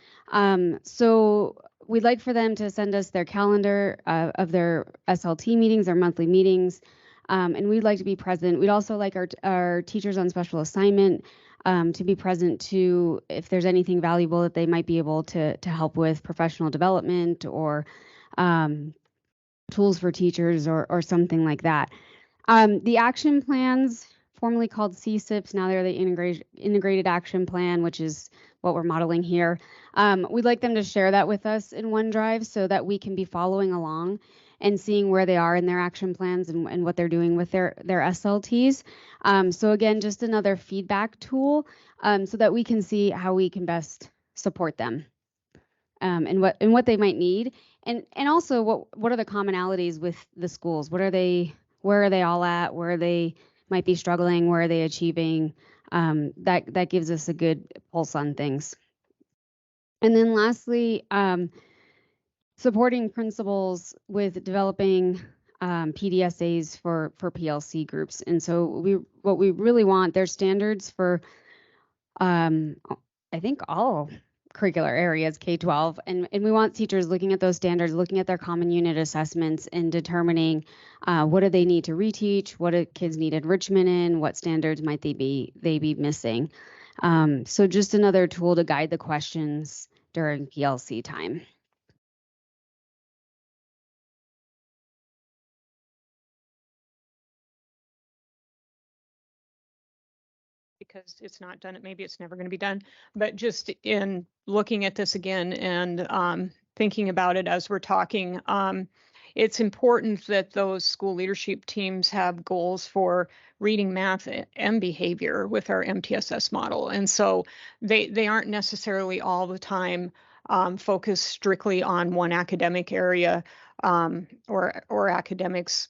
So we'd like for them to send us their calendar of their SLT meetings, their monthly meetings, and we'd like to be present. We'd also like our teachers on special assignment to be present too, if there's anything valuable that they might be able to help with professional development or tools for teachers or something like that. The action plans, formerly called CSIPs, now they're the integrated action plan, which is what we're modeling here. We'd like them to share that with us in OneDrive so that we can be following along and seeing where they are in their action plans and what they're doing with their SLTs. So again, just another feedback tool so that we can see how we can best support them and what they might need. And also what are the commonalities with the schools? Where are they all at? Where they might be struggling? Where are they achieving? That gives us a good pulse on things. And then lastly, supporting principals with developing PDSAs for PLC groups. And so what we really want, there's standards for I think all curricular areas, K-12, and we want teachers looking at those standards, looking at their common unit assessments and determining what do they need to reteach, what do kids need enrichment in, what standards might they be missing. So just another tool to guide the questions during PLC time. Because it's not done, maybe it's never going to be done, but just in looking at this again and thinking about it as we're talking, it's important that those school leadership teams have goals for reading, math, and behavior with our MTSS model. And so they aren't necessarily all the time focused strictly on one academic area or academics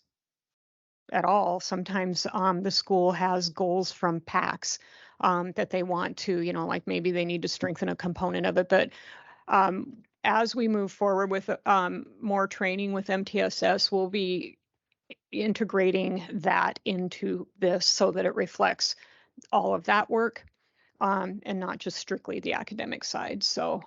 at all. Sometimes the school has goals from PACs that they want to, like maybe they need to strengthen a component of it. But as we move forward with more training with MTSS, we'll be integrating that into this so that it reflects all of that work and not just strictly the academic side. So,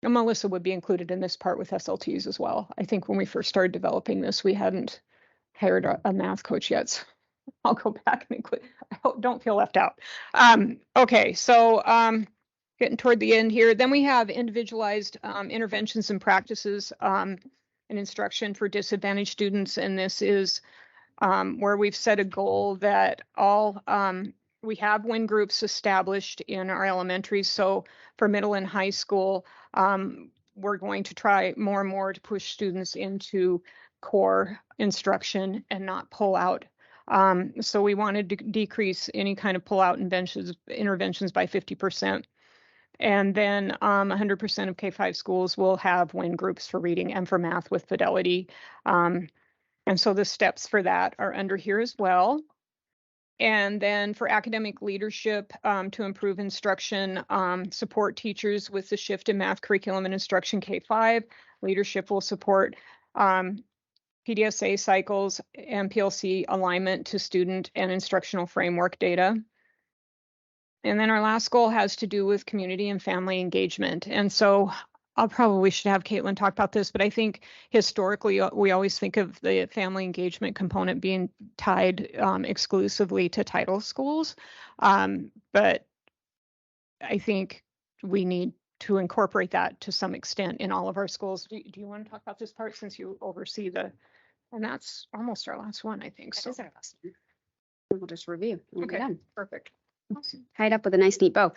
Melissa would be included in this part with SLTs as well. I think when we first started developing this, we hadn't hired a math coach yet. So I'll go back and include, don't feel left out. Okay, so getting toward the end here, then we have individualized interventions and practices and instruction for disadvantaged students. And this is where we've set a goal that we have WIN groups established in our elementary. So for middle and high school, we're going to try more and more to push students into core instruction and not pull out. So we wanted to decrease any kind of pull out interventions by 50%. And then 100% of K-5 schools will have WIN groups for reading and for math with Fidelity. And so the steps for that are under here as well. And then for academic leadership, to improve instruction, support teachers with the shift in math curriculum and instruction K-5. Leadership will support PDSA cycles and PLC alignment to student and instructional framework data. And then our last goal has to do with community and family engagement. And so I'll probably should have Caitlin talk about this, but I think historically we always think of the family engagement component being tied exclusively to title schools. But I think we need to incorporate that to some extent in all of our schools. Do you want to talk about this part since you oversee and that's almost our last one, I think. That So is our last one. We'll just review. We'll be okay, done. perfect. Awesome. Tied up with a nice neat bow.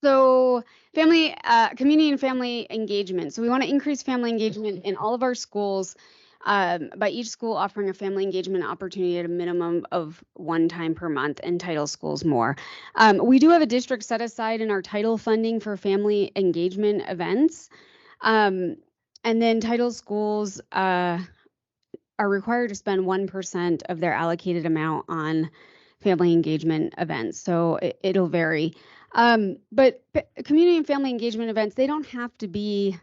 So family, community and family engagement. So we want to increase family engagement in all of our schools by each school offering a family engagement opportunity at a minimum of 1 time per month, and title schools more. We do have a district set aside in our title funding for family engagement events. And then title schools are required to spend 1% of their allocated amount on family engagement events. So it'll vary. But community and family engagement events, they don't have to be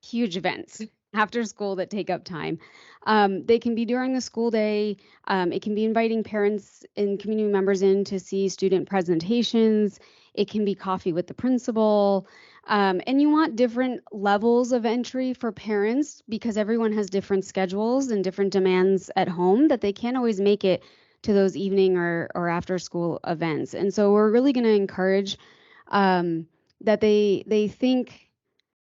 huge events after school that take up time. They can be during the school day. It can be inviting parents and community members in to see student presentations. It can be coffee with the principal. And you want different levels of entry for parents because everyone has different schedules and different demands at home that they can't always make it to those evening or after school events. And so we're really going to encourage that they think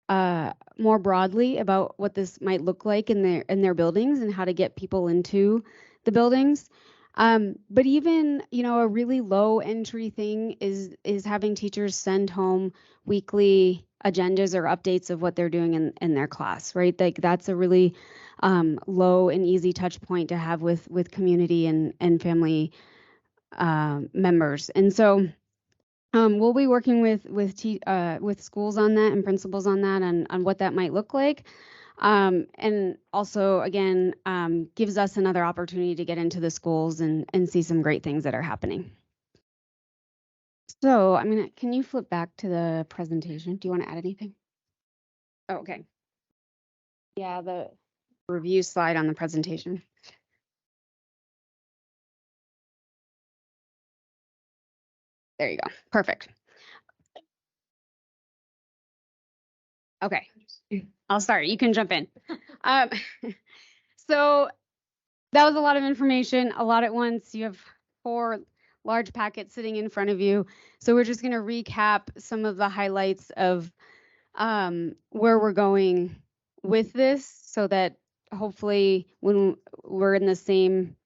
more broadly about what this might look like in their buildings and how to get people into the buildings. But even, a really low entry thing is having teachers send home weekly agendas or updates of what they're doing in their class, right? Like that's a really low and easy touch point to have with community and family members. And so we'll be working with schools on that and principals on that on what that might look like. And also, again, gives us another opportunity to get into the schools and see some great things that are happening. So, can you flip back to the presentation? Do you want to add anything? Oh, okay. Yeah, the review slide on the presentation. There you go. Perfect. Okay, I'll start. You can jump in. So that was a lot of information, a lot at once. You have 4 large packets sitting in front of you. So we're just going to recap some of the highlights of where we're going with this so that hopefully when we're in the same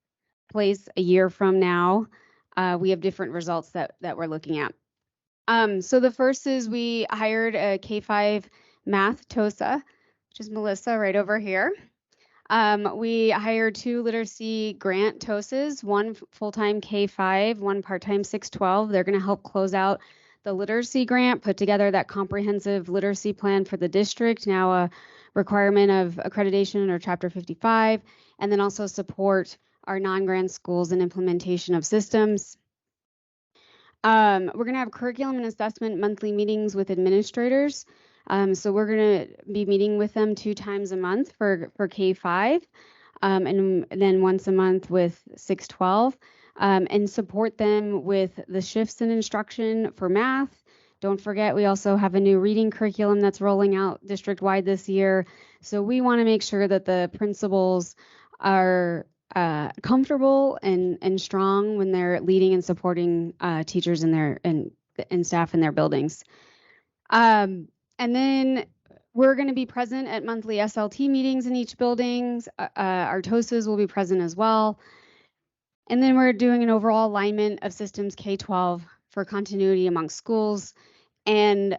place a year from now, we have different results that we're looking at. So the first is we hired a K-5 math TOSA, which is Melissa right over here. We hired 2 literacy grant TOSAs, one full-time K-5, one part-time 612. They're going to help close out the literacy grant, put together that comprehensive literacy plan for the district, now a requirement of accreditation under Chapter 55, and then also support our non-grant schools and implementation of systems. We're going to have curriculum and assessment monthly meetings with administrators. So we're going to be meeting with them 2 times a month for K-5, and then once a month with 6-12, and support them with the shifts in instruction for math. Don't forget, we also have a new reading curriculum that's rolling out district-wide this year. So we want to make sure that the principals are comfortable and strong when they're leading and supporting teachers in their and staff in their buildings. And then we're going to be present at monthly SLT meetings in each building. Our TOSAs will be present as well. And then we're doing an overall alignment of systems K-12 for continuity among schools. And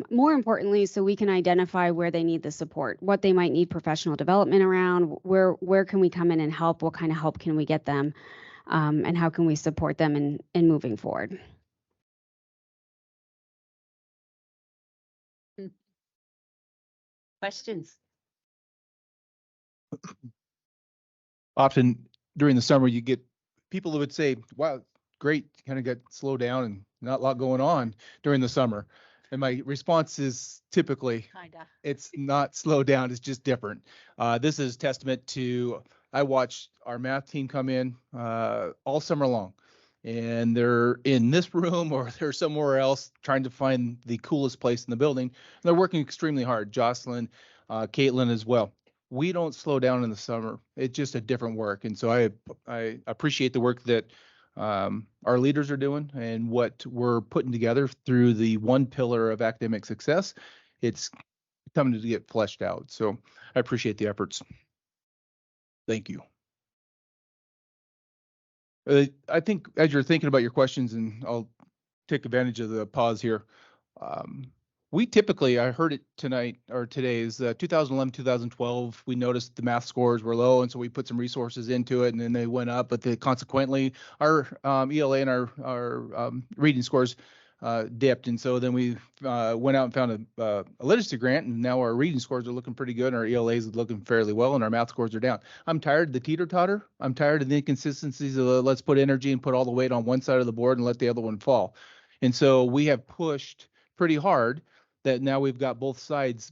more importantly, so we can identify where they need the support, what they might need professional development around, where can we come in and help, what kind of help can we get them, and how can we support them in moving forward. Questions? Often during the summer, you get people who would say, wow, great, kind of got slowed down and not a lot going on during the summer. And my response is typically, it's not slowed down, it's just different. This is testament to, I watched our math team come in all summer long, and they're in this room or they're somewhere else trying to find the coolest place in the building. And they're working extremely hard, Jocelyn, Caitlin as well. We don't slow down in the summer. It's just a different work. And so I appreciate the work that our leaders are doing and what we're putting together through the one pillar of academic success. It's coming to get fleshed out. So I appreciate the efforts. Thank you. I think as you're thinking about your questions, and I'll take advantage of the pause here. We typically, I heard it tonight or today, is 2011, 2012, we noticed the math scores were low, and so we put some resources into it, and then they went up, but consequently, our ELA and our reading scores dipped, and so then we went out and found a literacy grant, and now our reading scores are looking pretty good, and our ELAs are looking fairly well, and our math scores are down. I'm tired of the teeter-totter. I'm tired of the inconsistencies of let's put energy and put all the weight on one side of the board and let the other one fall. And so we have pushed pretty hard that now we've got both sides.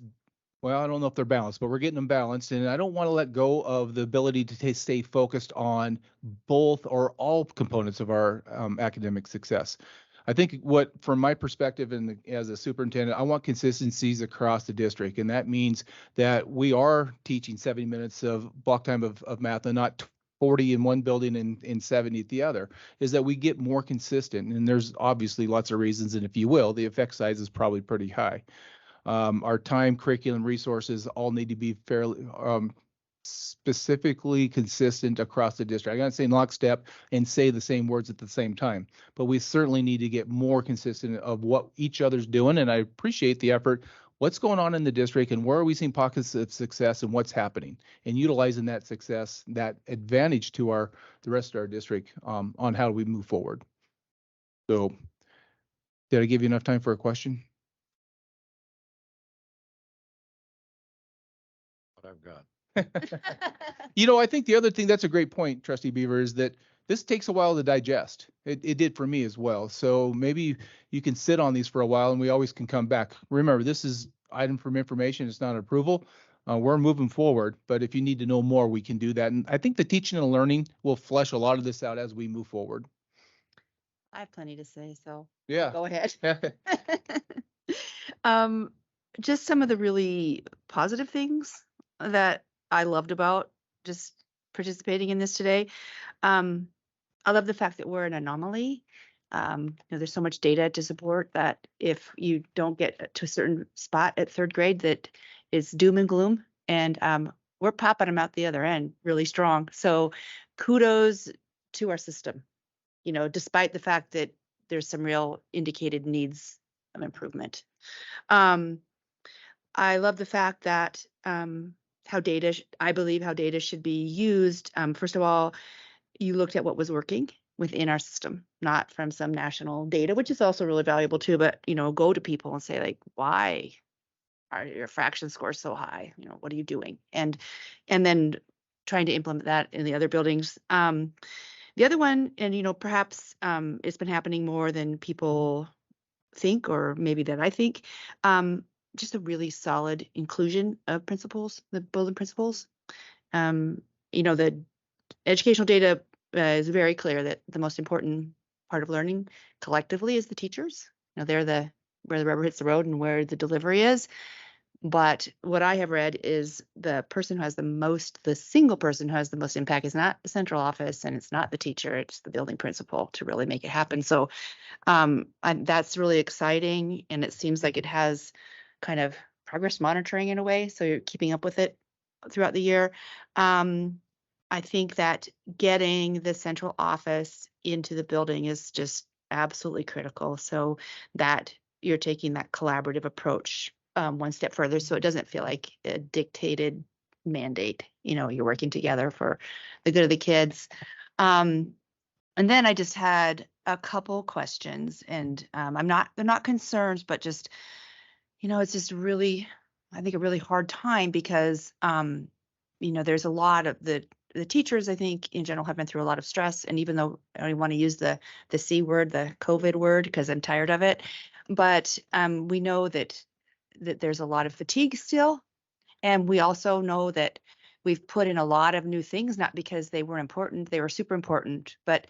Well, I don't know if they're balanced, but we're getting them balanced. And I don't want to let go of the ability to stay focused on both or all components of our academic success. I think from my perspective and as a superintendent, I want consistencies across the district. And that means that we are teaching 70 minutes of block time of math and not 40 in one building and 70 at the other, is that we get more consistent. And there's obviously lots of reasons. And if you will, the effect size is probably pretty high. Our time, curriculum, resources all need to be fairly specifically consistent across the district. I got to say in lockstep and say the same words at the same time, but we certainly need to get more consistent of what each other's doing. And I appreciate the effort. What's going on in the district and where are we seeing pockets of success and what's happening, and utilizing that success, that advantage to the rest of our district on how we move forward. So did I give you enough time for a question? What I've got. I think the other thing, that's a great point, Trustee Beaver, is that this takes a while to digest. It did for me as well. So maybe you can sit on these for a while and we always can come back. Remember, this is item from information. It's not an approval. We're moving forward, but if you need to know more, we can do that. And I think the teaching and learning will flesh a lot of this out as we move forward. I have plenty to say, so yeah, go ahead. Just some of the really positive things that I loved about just participating in this today. I love the fact that we're an anomaly. There's so much data to support that if you don't get to a certain spot at third grade, that is doom and gloom. And we're popping them out the other end really strong. So kudos to our system, despite the fact that there's some real indicated needs of improvement. I love the fact that I believe how data should be used. First of all, you looked at what was working within our system, not from some national data, which is also really valuable too, but, go to people and say like, why are your fraction scores so high? What are you doing? And then trying to implement that in the other buildings. The other one, and, perhaps it's been happening more than people think, or maybe that I think, just a really solid inclusion of principals, the building principals. The educational data is very clear that the most important part of learning collectively is the teachers. They're where the rubber hits the road and where the delivery is. But what I have read is the single person who has the most impact is not the central office, and it's not the teacher, it's the building principal to really make it happen. So that's really exciting. And it seems like it has kind of progress monitoring in a way. So you're keeping up with it throughout the year. I think that getting the central office into the building is just absolutely critical, so that you're taking that collaborative approach one step further, so it doesn't feel like a dictated mandate. You're working together for the good of the kids. And then I just had a couple questions, and they're not concerns, but just, it's just really, I think, a really hard time because, there's a lot of the teachers, I think, in general, have been through a lot of stress. And even though I don't want to use the C word, the COVID word, because I'm tired of it, but we know that there's a lot of fatigue still. And we also know that we've put in a lot of new things, not because they were important, they were super important, but,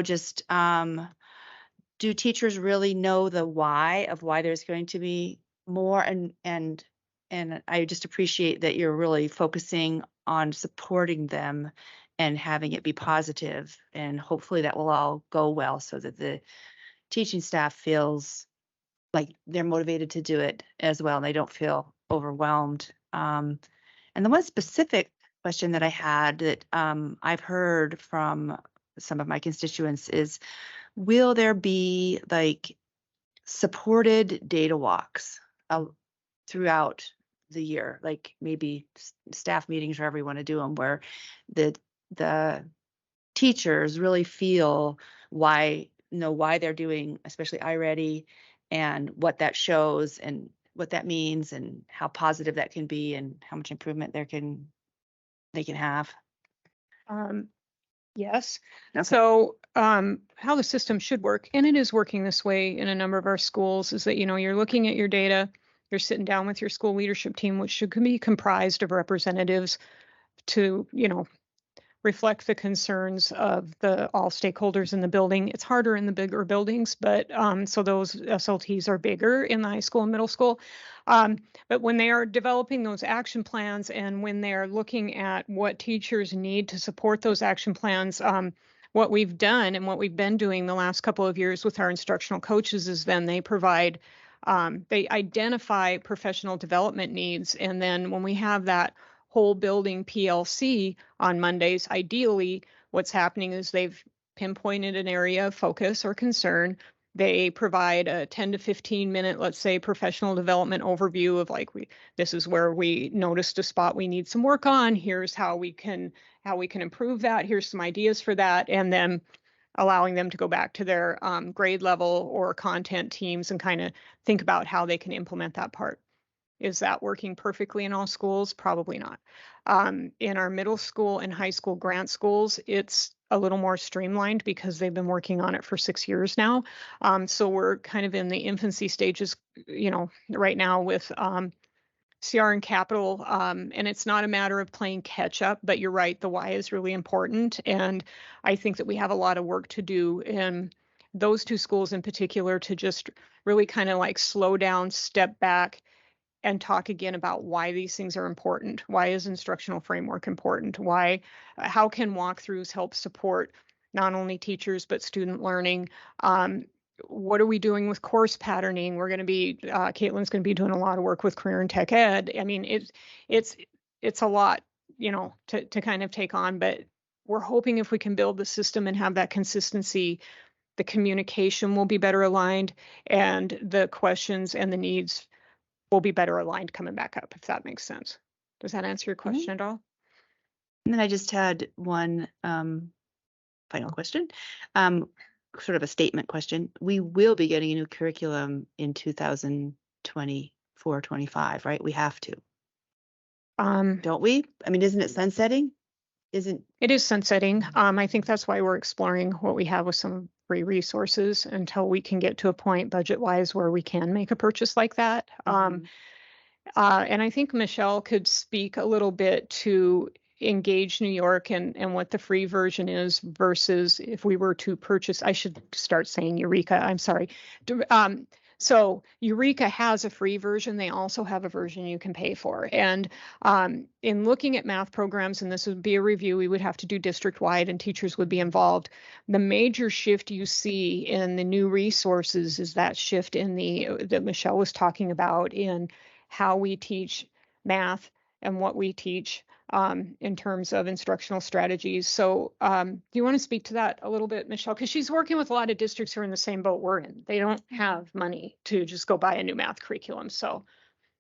just do teachers really know the why there's going to be more? And I just appreciate that you're really focusing on supporting them and having it be positive, and hopefully that will all go well so that the teaching staff feels like they're motivated to do it as well, and they don't feel overwhelmed. And the one specific question that I had that I've heard from some of my constituents is, will there be like supported data walks throughout the year, like maybe staff meetings, or however you want to do them, where the teachers really feel why they're doing, especially iReady, and what that shows and what that means and how positive that can be and how much improvement they can have. Yes. Okay. So how the system should work, and it is working this way in a number of our schools, is that, you're looking at your data, you're sitting down with your school leadership team, which should be comprised of representatives to, reflect the concerns of all stakeholders in the building. It's harder in the bigger buildings, but so those SLTs are bigger in the high school and middle school. But when they are developing those action plans, and when they're looking at what teachers need to support those action plans, what we've done and what we've been doing the last couple of years with our instructional coaches is then they provide, they identify professional development needs. And then when we have that whole building PLC on Mondays, ideally what's happening is they've pinpointed an area of focus or concern. They provide a 10 to 15 minute, let's say, professional development overview of like, this is where we noticed a spot we need some work on. Here's how we can improve that. Here's some ideas for that. And then allowing them to go back to their grade level or content teams and kind of think about how they can implement that part. Is that working perfectly in all schools? Probably not. In our middle school and high school grant schools, it's a little more streamlined because they've been working on it for 6 years now. So we're kind of in the infancy stages, right now with CR and capital. And it's not a matter of playing catch up, but you're right, the why is really important. And I think that we have a lot of work to do in those two schools in particular to just really kind of like slow down, step back, and talk again about why these things are important. Why is instructional framework important? How can walkthroughs help support not only teachers, but student learning? What are we doing with course patterning? We're going to be, Caitlin's going to be doing a lot of work with career and tech ed. I mean, it's a lot, to kind of take on, but we're hoping if we can build the system and have that consistency, the communication will be better aligned, and the questions and the needs will be better aligned coming back up, if that makes sense. Does that answer your question at all? And then I just had one final question. Sort of a statement question. We will be getting a new curriculum in 2024, 25, right? We have to, don't we? I mean, isn't it sunsetting? It is sunsetting. I think that's why we're exploring what we have with some free resources until we can get to a point budget-wise where we can make a purchase like that. And I think Michelle could speak a little bit to Engage New York and what the free version is versus if we were to purchase. I should start saying Eureka. I'm sorry. So Eureka has a free version. They also have a version you can pay for. And in looking at math programs, and this would be a review, we would have to do district-wide and teachers would be involved. The major shift you see in the new resources is that shift in that Michelle was talking about in how we teach math and what we teach in terms of instructional strategies. So do you want to speak to that a little bit, Michelle? Because she's working with a lot of districts who are in the same boat we're in. They don't have money to just go buy a new math curriculum. So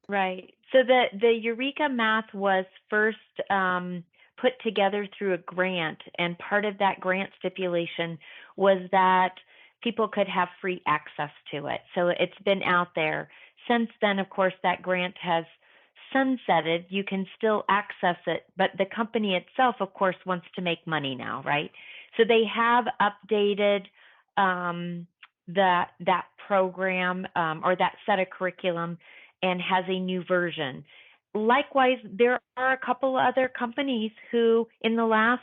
Right. So the Eureka Math was first put together through a grant, and part of that grant stipulation was that people could have free access to it. So it's been out there. Since then, of course, that grant has sunsetted. You can still access it, but the company itself, of course, wants to make money now, right? So they have updated that program or that set of curriculum and has a new version. Likewise, there are a couple other companies who in the last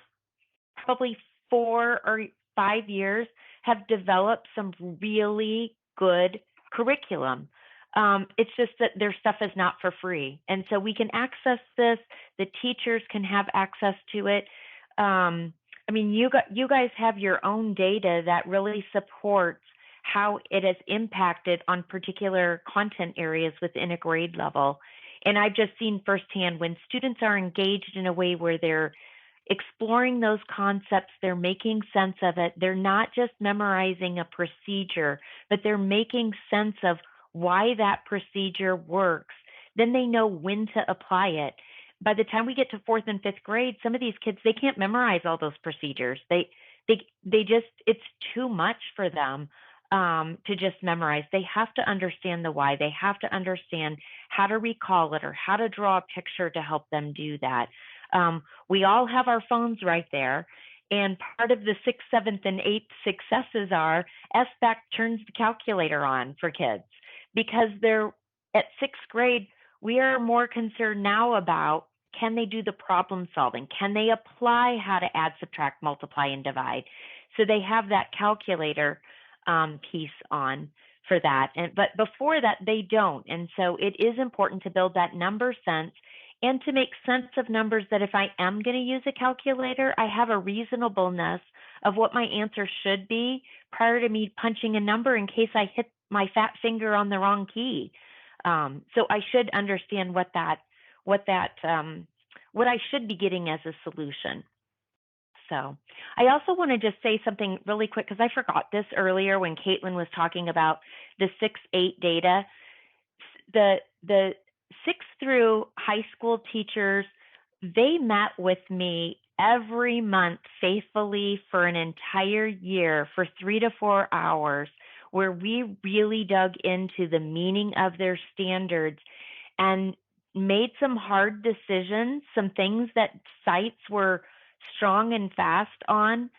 probably 4 or 5 years have developed some really good curriculum. It's just that their stuff is not for free. And so we can access this, the teachers can have access to it. I mean, you guys have your own data that really supports how it has impacted on particular content areas within a grade level. And I've just seen firsthand when students are engaged in a way where they're exploring those concepts, they're making sense of it. They're not just memorizing a procedure, but they're making sense of why that procedure works. Then they know when to apply it. By the time we get to 4th and 5th grade, some of these kids, they can't memorize all those procedures. They just, it's too much for them to just memorize. They have to understand the why. They have to understand how to recall it or how to draw a picture to help them do that. We all have our phones right there. And part of the 6th, 7th, and 8th successes are SBAC turns the calculator on for kids because they're at 6th grade. We are more concerned now about, can they do the problem solving? Can they apply how to add, subtract, multiply, and divide? So they have that calculator piece on for that. But before that, they don't. And so it is important to build that number sense and to make sense of numbers that if I am going to use a calculator, I have a reasonableness of what my answer should be prior to me punching a number in case I hit my fat finger on the wrong key. So I should understand what I should be getting as a solution. So I also want to just say something really quick because I forgot this earlier when Caitlin was talking about the 6-8 data. The 6th through high school teachers, they met with me every month faithfully for an entire year for 3 to 4 hours, where we really dug into the meaning of their standards and made some hard decisions, some things that sites were strong and fast on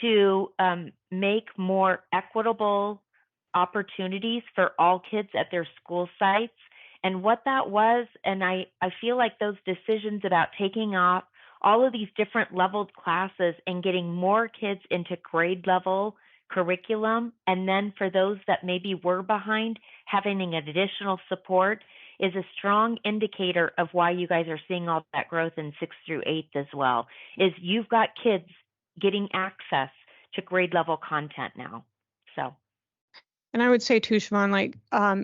to make more equitable opportunities for all kids at their school sites. And what that was, and I feel like those decisions about taking off all of these different leveled classes and getting more kids into grade level curriculum, and then for those that maybe were behind, having an additional support is a strong indicator of why you guys are seeing all that growth in 6th through 8th as well, is you've got kids getting access to grade level content now. So. And I would say too, Siobhan, like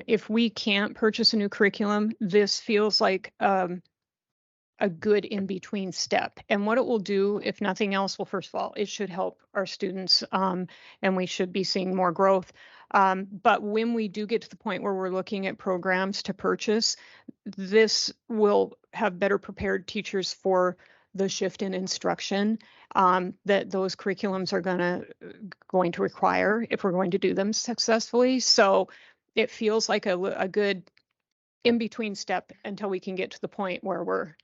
if we can't purchase a new curriculum, this feels like a good in-between step. And what it will do, if nothing else, well, first of all, it should help our students and we should be seeing more growth. But when we do get to the point where we're looking at programs to purchase, this will have better prepared teachers for the shift in instruction that those curriculums are going to require if we're going to do them successfully. So it feels like a good in-between step until we can get to the point where we're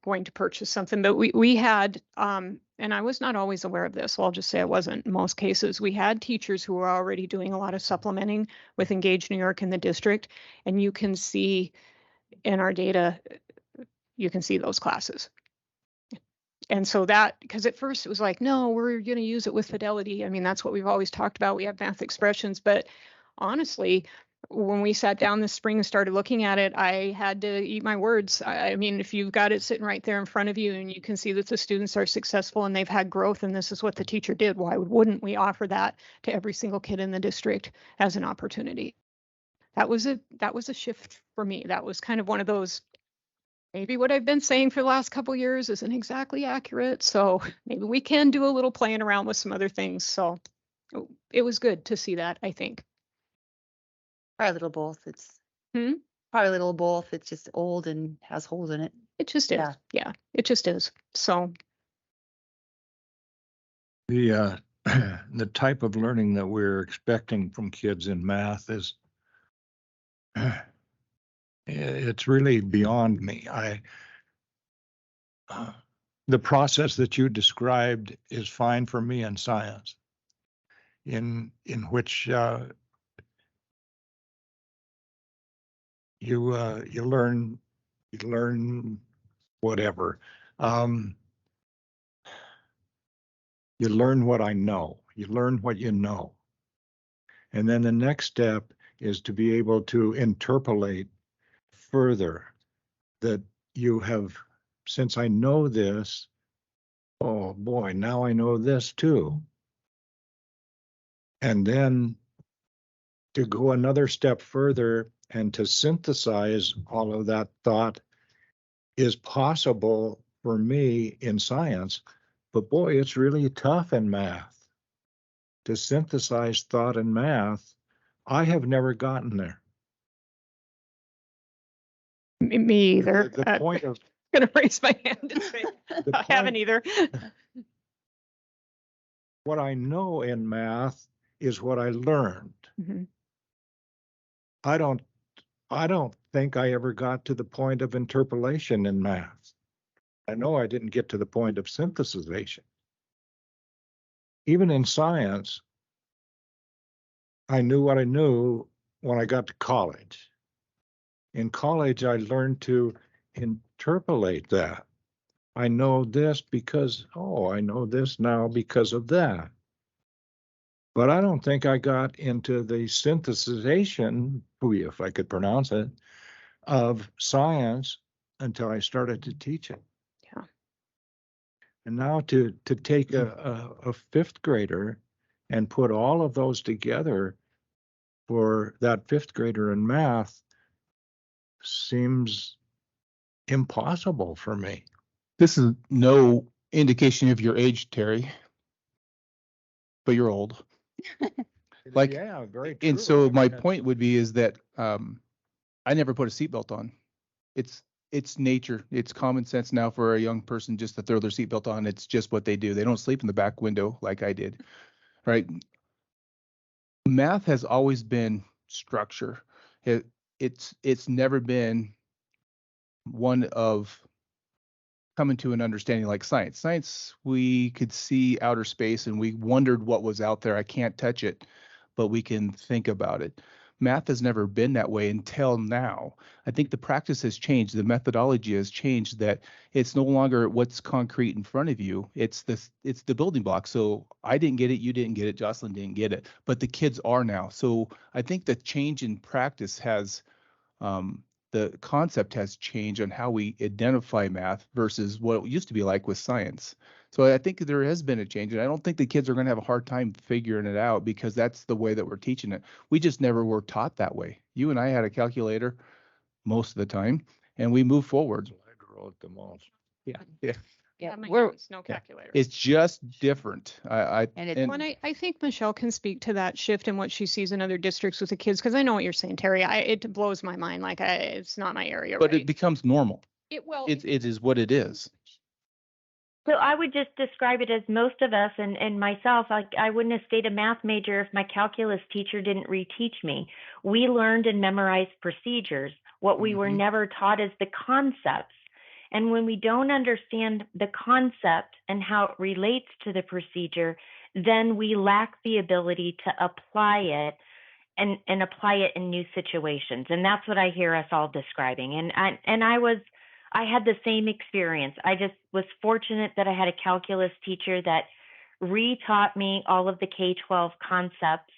going to purchase something. But we had, and I was not always aware of this, so I'll just say I wasn't in most cases. We had teachers who were already doing a lot of supplementing with Engage New York in the district, and you can see in our data, you can see those classes. And so that, because at first it was like, no, we're going to use it with Fidelity. I mean, that's what we've always talked about. We have math expressions, but honestly, when we sat down this spring and started looking at it, I had to eat my words. I mean, if you've got it sitting right there in front of you and you can see that the students are successful and they've had growth and this is what the teacher did, why wouldn't we offer that to every single kid in the district as an opportunity? That was a shift for me. That was kind of one of those, maybe what I've been saying for the last couple of years isn't exactly accurate. So maybe we can do a little playing around with some other things. So it was good to see that, I think. Probably a little both. It's Hmm? probably a little both. It's just old and has holes in it. It just is. Yeah, it just is. So The the type of learning that we're expecting from kids in math is it's really beyond me. The process that you described is fine for me in science, in which you learn whatever. You learn what I know. You learn what you know. And then the next step is to be able to interpolate further that you have, since I know this, oh boy, now I know this too. And then to go another step further and to synthesize all of that thought is possible for me in science, but boy, it's really tough in math to synthesize thought in math. I have never gotten there. me either. The point of I'm gonna raise my hand and say I haven't either. what I know in math is what I learned. Mhm. I don't think I ever got to the point of interpolation in math. I know I didn't get to the point of synthesization. Even in science, I knew what I knew when I got to college. In college, I learned to interpolate that. I know this because, oh, I know this now because of that. But I don't think I got into the synthesization, if I could pronounce it, of science until I started to teach it. Yeah. And now to take a fifth grader and put all of those together for that fifth grader in math seems impossible for me. This is no indication of your age, Terry, but you're old. Like, yeah, very true. and so my point would be is that I never put a seatbelt on. It's nature. It's common sense now for a young person just to throw their seatbelt on. It's just what they do. They don't sleep in the back window like I did, right? Math has always been structure. It's never been one of coming to an understanding like science. Science, we could see outer space and we wondered what was out there. I can't touch it, but we can think about it. Math has never been that way until now. I think the practice has changed. The methodology has changed, that it's no longer what's concrete in front of you. It's the building block. So I didn't get it. You didn't get it. Jocelyn didn't get it, but the kids are now. So I think the change in practice has, the concept has changed on how we identify math versus what it used to be like with science. So I think there has been a change, and I don't think the kids are going to have a hard time figuring it out because that's the way that we're teaching it. We just never were taught that way. You and I had a calculator most of the time, and we move forward. At the most. Yeah. Yeah, we're no calculator. It's just different. When I think Michelle can speak to that shift in what she sees in other districts with the kids, because I know what you're saying, Terry. It blows my mind. Like it's not my area. But right? it becomes normal. It will. It is what it is. So I would just describe it as most of us and myself, like I wouldn't have stayed a math major if my calculus teacher didn't reteach me. We learned and memorized procedures. What we were never taught is the concepts. And when we don't understand the concept and how it relates to the procedure, then we lack the ability to apply it and apply it in new situations. And that's what I hear us all describing. And I had the same experience. I just was fortunate that I had a calculus teacher that retaught me all of the K-12 concepts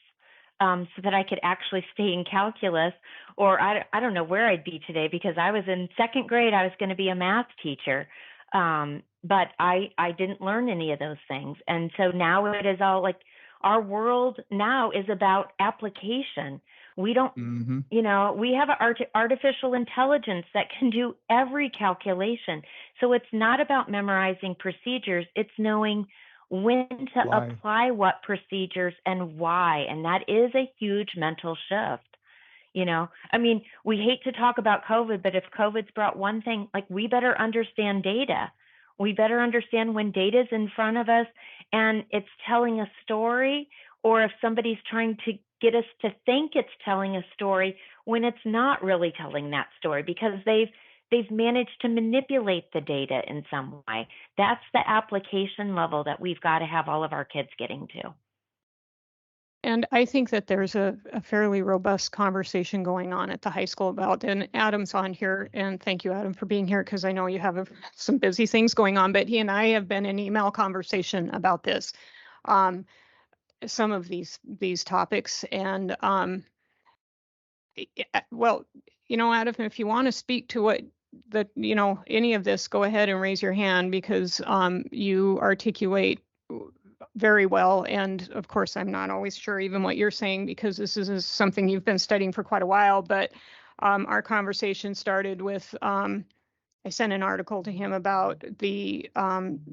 so that I could actually stay in calculus, or I don't know where I'd be today, because I was in second grade, I was going to be a math teacher. But I didn't learn any of those things. And so now it is all like, our world now is about application. We don't, you know, we have artificial intelligence that can do every calculation. So it's not about memorizing procedures. It's knowing when to apply what procedures and why. And that is a huge mental shift. You know, I mean, we hate to talk about COVID, but if COVID's brought one thing, like, we better understand data. We better understand when data's in front of us and it's telling a story, or if somebody's trying to get us to think it's telling a story when it's not really telling that story, because they've managed to manipulate the data in some way. That's the application level that we've got to have all of our kids getting to. And I think that there's a fairly robust conversation going on at the high school about, and Adam's on here, and thank you, Adam, for being here, because I know you have some busy things going on, but he and I have been in email conversation about this, some of these topics. And well, you know, Adam, if you want to speak to what you know, any of this, go ahead and raise your hand, because you articulate very well. And of course, I'm not always sure even what you're saying, because this is something you've been studying for quite a while. But our conversation started with, I sent an article to him about the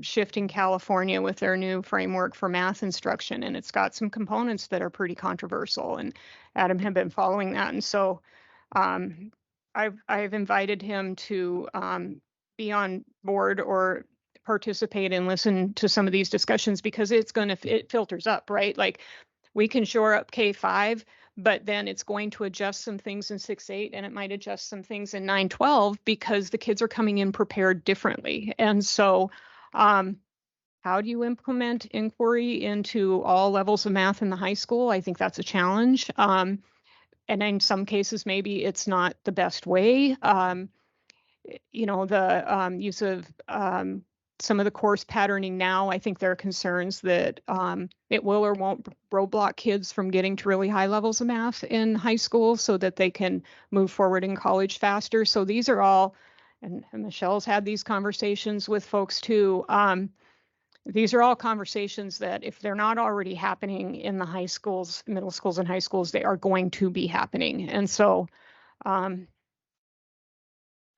shift in California with their new framework for math instruction. And it's got some components that are pretty controversial. And Adam had been following that. And so I've invited him to be on board or participate and listen to some of these discussions, because it filters up, right? Like, we can shore up K-5, but then it's going to adjust some things in 6-8, and it might adjust some things in 9-12, because the kids are coming in prepared differently. And so how do you implement inquiry into all levels of math in the high school? I think that's a challenge. And in some cases, maybe it's not the best way. You know, the use of some of the course patterning now, I think there are concerns that it will or won't roadblock kids from getting to really high levels of math in high school so that they can move forward in college faster. So these are all, and Michelle's had these conversations with folks too. These are all conversations that, if they're not already happening in the high schools, middle schools and high schools, they are going to be happening. And so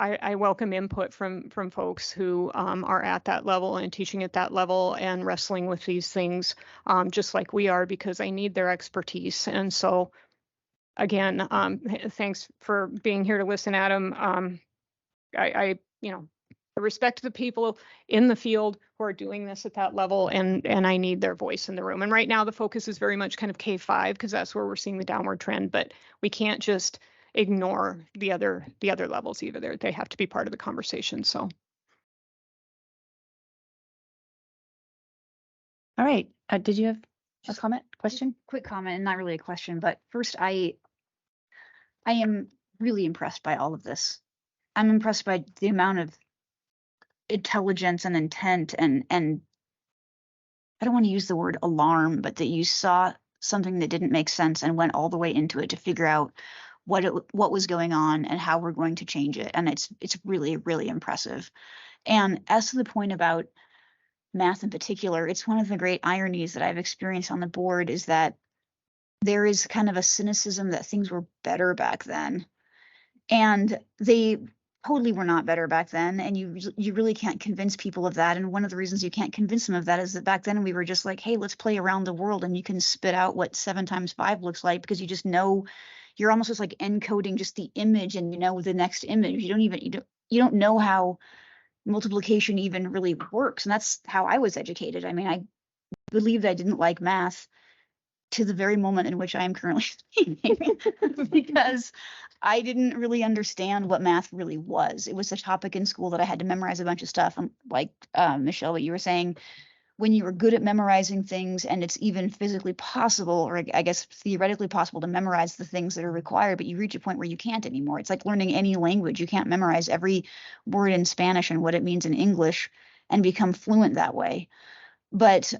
I welcome input from folks who are at that level and teaching at that level and wrestling with these things, just like we are, because I need their expertise. And so, again, thanks for being here to listen, Adam. I respect the people in the field who are doing this at that level, and I need their voice in the room. And right now, the focus is very much kind of K-5, because that's where we're seeing the downward trend. But we can't just ignore the other levels either. They have to be part of the conversation. So, all right. Did you have a comment, question? Quick comment, and not really a question, but first, I am really impressed by all of this. I'm impressed by the amount of intelligence and intent, and I don't want to use the word alarm, but that you saw something that didn't make sense and went all the way into it to figure out what was going on and how we're going to change it. And it's really, really impressive. And as to the point about math in particular, it's one of the great ironies that I've experienced on the board is that there is kind of a cynicism that things were better back then. And they totally were not better back then. And you really can't convince people of that. And one of the reasons you can't convince them of that is that back then we were just like, hey, let's play around the world, and you can spit out what 7 times 5 looks like, because you just know, you're almost just like encoding just the image, and you know the next image. You don't know how multiplication even really works. And that's how I was educated. I mean, I believed I didn't like math to the very moment in which I am currently speaking, because I didn't really understand what math really was. It was a topic in school that I had to memorize a bunch of stuff. And like Michelle, what you were saying, when you were good at memorizing things and it's even physically possible, or I guess theoretically possible to memorize the things that are required, but you reach a point where you can't anymore. It's like learning any language. You can't memorize every word in Spanish and what it means in English and become fluent that way. But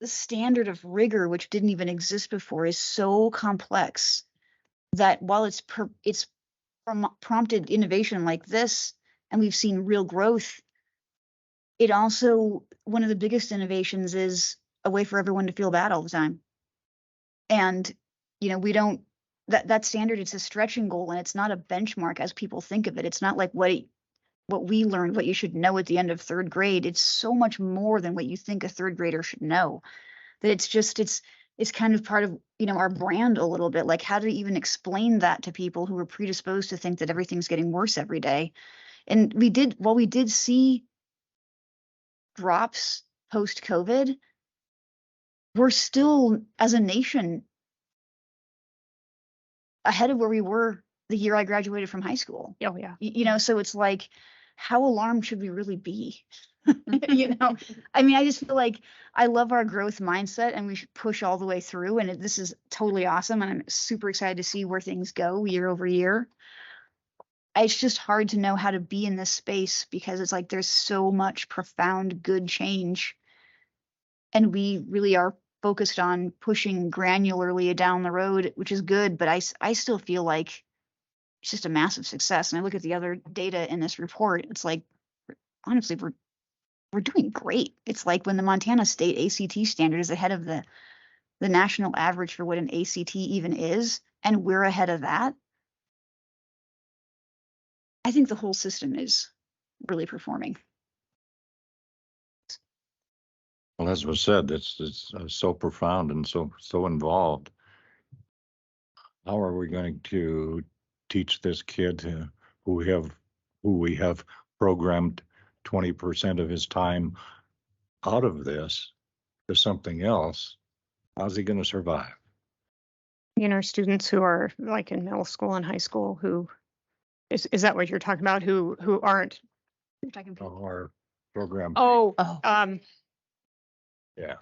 the standard of rigor, which didn't even exist before, is so complex that while it's prompted innovation like this, and we've seen real growth, it also, one of the biggest innovations is a way for everyone to feel bad all the time. And, you know, we don't, that standard, it's a stretching goal and it's not a benchmark as people think of it. It's not like what we learned, what you should know at the end of third grade. It's so much more than what you think a third grader should know. That it's just, it's kind of part of, you know, our brand a little bit. Like, how to even explain that to people who are predisposed to think that everything's getting worse every day. And while we did see drops post-COVID, we're still, as a nation, ahead of where we were the year I graduated from high school. Oh, yeah. You know, so it's like, how alarmed should we really be? You know, I mean, I just feel like I love our growth mindset and we should push all the way through. And this is totally awesome. And I'm super excited to see where things go year over year. It's just hard to know how to be in this space because it's like there's so much profound good change. And we really are focused on pushing granularly down the road, which is good. But I still feel like it's just a massive success. And I look at the other data in this report, it's like, honestly, we're doing great. It's like when the Montana State ACT standard is ahead of the national average for what an ACT even is, and we're ahead of that. I think the whole system is really performing. Well, as was said, it's so profound and so involved. How are we going to teach this kid who we have programmed 20% of his time out of this to something else? How's he going to survive? You know, students who are like in middle school and high school, who is that what you're talking about? Who aren't? You're talking about Our program. Yeah,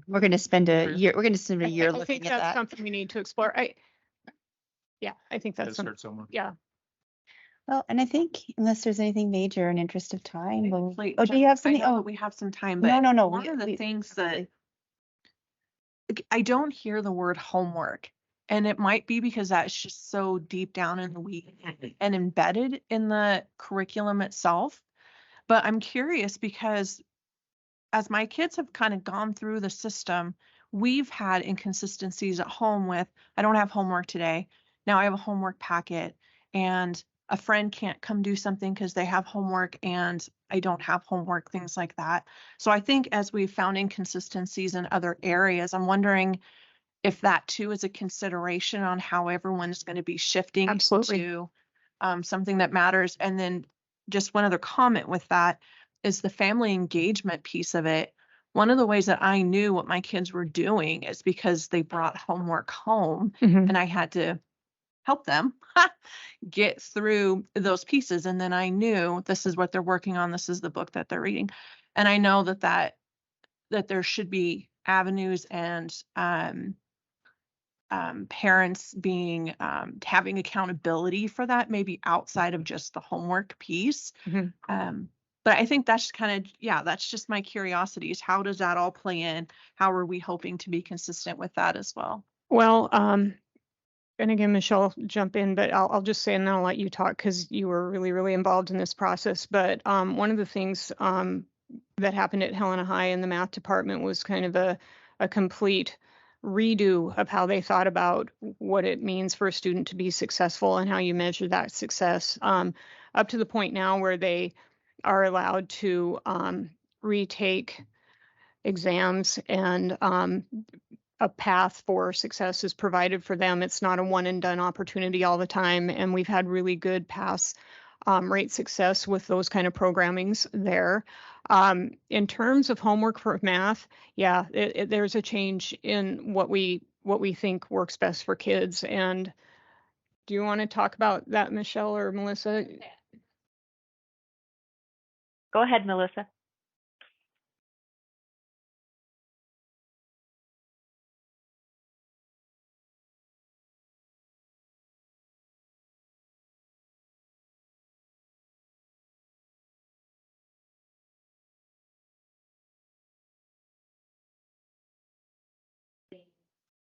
we're going to spend a year. We're going to spend a year I looking think at that's that. something we need to explore. I think that's Start somewhere. yeah. Well, and I think unless there's anything major in interest of time, we'll. Wait, Oh, do you have something? I know Oh, that we have some time, no, but no. one of the things that I don't hear the word homework, and it might be because that's just so deep down in the weeds and embedded in the curriculum itself. But I'm curious because as my kids have kind of gone through the system, we've had inconsistencies at home with, I don't have homework today. Now I have a homework packet, and a friend can't come do something because they have homework and I don't have homework, things like that. So I think as we've found inconsistencies in other areas, I'm wondering if that too is a consideration on how everyone is going to be shifting to something that matters. And then just one other comment with that is the family engagement piece of it. One of the ways that I knew what my kids were doing is because they brought homework home and I had to help them get through those pieces. And then I knew this is what they're working on. This is the book that they're reading. And I know that there should be avenues and parents being having accountability for that, maybe outside of just the homework piece. But I think that's kind of, that's just my curiosity is how does that all play in? How are we hoping to be consistent with that as well? Well, and again, Michelle, jump in, but I'll just say, and then I'll let you talk because you were really, really involved in this process. But one of the things that happened at Helena High in the math department was kind of a complete redo of how they thought about what it means for a student to be successful and how you measure that success, up to the point now where they are allowed to retake exams, and a path for success is provided for them. It's not a one and done opportunity all the time. And we've had really good paths rate success with those kind of programmings there. In terms of homework for math, yeah, there's a change in what we think works best for kids. And do you want to talk about that, Michelle or Melissa? Go ahead, Melissa.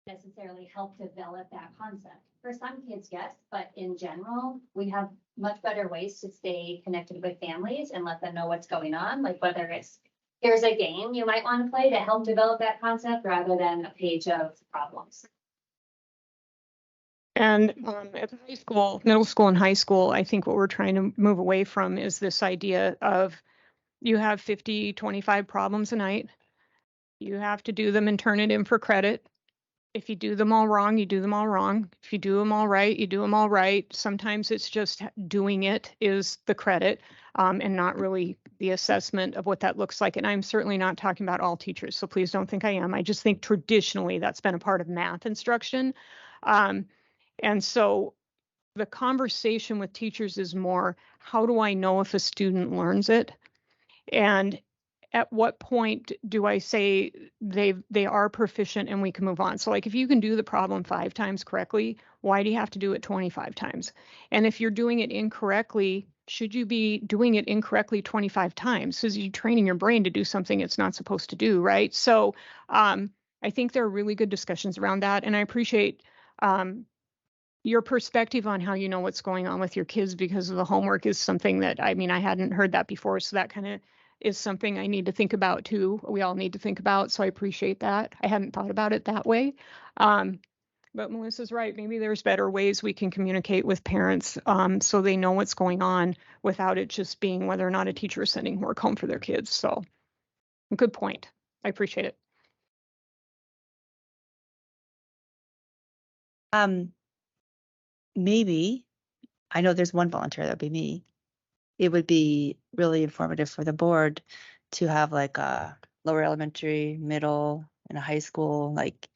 Necessarily help develop that concept. For some kids, yes, but in general, we have much better ways to stay connected with families and let them know what's going on, like whether it's here's a game you might want to play to help develop that concept rather than a page of problems. And at high school, middle school and high school, I think what we're trying to move away from is this idea of you have 50, 25 problems a night. You have to do them and turn it in for credit. If you do them all wrong, you do them all wrong. If you do them all right, you do them all right. Sometimes it's just doing it is the credit, and not really the assessment of what that looks like. And I'm certainly not talking about all teachers, so please don't think I am. I just think traditionally that's been a part of math instruction. And so the conversation with teachers is more, how do I know if a student learns it? And at what point do I say they are proficient and we can move on? So like if you can do the problem 5 times correctly, why do you have to do it 25 times? And if you're doing it incorrectly, should you be doing it incorrectly 25 times? Because you're training your brain to do something it's not supposed to do, right? So I think there are really good discussions around that. And I appreciate your perspective on how you know what's going on with your kids because of the homework is something that, I mean, I hadn't heard that before. So that kind of is something I need to think about too. We all need to think about. So I appreciate that. I hadn't thought about it that way. But Melissa's right. Maybe there's better ways we can communicate with parents so they know what's going on without it just being whether or not a teacher is sending work home for their kids. So good point. I appreciate it. Maybe, I know there's one volunteer, that would be me. It would be really informative for the board to have like a lower elementary, middle, and a high school, like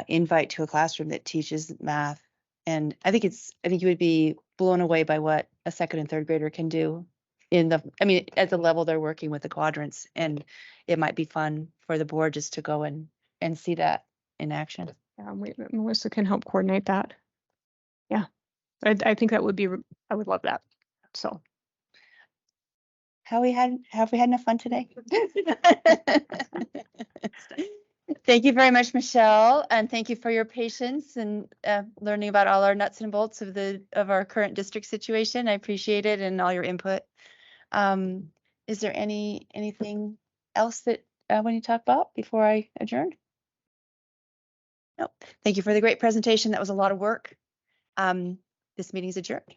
invite to a classroom that teaches math. And I think you would be blown away by what a 2nd and 3rd grader can do at the level they're working with the quadrants. And it might be fun for the board just to go and see that in action. Yeah, Melissa can help coordinate that. Yeah, I think that would be, I would love that. So. Have we had enough fun today? Thank you very much, Michelle, and thank you for your patience and learning about all our nuts and bolts of our current district situation. I appreciate it and all your input. Is there anything else that we need to talk about before I adjourn? Nope. Thank you for the great presentation. That was a lot of work. This meeting is adjourned.